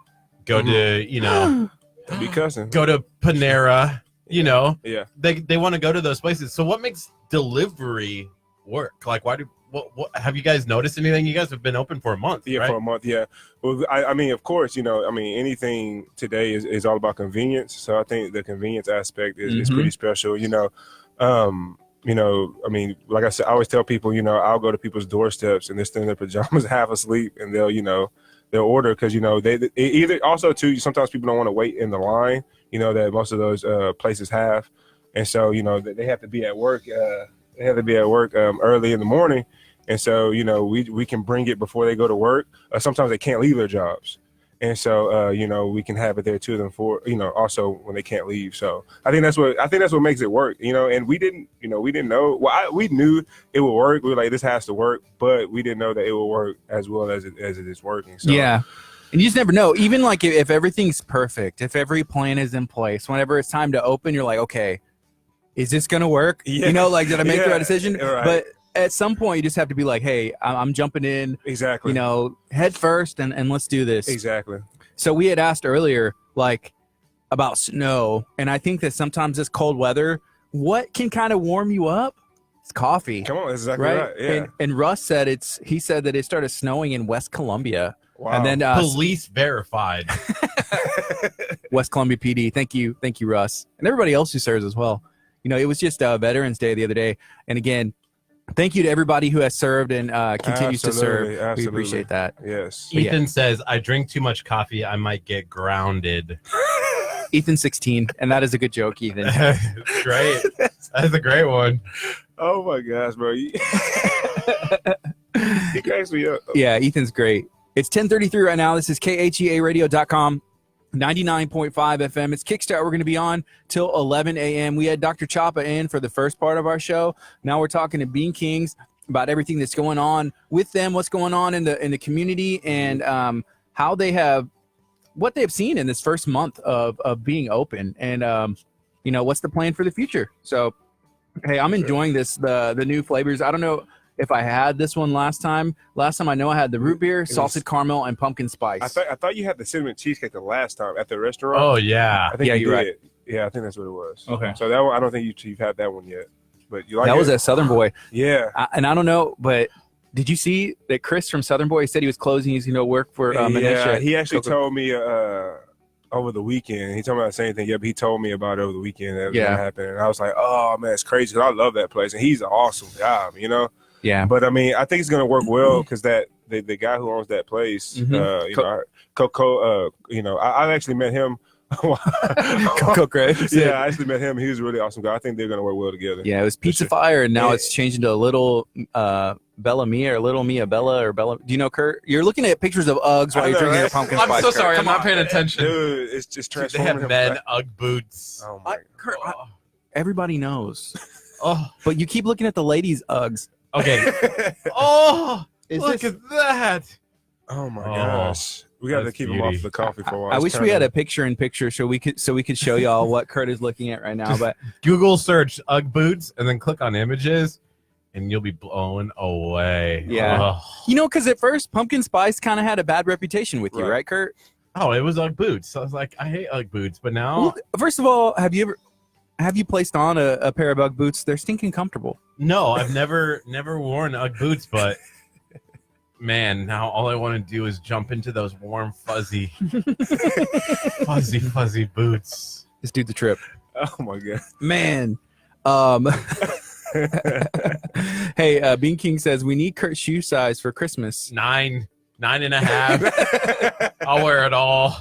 go to Be cussing. go to Panera. Yeah. They want to go to those places. So what makes delivery work? Like why do what have you guys noticed anything? You guys have been open for a month, Yeah, right? for a month. Yeah. Well, I mean, of course, anything today is all about convenience. So I think the convenience aspect is pretty special. I mean, like I said, I always tell people, I'll go to people's doorsteps and they're still in their pajamas, half asleep, and they'll order because they either also too. Sometimes people don't want to wait in the line, that most of those places have, and so they have to be at work. They have to be at work early in the morning. And so, we can bring it before they go to work. Sometimes they can't leave their jobs. And so, we can have it there to them for, also when they can't leave. So I think that's what makes it work, and we didn't know. Well, we knew it would work. We were like, this has to work, but we didn't know that it would work as well as it is working. So, yeah. And you just never know. Even like if everything's perfect, if every plan is in place, whenever it's time to open, you're like, okay, is this going to work? Yeah. Did I make the right decision? Right. But at some point you just have to be like, hey, I'm jumping in, Exactly. head first and let's do this. Exactly. So we had asked earlier, like about snow. And I think that sometimes this cold weather, what can kind of warm you up? It's coffee. Come on. That's exactly right. Yeah. And Russ said he said that it started snowing in West Columbia. Wow. And then Police verified. West Columbia PD. Thank you, Russ. And everybody else who serves as well. It was just Veterans Day the other day. And again, thank you to everybody who has served and continues to serve. Absolutely. We appreciate that. Yes. Yeah. Ethan says, I drink too much coffee. I might get grounded. Ethan 16. And that is a good joke, Ethan. Great. That's a great one. Oh my gosh, bro. He cracks me up. Yeah, Ethan's great. It's 10:33 right now. This is KHEARadio.com. 99.5 FM. It's Kickstart. We're going to be on till 11 a.m. We had Dr. Chapa in for the first part of our show. Now we're talking to Bean Kings about everything that's going on with them, what's going on in the community, and how they have what they've seen in this first month of being open, and what's the plan for the future. So, hey, I'm enjoying the new flavors. I don't know if I had this one last time. Last time I know I had the root beer, salted caramel, and pumpkin spice. I thought you had the cinnamon cheesecake the last time at the restaurant. Oh, yeah. I think Yeah, you you're did. right. Yeah, I think that's what it was. Okay. So that one, I don't think you've had that one yet. But you like that it? was at Southern Boy. Yeah. And I don't know, but did you see that Chris from Southern Boy said he was closing? He's work for yeah. He actually Coca- told me over the weekend. He told me about the same thing. Yeah, but he told me about it over the weekend that was Yeah. gonna happen, and I was like, oh man, it's crazy. 'Cause I love that place, and he's an awesome guy. Yeah. But I mean, I think it's gonna work well because the guy who owns that place, Coco, I actually met him. Coco Graves. Yeah, I actually met him. He was a really awesome guy. I think they're gonna work well together. Yeah, it was Pizza sure. Fire, and now Yeah. it's changed into a little Bella Mia or Little Mia Bella or Bella. Do you know Kurt? You're looking at pictures of Uggs while I you're know, drinking your right? pumpkin I'm spice. so Kurt. sorry. I'm Come not on. paying attention. Dude, it's just They transforming. have men Ugg boots. Oh my. Kurt, everybody knows, Oh, but you keep looking at the ladies' Uggs. okay. Oh, Is look this- at that. Oh my Oh. gosh. We got to That's keep him off beauty. the coffee for a while. I It's wish we kinda- had a picture so we could show y'all what Kurt is looking at right now. But Google search Ugg boots and then click on images, and you'll be blown away. Yeah. Oh, because at first Pumpkin Spice kind of had a bad reputation with you, Right. right, Kurt? Oh, it was Ugg boots. So I was like, I hate Ugg boots, but now Well, first of all, have you placed on a pair of Ugg boots? They're stinking comfortable. no, I've never worn Ugg boots, but man, now all I want to do is jump into those warm, fuzzy boots. This dude's a trip, Oh my god. man. Hey, Bean King says we need Kurt's shoe size for Christmas. 9.5. I'll wear it all.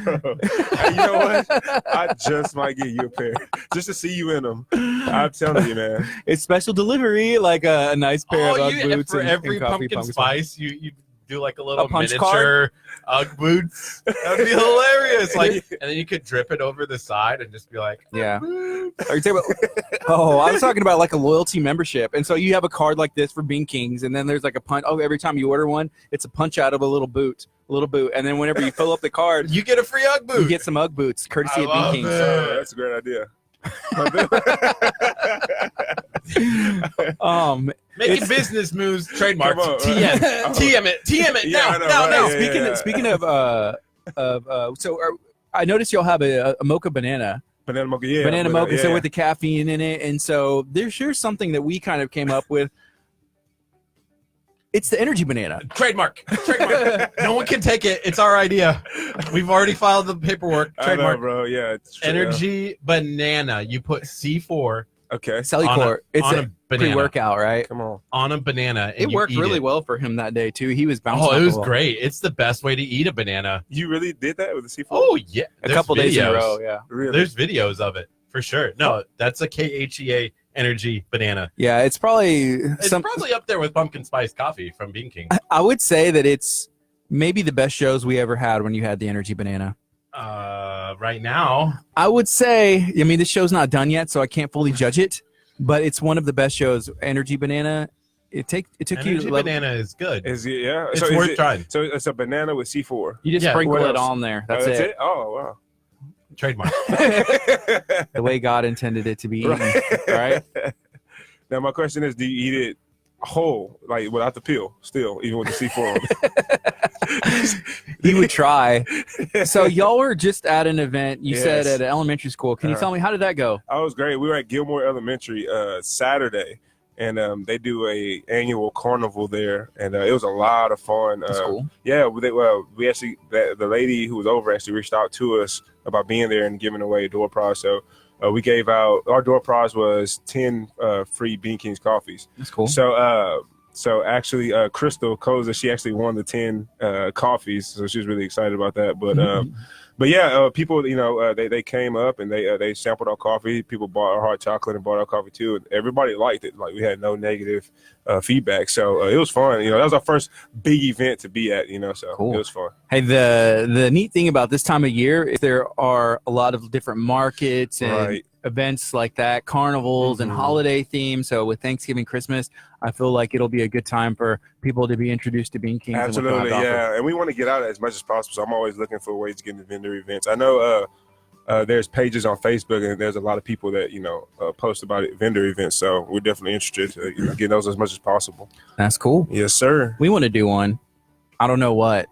Bro. Hey, you know what? I just might get you a pair just to see you in them. I'm telling you, man. It's special delivery, like a nice pair of Ugg you, boots for and every coffee, pumpkin spice, you do like a little punch miniature Ugg boots. That'd be hilarious. Like, and then you could drip it over the side and just be like, Yeah. Are you talking about, I was talking about like a loyalty membership. And so you have a card like this for Bean Kings, and then there's like a punch. Oh, every time you order one, it's a punch out of a little boot. And then whenever you fill up the card, you get a free Ugg boot. you get some Ugg boots, courtesy I of Bean love Kings. it. Oh, that's a great idea. Making It's- business moves, trademarks. Come on, TM, right. TM it Yeah, now, I know, now, right? now. Yeah, Speaking of I noticed y'all have a mocha banana. Banana mocha, yeah. Banana mocha, yeah, so yeah. with the caffeine in it. And so there's sure something that we kind of came up with. It's the energy banana. Trademark. No one can take it. It's our idea. We've already filed the paperwork. I know, Trademark. bro. Yeah. It's true, Energy banana. You put C4 yeah. Okay. Cellucor. It's on a a banana. pre-workout, right? Come on. On a banana. And It you worked eat really it. well for him that day too. He was bouncing. Oh, off it was the wall. great. It's the best way to eat a banana. You really did that with the C4? Oh, yeah. A There's couple days in a videos. row. Yeah. really? There's videos of it for sure. No, that's a KHEA energy banana. Yeah. It's probably It's probably up there with pumpkin spice coffee from Bean King. I would say that it's maybe the best shows we ever had when you had the energy banana. Right now, I would say, I mean, this show's not done yet, so I can't fully judge it, but it's one of the best shows. Energy banana. It took energy you. banana is good. Is it? Yeah. It's so is worth it, trying. So it's a banana with C4. You just Yeah, sprinkle what it else? on there. Oh, That's it. Oh, Trademark. wow. The way God intended it to be eaten. Right? Now, my question is, do you eat it whole, like without the peel, still, even with the C4 on it? He would try. So y'all were just at an event. You said Yes. at an elementary school. Can you tell me how did that go? Oh, it was great. We were at Gilmore Elementary Saturday, and they do a annual carnival there, and it was a lot of fun. That's cool. Yeah, we actually the lady who was over actually reached out to us about being there and giving away a door prize. So we gave out our door prize was 10 free Bean Kings coffees. That's cool. So actually, Crystal Koza, she actually won the 10 coffees, so she was really excited about that. But yeah, people, they came up and they sampled our coffee. People bought our hot chocolate and bought our coffee too, and everybody liked it. Like we had no negative feedback, so it was fun. That was our first big event to be at. So Cool. It was fun. Hey, the neat thing about this time of year is there are a lot of different markets and Right. events like that, carnivals and Mhm. holiday themes. So with Thanksgiving, Christmas, I feel like it'll be a good time for people to be introduced to Bean Kings. and what they'll Absolutely, have to offer. yeah. And we want to get out as much as possible. So I'm always looking for ways to get into vendor events. I know there's pages on Facebook, and there's a lot of people that post about vendor events. So we're definitely interested to get those as much as possible. That's cool. Yes, sir. We want to do one. I don't know what.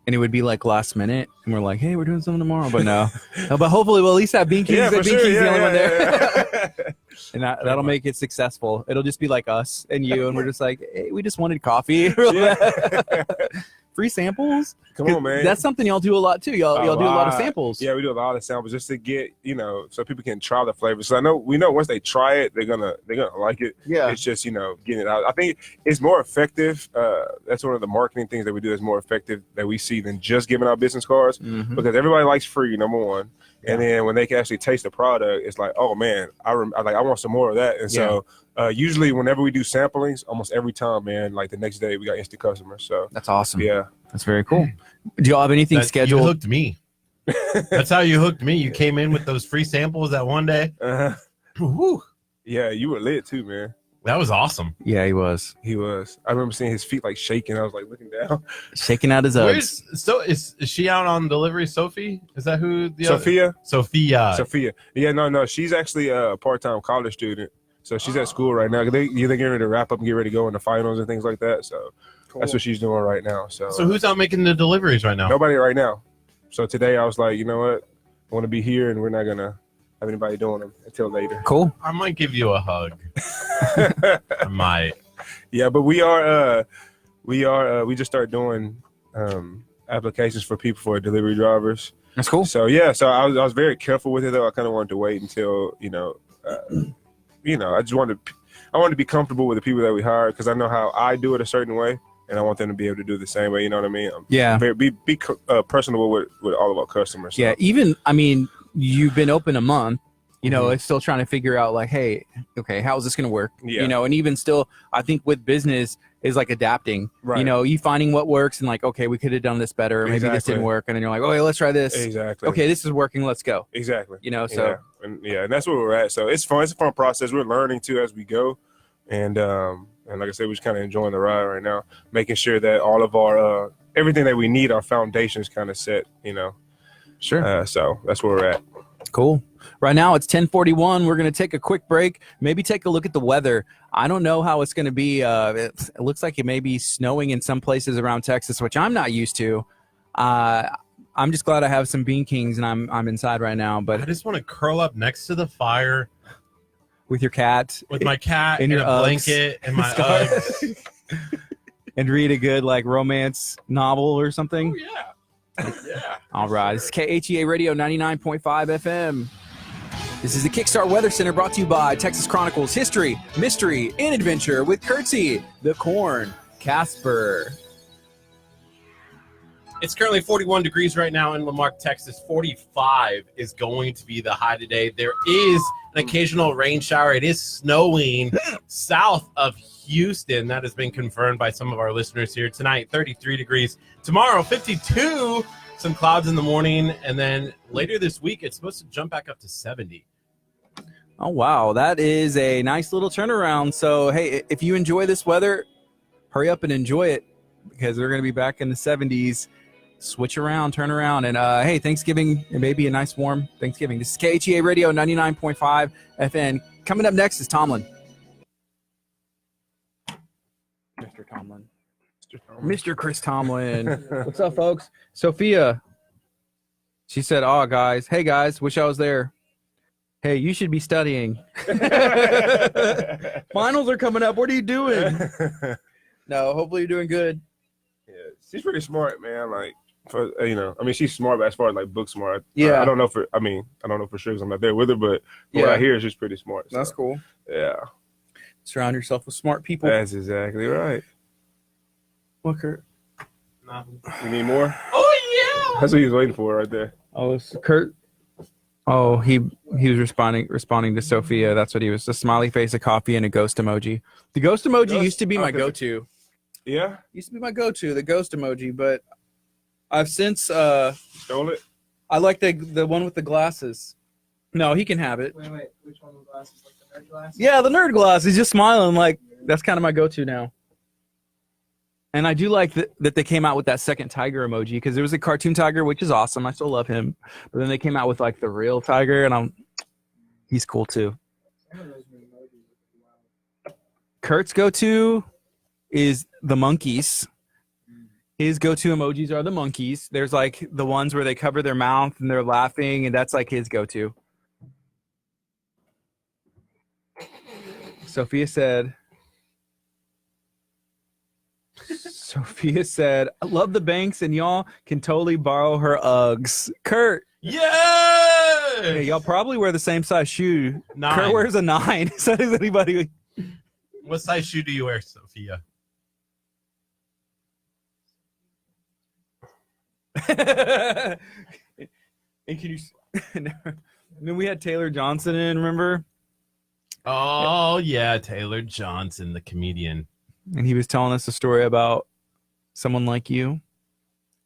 And it would be like last minute. And we're like, hey, we're doing something tomorrow. But no. No, but hopefully we'll at least have Bean Kings. Yeah, for Bean sure. Kings the Yeah, only one there. yeah. And that'll make it successful. It'll just be like us and you. And we're just like, hey, we just wanted coffee. Yeah. Free samples. Come on, man. That's something y'all do a lot too. Y'all do a lot of samples. Yeah, we do a lot of samples just to get so people can try the flavors. So we know once they try it, they're gonna like it. Yeah. It's just getting it out. I think it's more effective. That's one of the marketing things that we do is more effective that we see than just giving out business cards Mhm. because everybody likes free, number one. Yeah. And then when they can actually taste the product, it's like, oh man, I want some more of that. And so usually whenever we do samplings, almost every time, man, like the next day we got instant customers. So That's awesome. yeah. That's very cool. Do y'all have anything You scheduled? hooked me. That's how you hooked me. You came in with those free samples that one day. Uh-huh. Woo. Yeah, you were lit too, man. That was awesome. Yeah, he was He was. I remember seeing his feet like shaking. I was like looking down. shaking out his Uggs. Is she out on delivery? Sophie? Is that who? Sophia. Sophia. Yeah, no. She's actually a part-time college student. So she's at school right now. They're getting ready to wrap up and get ready to go into finals and things like that. So that's what she's doing right now. So who's out making the deliveries right now? nobody right now. So today I was like, you know what? I want to be here, and we're not gonna have anybody doing them until later. Cool. I might give you a hug. I might. Yeah, but we just started doing applications for people for delivery drivers. That's cool. So yeah, so I was very careful with it though. I kind of wanted to wait until I just wanted to be comfortable with the people that we hire because I know how I do it a certain way, and I want them to be able to do the same way. You know what I mean? Yeah. Be personable with all of our customers. So. Yeah. Even you've been open a month. It's still trying to figure out like, hey, okay, how is this going to work? Yeah. And even still, I think with business is like adapting. Right. You finding what works and like, okay, we could have done this better. Or maybe this didn't work, and then you're like, okay, let's try this. Exactly. Okay, this is working. Let's go. Exactly. So and that's where we're at. So it's fun. It's a fun process. We're learning too as we go, and like I said, we're just kind of enjoying the ride right now, making sure that all of our everything that we need, our foundation is kind of set. Sure. So that's where we're at. Cool. Right now it's 10:41. We're going to take a quick break. Maybe take a look at the weather. I don't know how it's going to be. It looks like it may be snowing in some places around Texas, which I'm not used to. I'm just glad I have some Bean Kings and I'm inside right now. But I just want to curl up next to the fire with your cat, with my cat in and your a blanket and my Uggs. and read a good like romance novel or something. Oh, yeah. Yeah. All right. It's KHEA Radio 99.5 FM. This is the Kickstart Weather Center brought to you by Texas Chronicles History, Mystery, and Adventure with Curtsy, the Corn, Casper. It's currently 41 degrees right now in Lamarck, Texas. 45 is going to be the high today. There is an occasional rain shower. It is snowing south of Houston. That has been confirmed by some of our listeners here tonight. 33 degrees. Tomorrow, 52. Some clouds in the morning. And then later this week, it's supposed to jump back up to 70. Oh, wow. That is a nice little turnaround. So, hey, if you enjoy this weather, hurry up and enjoy it because we're going to be back in the 70s. Switch around, turn around. And, hey, Thanksgiving, it may be a nice warm Thanksgiving. This is KHEA Radio 99.5 FM. Coming up next is Tomlin. Mr. Tomlin. Mr. Chris Tomlin. What's up, folks? Sophia. She said, oh, guys. Hey, guys. Wish I was there. Hey, you should be studying. Finals are coming up. What are you doing? No, hopefully you're doing good. Yeah, she's pretty smart, man. Like, she's smart, but as far as like book smart, yeah. I don't know for sure because I'm not there with her, but what I hear is she's pretty smart. So. That's cool. Yeah. Surround yourself with smart people. That's exactly right. What, Kurt? Nothing. You need more? Oh, yeah. That's what he was waiting for right there. Oh, it's Kurt. Oh, he was responding to Sophia. That's what he was. A smiley face, a coffee, and a ghost emoji. The ghost emoji used to be my go-to. Yeah? Used to be my go-to, the ghost emoji, but I've since Stole it? I like the one with the glasses. No, he can have it. Wait, which one with glasses? Like the nerd glasses? Yeah, the nerd glasses. He's just smiling like that's kind of my go-to now. And I do like that they came out with that second tiger emoji because there was a cartoon tiger, which is awesome. I still love him. But then they came out with like the real tiger, and he's cool too. Kurt's go-to is the monkeys. His go-to emojis are the monkeys. There's like the ones where they cover their mouth and they're laughing, and that's like his go-to. Sophia said, I love the Banks, and y'all can totally borrow her Uggs. Kurt. Yeah. Hey, y'all probably wear the same size shoe. 9. Kurt wears a 9. So does anybody. What size shoe do you wear, Sophia? And can you? Then we had Taylor Johnson in, remember? Oh, yeah, Taylor Johnson, the comedian. And he was telling us a story about someone like you.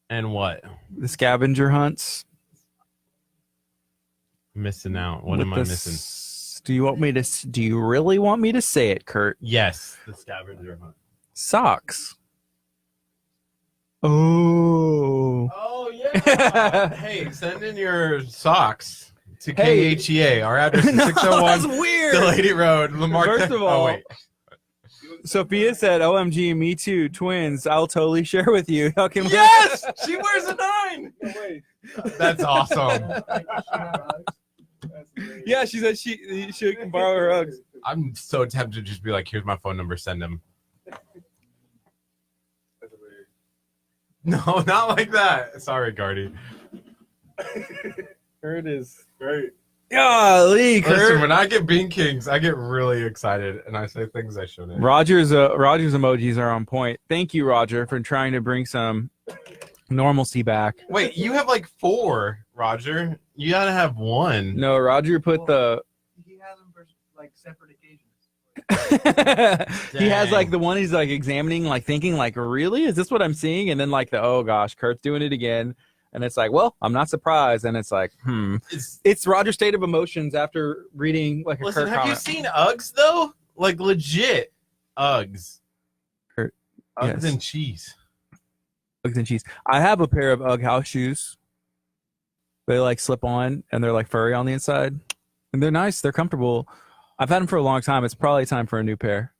And what? The scavenger hunts. Missing out. What am I missing? Do you really want me to say it, Kurt? Yes, the scavenger hunt. Socks. Oh. Oh yeah. Hey, send in your socks to Hey. KHEA. Our address is 601 That's weird. Delaney Road, Lamar. First of all, oh, wait. Sophia said, "OMG, me too, twins. I'll totally share with you." How can Yes, she wears a 9. That's awesome. Yeah, she said she can borrow her Uggs. I'm so tempted to just be like, "Here's my phone number. Send them." No, not like that. Sorry, Gardy. Kurt is Great. golly, Kurt. Listen, when I get Bean Kings, I get really excited and I say things I shouldn't. Roger's emojis are on point. Thank you, Roger, for trying to bring some normalcy back. Wait, you have like 4, Roger. You gotta have 1. No, Roger put the. He has them for like separate occasions. He has Dang. like the one he's like examining, like thinking, like, really, is this what I'm seeing? And then like the, oh gosh, Kurt's doing it again. And it's like, well, I'm not surprised. And it's like, it's Roger's state of emotions after reading like a Listen, Kurt have comment. you seen Uggs though? Like legit Uggs. Kurt, Uggs yes. and cheese. Uggs and cheese. I have a pair of Ugg house shoes. They like slip on and they're like furry on the inside. And they're nice. They're comfortable. I've had them for a long time. It's probably time for a new pair.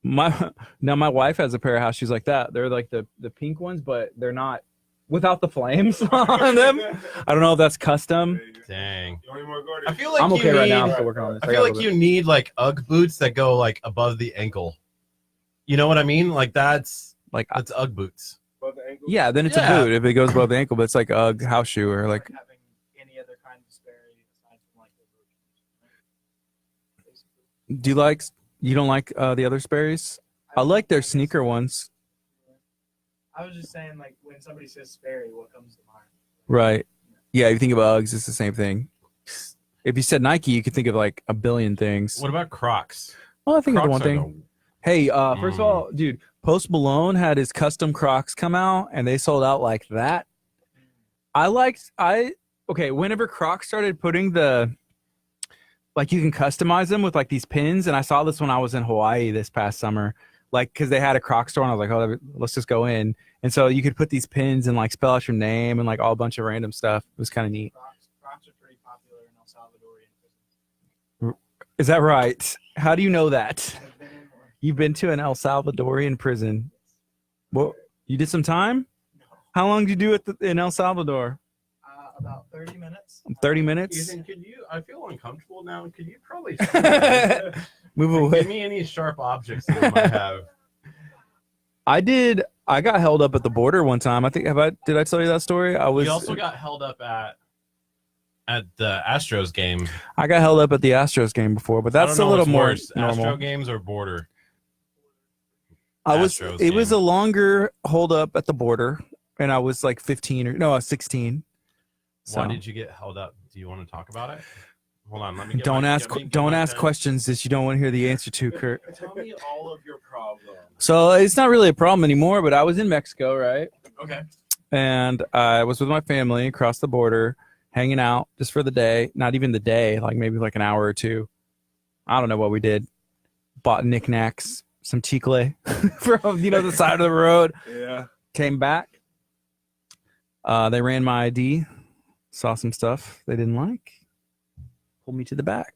My wife has a pair of house shoes like that. They're like the pink ones, but they're not without the flames on them. I don't know if that's custom. Dang. You want any more, Gardy? I feel like I'm you okay need, right now. I'm still working on this. I feel like you need like Ugg boots that go like above the ankle. You know what I mean? Like that's Ugg boots. Above the ankle? Yeah, then it's Yeah. a boot if it goes above the ankle, but it's like Ugg house shoe or like. Having any other kind of Sperry aside from like the You don't like the other Sperry's? I like their sneaker ones. I was just saying, like, when somebody says Sperry, what comes to mind? Right. Yeah, if you think of Uggs, it's the same thing. If you said Nike, you could think of like a billion things. What about Crocs? Well, I think of the Crocs one are thing. Hey, first of all, dude, Post Malone had his custom Crocs come out and they sold out like that. Whenever Crocs started putting like you can customize them with like these pins, and I saw this when I was in Hawaii this past summer, like because they had a Croc store and I was like, oh, let's just go in. And so you could put these pins and like spell out your name and like all a bunch of random stuff. It was kind of neat. Crocs are pretty popular in El Salvadorian prisons. Is that right? How do you know that? I've been in one. You've been to an El Salvadorian prison. Well, you did some time? How long did you do it in El Salvador? About 30 minutes. 30 minutes? Ethan, I feel uncomfortable now. Could you probably Move give away. me any sharp objects that you might have? I got held up at the border one time. Did I tell you that story? We also got held up at the Astros game. I got held up at the Astros game before, but that's a little more normal. Astro games or border? It Astros was game. a longer hold up at the border, and I was like 15 I was 16. Why So did you get held up? Do you want to talk about it? Hold on, let me get don't my- ask get me- get don't my ask pen. questions that you don't want to hear the answer to, Kurt. Tell me all of your problems. So it's not really a problem anymore, but I was in Mexico, right? Okay. And I was with my family across the border, hanging out just for the day. Not even the day, like maybe like an hour or two. I don't know what we did. Bought knickknacks, some chicle from the side of the road. Yeah. Came back. They ran my ID, saw some stuff they didn't like, pulled me to the back.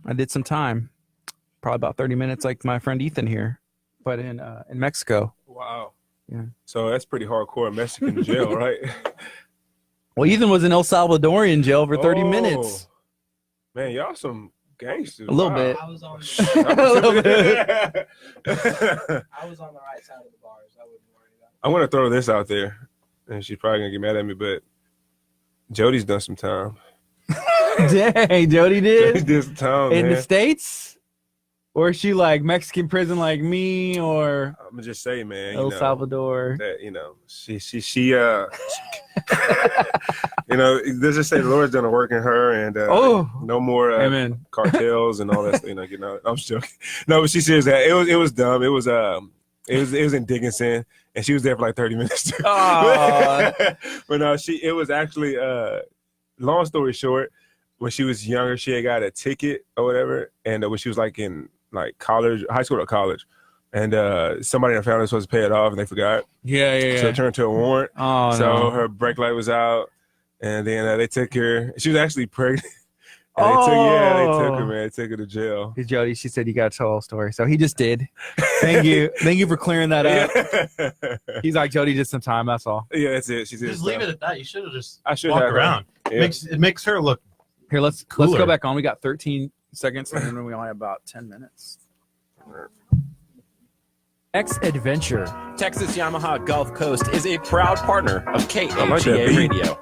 I did some time, probably about 30 minutes, like my friend Ethan here, but in Mexico. Wow. Yeah. So that's pretty hardcore Mexican jail, right? Well, Ethan was in El Salvadorian jail for 30 Oh. minutes. Man, y'all some gangsters. A little Wow. bit. I was on A little bit. I was on the right side of the bars. I wouldn't worry about it. I want to throw this out there, and she's probably gonna get mad at me, but Jody's done some time. Dang, Jody Jody did? did some time, In man. the States? Or is she like Mexican prison like me or I'm gonna just say, man, El Salvador? that she let's just say the Lord's done a work in her, and no more Amen. cartels and all that stuff, getting out. I'm just joking. No, but she says that it was dumb. It was in Dickinson, and she was there for like 30 minutes too. Aw. But no, it was actually long story short, when she was younger, she had got a ticket or whatever, and when she was like in like college, high school or college, and somebody in the family was supposed to pay it off, and they forgot. Yeah. So it turned to a warrant. Oh, so no. her brake light was out, and then they took her. She was actually pregnant. And they took her, man. They took her to jail. Hey, Jody, she said you got to tell a story. So he just did. Thank you. Thank you for clearing that up. He's like, Jody did some time. That's all. Yeah, that's it. She did. Just leave it at that. You should have just I should walked have around. Yeah. It makes her look. Here, let's Cooler. go back on. We got 13 seconds, and then we only have about 10 minutes. X Adventure. Texas Yamaha Gulf Coast is a proud partner of I like that KHEA beat. Radio.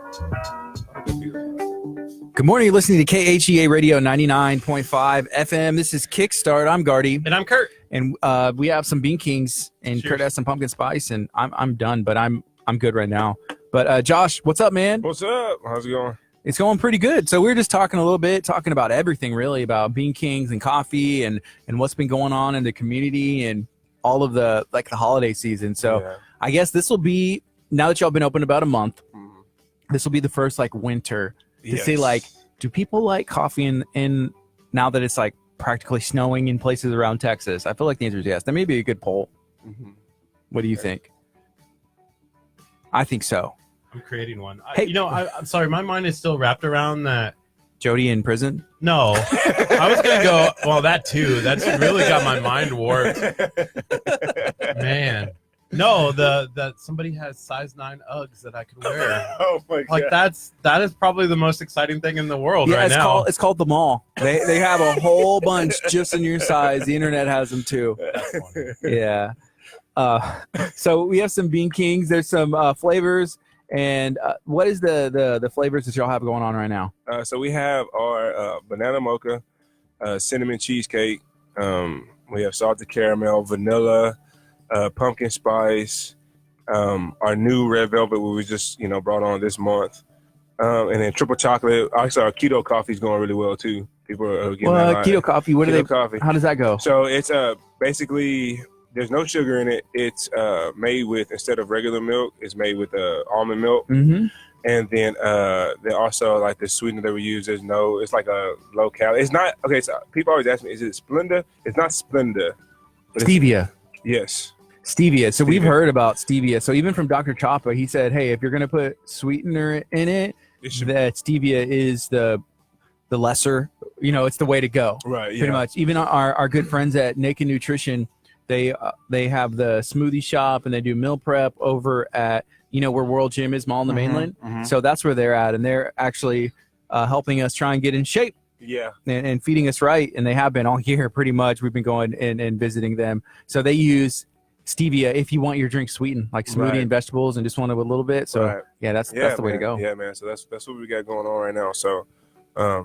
Good morning. You're listening to KHEA Radio 99.5 FM. This is Kickstart. I'm Gardy, And I'm Kurt. and we have some Bean Kings, and Cheers. Kurt has some pumpkin spice, and I'm done, but I'm good right now. But Josh, what's up, man? What's up? How's it going? It's going pretty good. So we're just talking a little bit, talking about everything really, about Bean Kings and coffee and what's been going on in the community and all of the holiday season. So Yeah. I guess this will be, now that y'all been open about a month, Mhm. this will be the first winter to Yes. see do people like coffee in now that it's practically snowing in places around Texas? I feel like the answer is yes. That may be a good poll. Mhm. What do you think? I think so. I'm creating one. Hey. I'm sorry. My mind is still wrapped around that. Jody in prison? No, I was gonna go. Well, that too. That's really got my mind warped, man. No, that somebody has size 9 Uggs that I could wear. Oh my god! That is probably the most exciting thing in the world right now. It's called the mall. They have a whole bunch just in your size. The internet has them too. That's funny. Yeah. So we have some Bean Kings. There's some flavors. And what is the flavors that y'all have going on right now? So we have our banana mocha, cinnamon cheesecake. We have salted caramel, vanilla, pumpkin spice. Our new red velvet, we just brought on this month, and then triple chocolate. Actually, our keto coffee is going really well too. People are getting that line. Keto coffee. What Keto are they? coffee. How does that go? So it's basically there's no sugar in it. It's made with, instead of regular milk, it's made with almond milk. Mm-hmm. And then they also the sweetener that we use. It's like a low calorie. It's not okay. So people always ask me, is it Splenda? It's not Splenda. But Stevia. Yes. Stevia. So we've Stevia. heard about stevia. So even from Dr. Chapa, he said, hey, if you're gonna put sweetener in it, It should that stevia is the lesser. It's the way to go. right. Yeah. Pretty much. Even our good friends at Naked Nutrition, they have the smoothie shop and they do meal prep over at where World Gym is, Mall in the mainland. Mhm. So that's where they're at, and they're actually helping us try and get in shape Yeah. and feeding us right. And they have been all year pretty much. We've been going and visiting them. So they use stevia if you want your drink sweetened, like smoothie Right. and vegetables, and just want it with a little bit. So Right. yeah, that's Yeah, the way to man. go. Yeah, man. So that's what we got going on right now. So, yeah,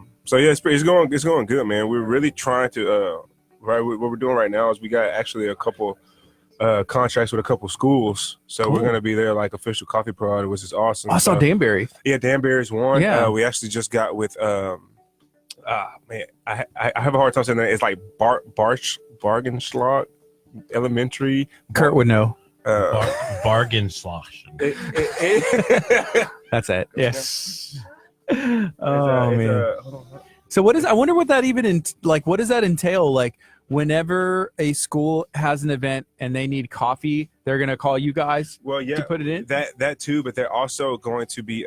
it's going good, man. We're really trying to right. What we're doing right now is we got actually a couple contracts with a couple schooals. So Cool. we're gonna be their official coffee provider, which is awesome. I saw So, Danbury. yeah, Danbury's one. Yeah. We actually just got with man, I have a hard time saying that. It's like Bargenschlag Elementary. Kurt would know. Bargain slosh. That's it. Yes. It's Oh man. hold on. So I wonder what that even what does that entail? Whenever a school has an event and they need coffee, they're gonna call you guys Well, yeah, to put it in. that too, but they're also going to be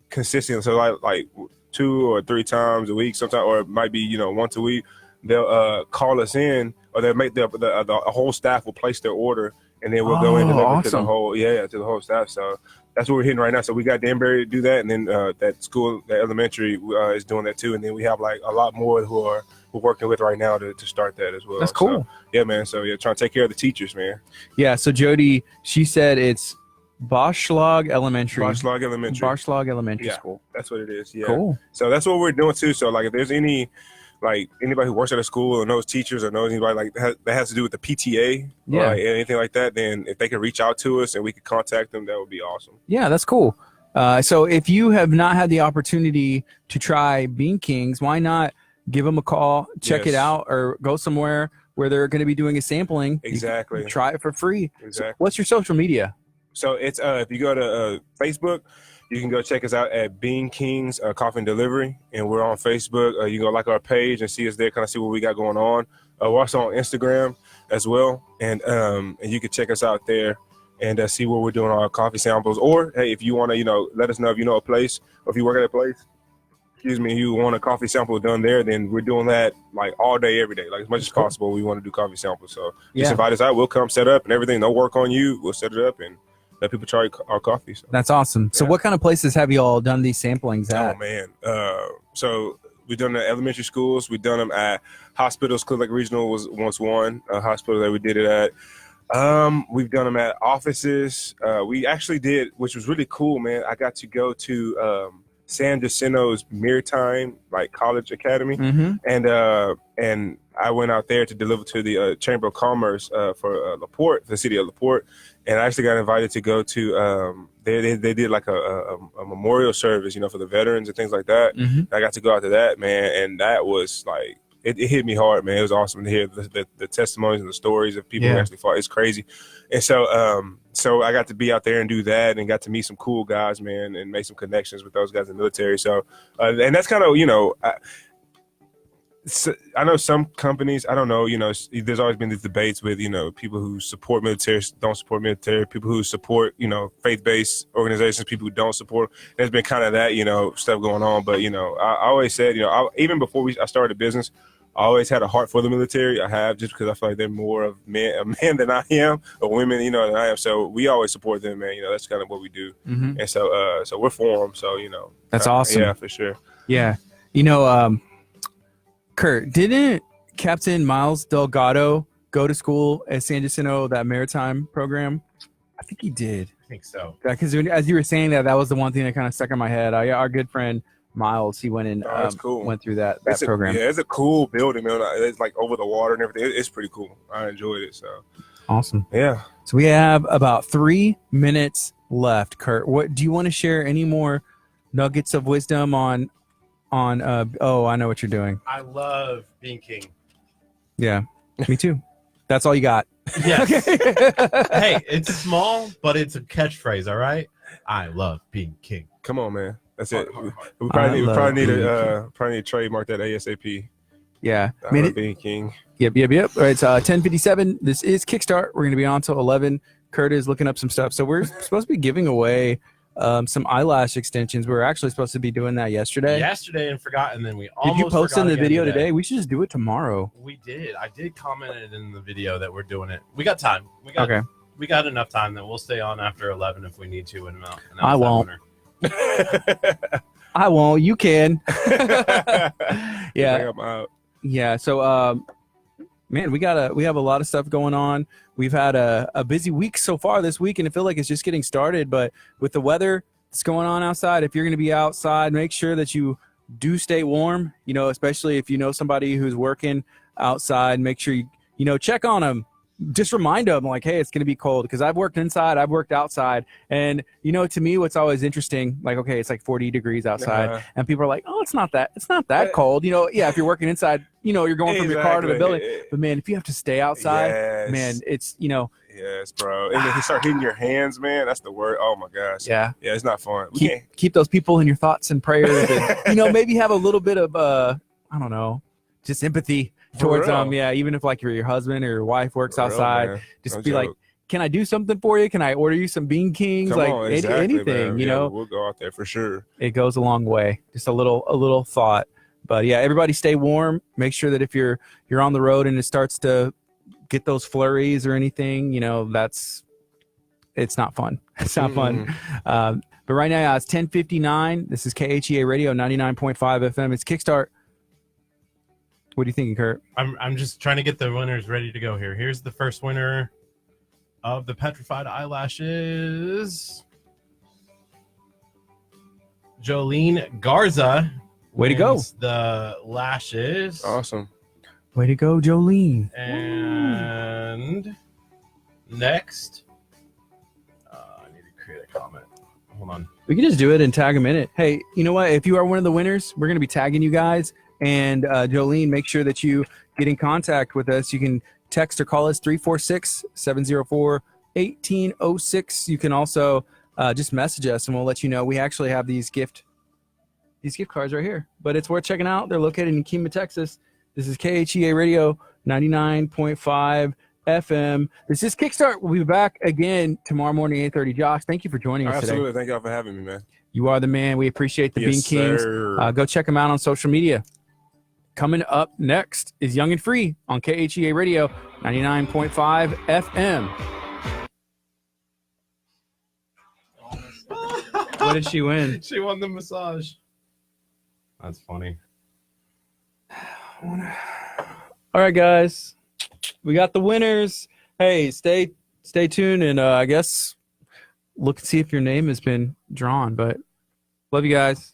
consistent. So like 2 or 3 times a week, sometimes, or it might be once a week. They'll call us in, or they'll make the whole staff will place their order, and then we'll go in and deliver to the awesome. whole staff. So that's what we're hitting right now. So we got Danbury to do that, and then that school, that elementary, is doing that too. And then we have a lot more who we're working with right now to start that as well. That's cool. So, yeah, man. So yeah, trying to take care of the teachers, man. Yeah. So Jody, she said it's Boschlag Elementary. Barschlag Elementary. Barschlag Elementary Yeah. School. That's what it is. Yeah. Cool. So that's what we're doing too. So if there's anybody who works at a school or knows teachers or knows anybody that has to do with the PTA, Yeah. or anything like that, then if they can reach out to us and we can contact them, that would be awesome. Yeah, that's cool. So if you have not had the opportunity to try Bean Kings, why not give them a call, check Yes. it out, or go somewhere where they're going to be doing a sampling. You Exactly. can try it for free. Exactly. So what's your social media? So it's if you go to Facebook, You can go check us out at Bean Kings Coffee and Delivery, and we're on Facebook. You can go like our page and see us there, kind of see what we got going on. We're also on Instagram as well, and you can check us out there and see where we're doing our coffee samples. Or hey, if you want to, let us know if you know a place, or if you work at a place. You want a coffee sample done there, then we're doing that like all day, every day, like as much as possible. We want to do coffee samples. So just invite us out. We'll come set up and everything. No work on you. We'll set it up and let people try our coffee. So. That's awesome. So what kind of places have you all done these samplings at? Oh, man. So we've done them at elementary schools. We've done them at hospitals. Clear Lake Regional was once one hospital that we did it at. We've done them at offices. We actually did, which was really cool, man. I got to go to San Jacinto's Maritime College Academy, and I went out there to deliver to the Chamber of Commerce for LaPorte, the city of LaPorte, and I actually got invited to go to they did like a memorial service, for the veterans and things like that. I got to go out to that, man, and that was like it hit me hard, man. It was awesome to hear the testimonies and the stories of people who actually fought. It's crazy, and so I got to be out there and do that, and got to meet some cool guys, man, and make some connections with those guys in the military. So, and that's kind of, I know some companies, I don't know, there's always been these debates with, people who support military, don't support military, people who support, faith-based organizations, people who don't support. There's been kind of that, stuff going on. But, I always said, even before I started a business, I always had a heart for the military. I have, just because I feel like they're more of a man than I am, or women, than I am. So we always support them, man. That's kind of what we do. And so we're for them. So, That's awesome. Yeah, for sure. Yeah. Curt, didn't Captain Miles Delgado go to school at San Jacinto, that maritime program? I think he did. I think so. Because as you were saying that was the one thing that kind of stuck in my head. Our good friend Miles, he went and cool. went through that program. It's a cool building, man. It's like over the water and everything. It's pretty cool. I enjoyed it. So awesome. Yeah. So we have about 3 minutes left. Curt, what do you want to share? Any more nuggets of wisdom on? I know what you're doing. I love being king. Yeah, me too. That's all you got. Yes. Hey, it's small, but it's a catchphrase. All right. I love being king. Come on, man. That's it. We probably need to trademark that ASAP. Yeah. I love being king. Yep. All right, it's 10:57. This is Kickstart. We're going to be on till 11. Curt is looking up some stuff. So we're supposed to be giving away some eyelash extensions. We were actually supposed to be doing that yesterday and forgot, and then we almost Did you post in the video today? We should just do it tomorrow. We did. I did comment it in the video that we're doing it. We got time. Okay. We got enough time that we'll stay on after 11 if we need to. And I won't. I won't. You can. Yeah. Yeah. So, man, we have a lot of stuff going on. We've had a busy week so far this week, and I feel like it's just getting started. But with the weather that's going on outside, if you're going to be outside, make sure that you do stay warm. Especially if you know somebody who's working outside, make sure you check on them. Just remind them, like, hey, it's going to be cold, because I've worked inside, I've worked outside, and to me, what's always interesting, like, okay, it's like 40 degrees outside, and people are like, oh, it's not that cold, yeah, if you're working inside, you're going from your car to the building, but man, if you have to stay outside, man, it's yes, bro, and if you start hitting your hands, man, that's the word. Oh my gosh, yeah, it's not fun. Keep those people in your thoughts and prayers, and maybe have a little bit of I don't know, just empathy towards them. Yeah, even if like your husband or your wife works outside, man. Just be like, can I do something for you? Can I order you some Bean Kings? Come on, exactly, anything, man. We'll go out there for sure. It goes a long way. Just a little thought. But yeah, everybody stay warm. Make sure that if you're on the road and it starts to get those flurries or anything, it's not fun. It's not fun. But right now it's 10:59. This is KHEA Radio 99.5 FM. It's Kickstart. What are you thinking, Curt? I'm just trying to get the winners ready to go here. Here's the first winner of the petrified eyelashes. Jolene Garza. Way to go. The lashes. Awesome. Way to go, Jolene. And next, I need to create a comment. Hold on. We can just do it and tag them in it. Hey, you know what? If you are one of the winners, we're going to be tagging you guys. And Jolene, make sure that you get in contact with us. You can text or call us 346-704-1806. You can also just message us and we'll let you know. We actually have these gift cards right here, but it's worth checking out. They're located in Kima, Texas. This is KHEA Radio 99.5 FM. This is Kickstart. We'll be back again tomorrow morning, 8:30. Josh, thank you for joining us Absolutely. today. Thank y'all for having me, man. You are the man. We appreciate the Bean Kings. Go check them out on social media. Coming up next is Young and Free on KHEA Radio 99.5 FM. What did she win? She won the massage. That's funny. All right, guys. We got the winners. Hey, stay tuned and I guess look and see if your name has been drawn. But love you guys.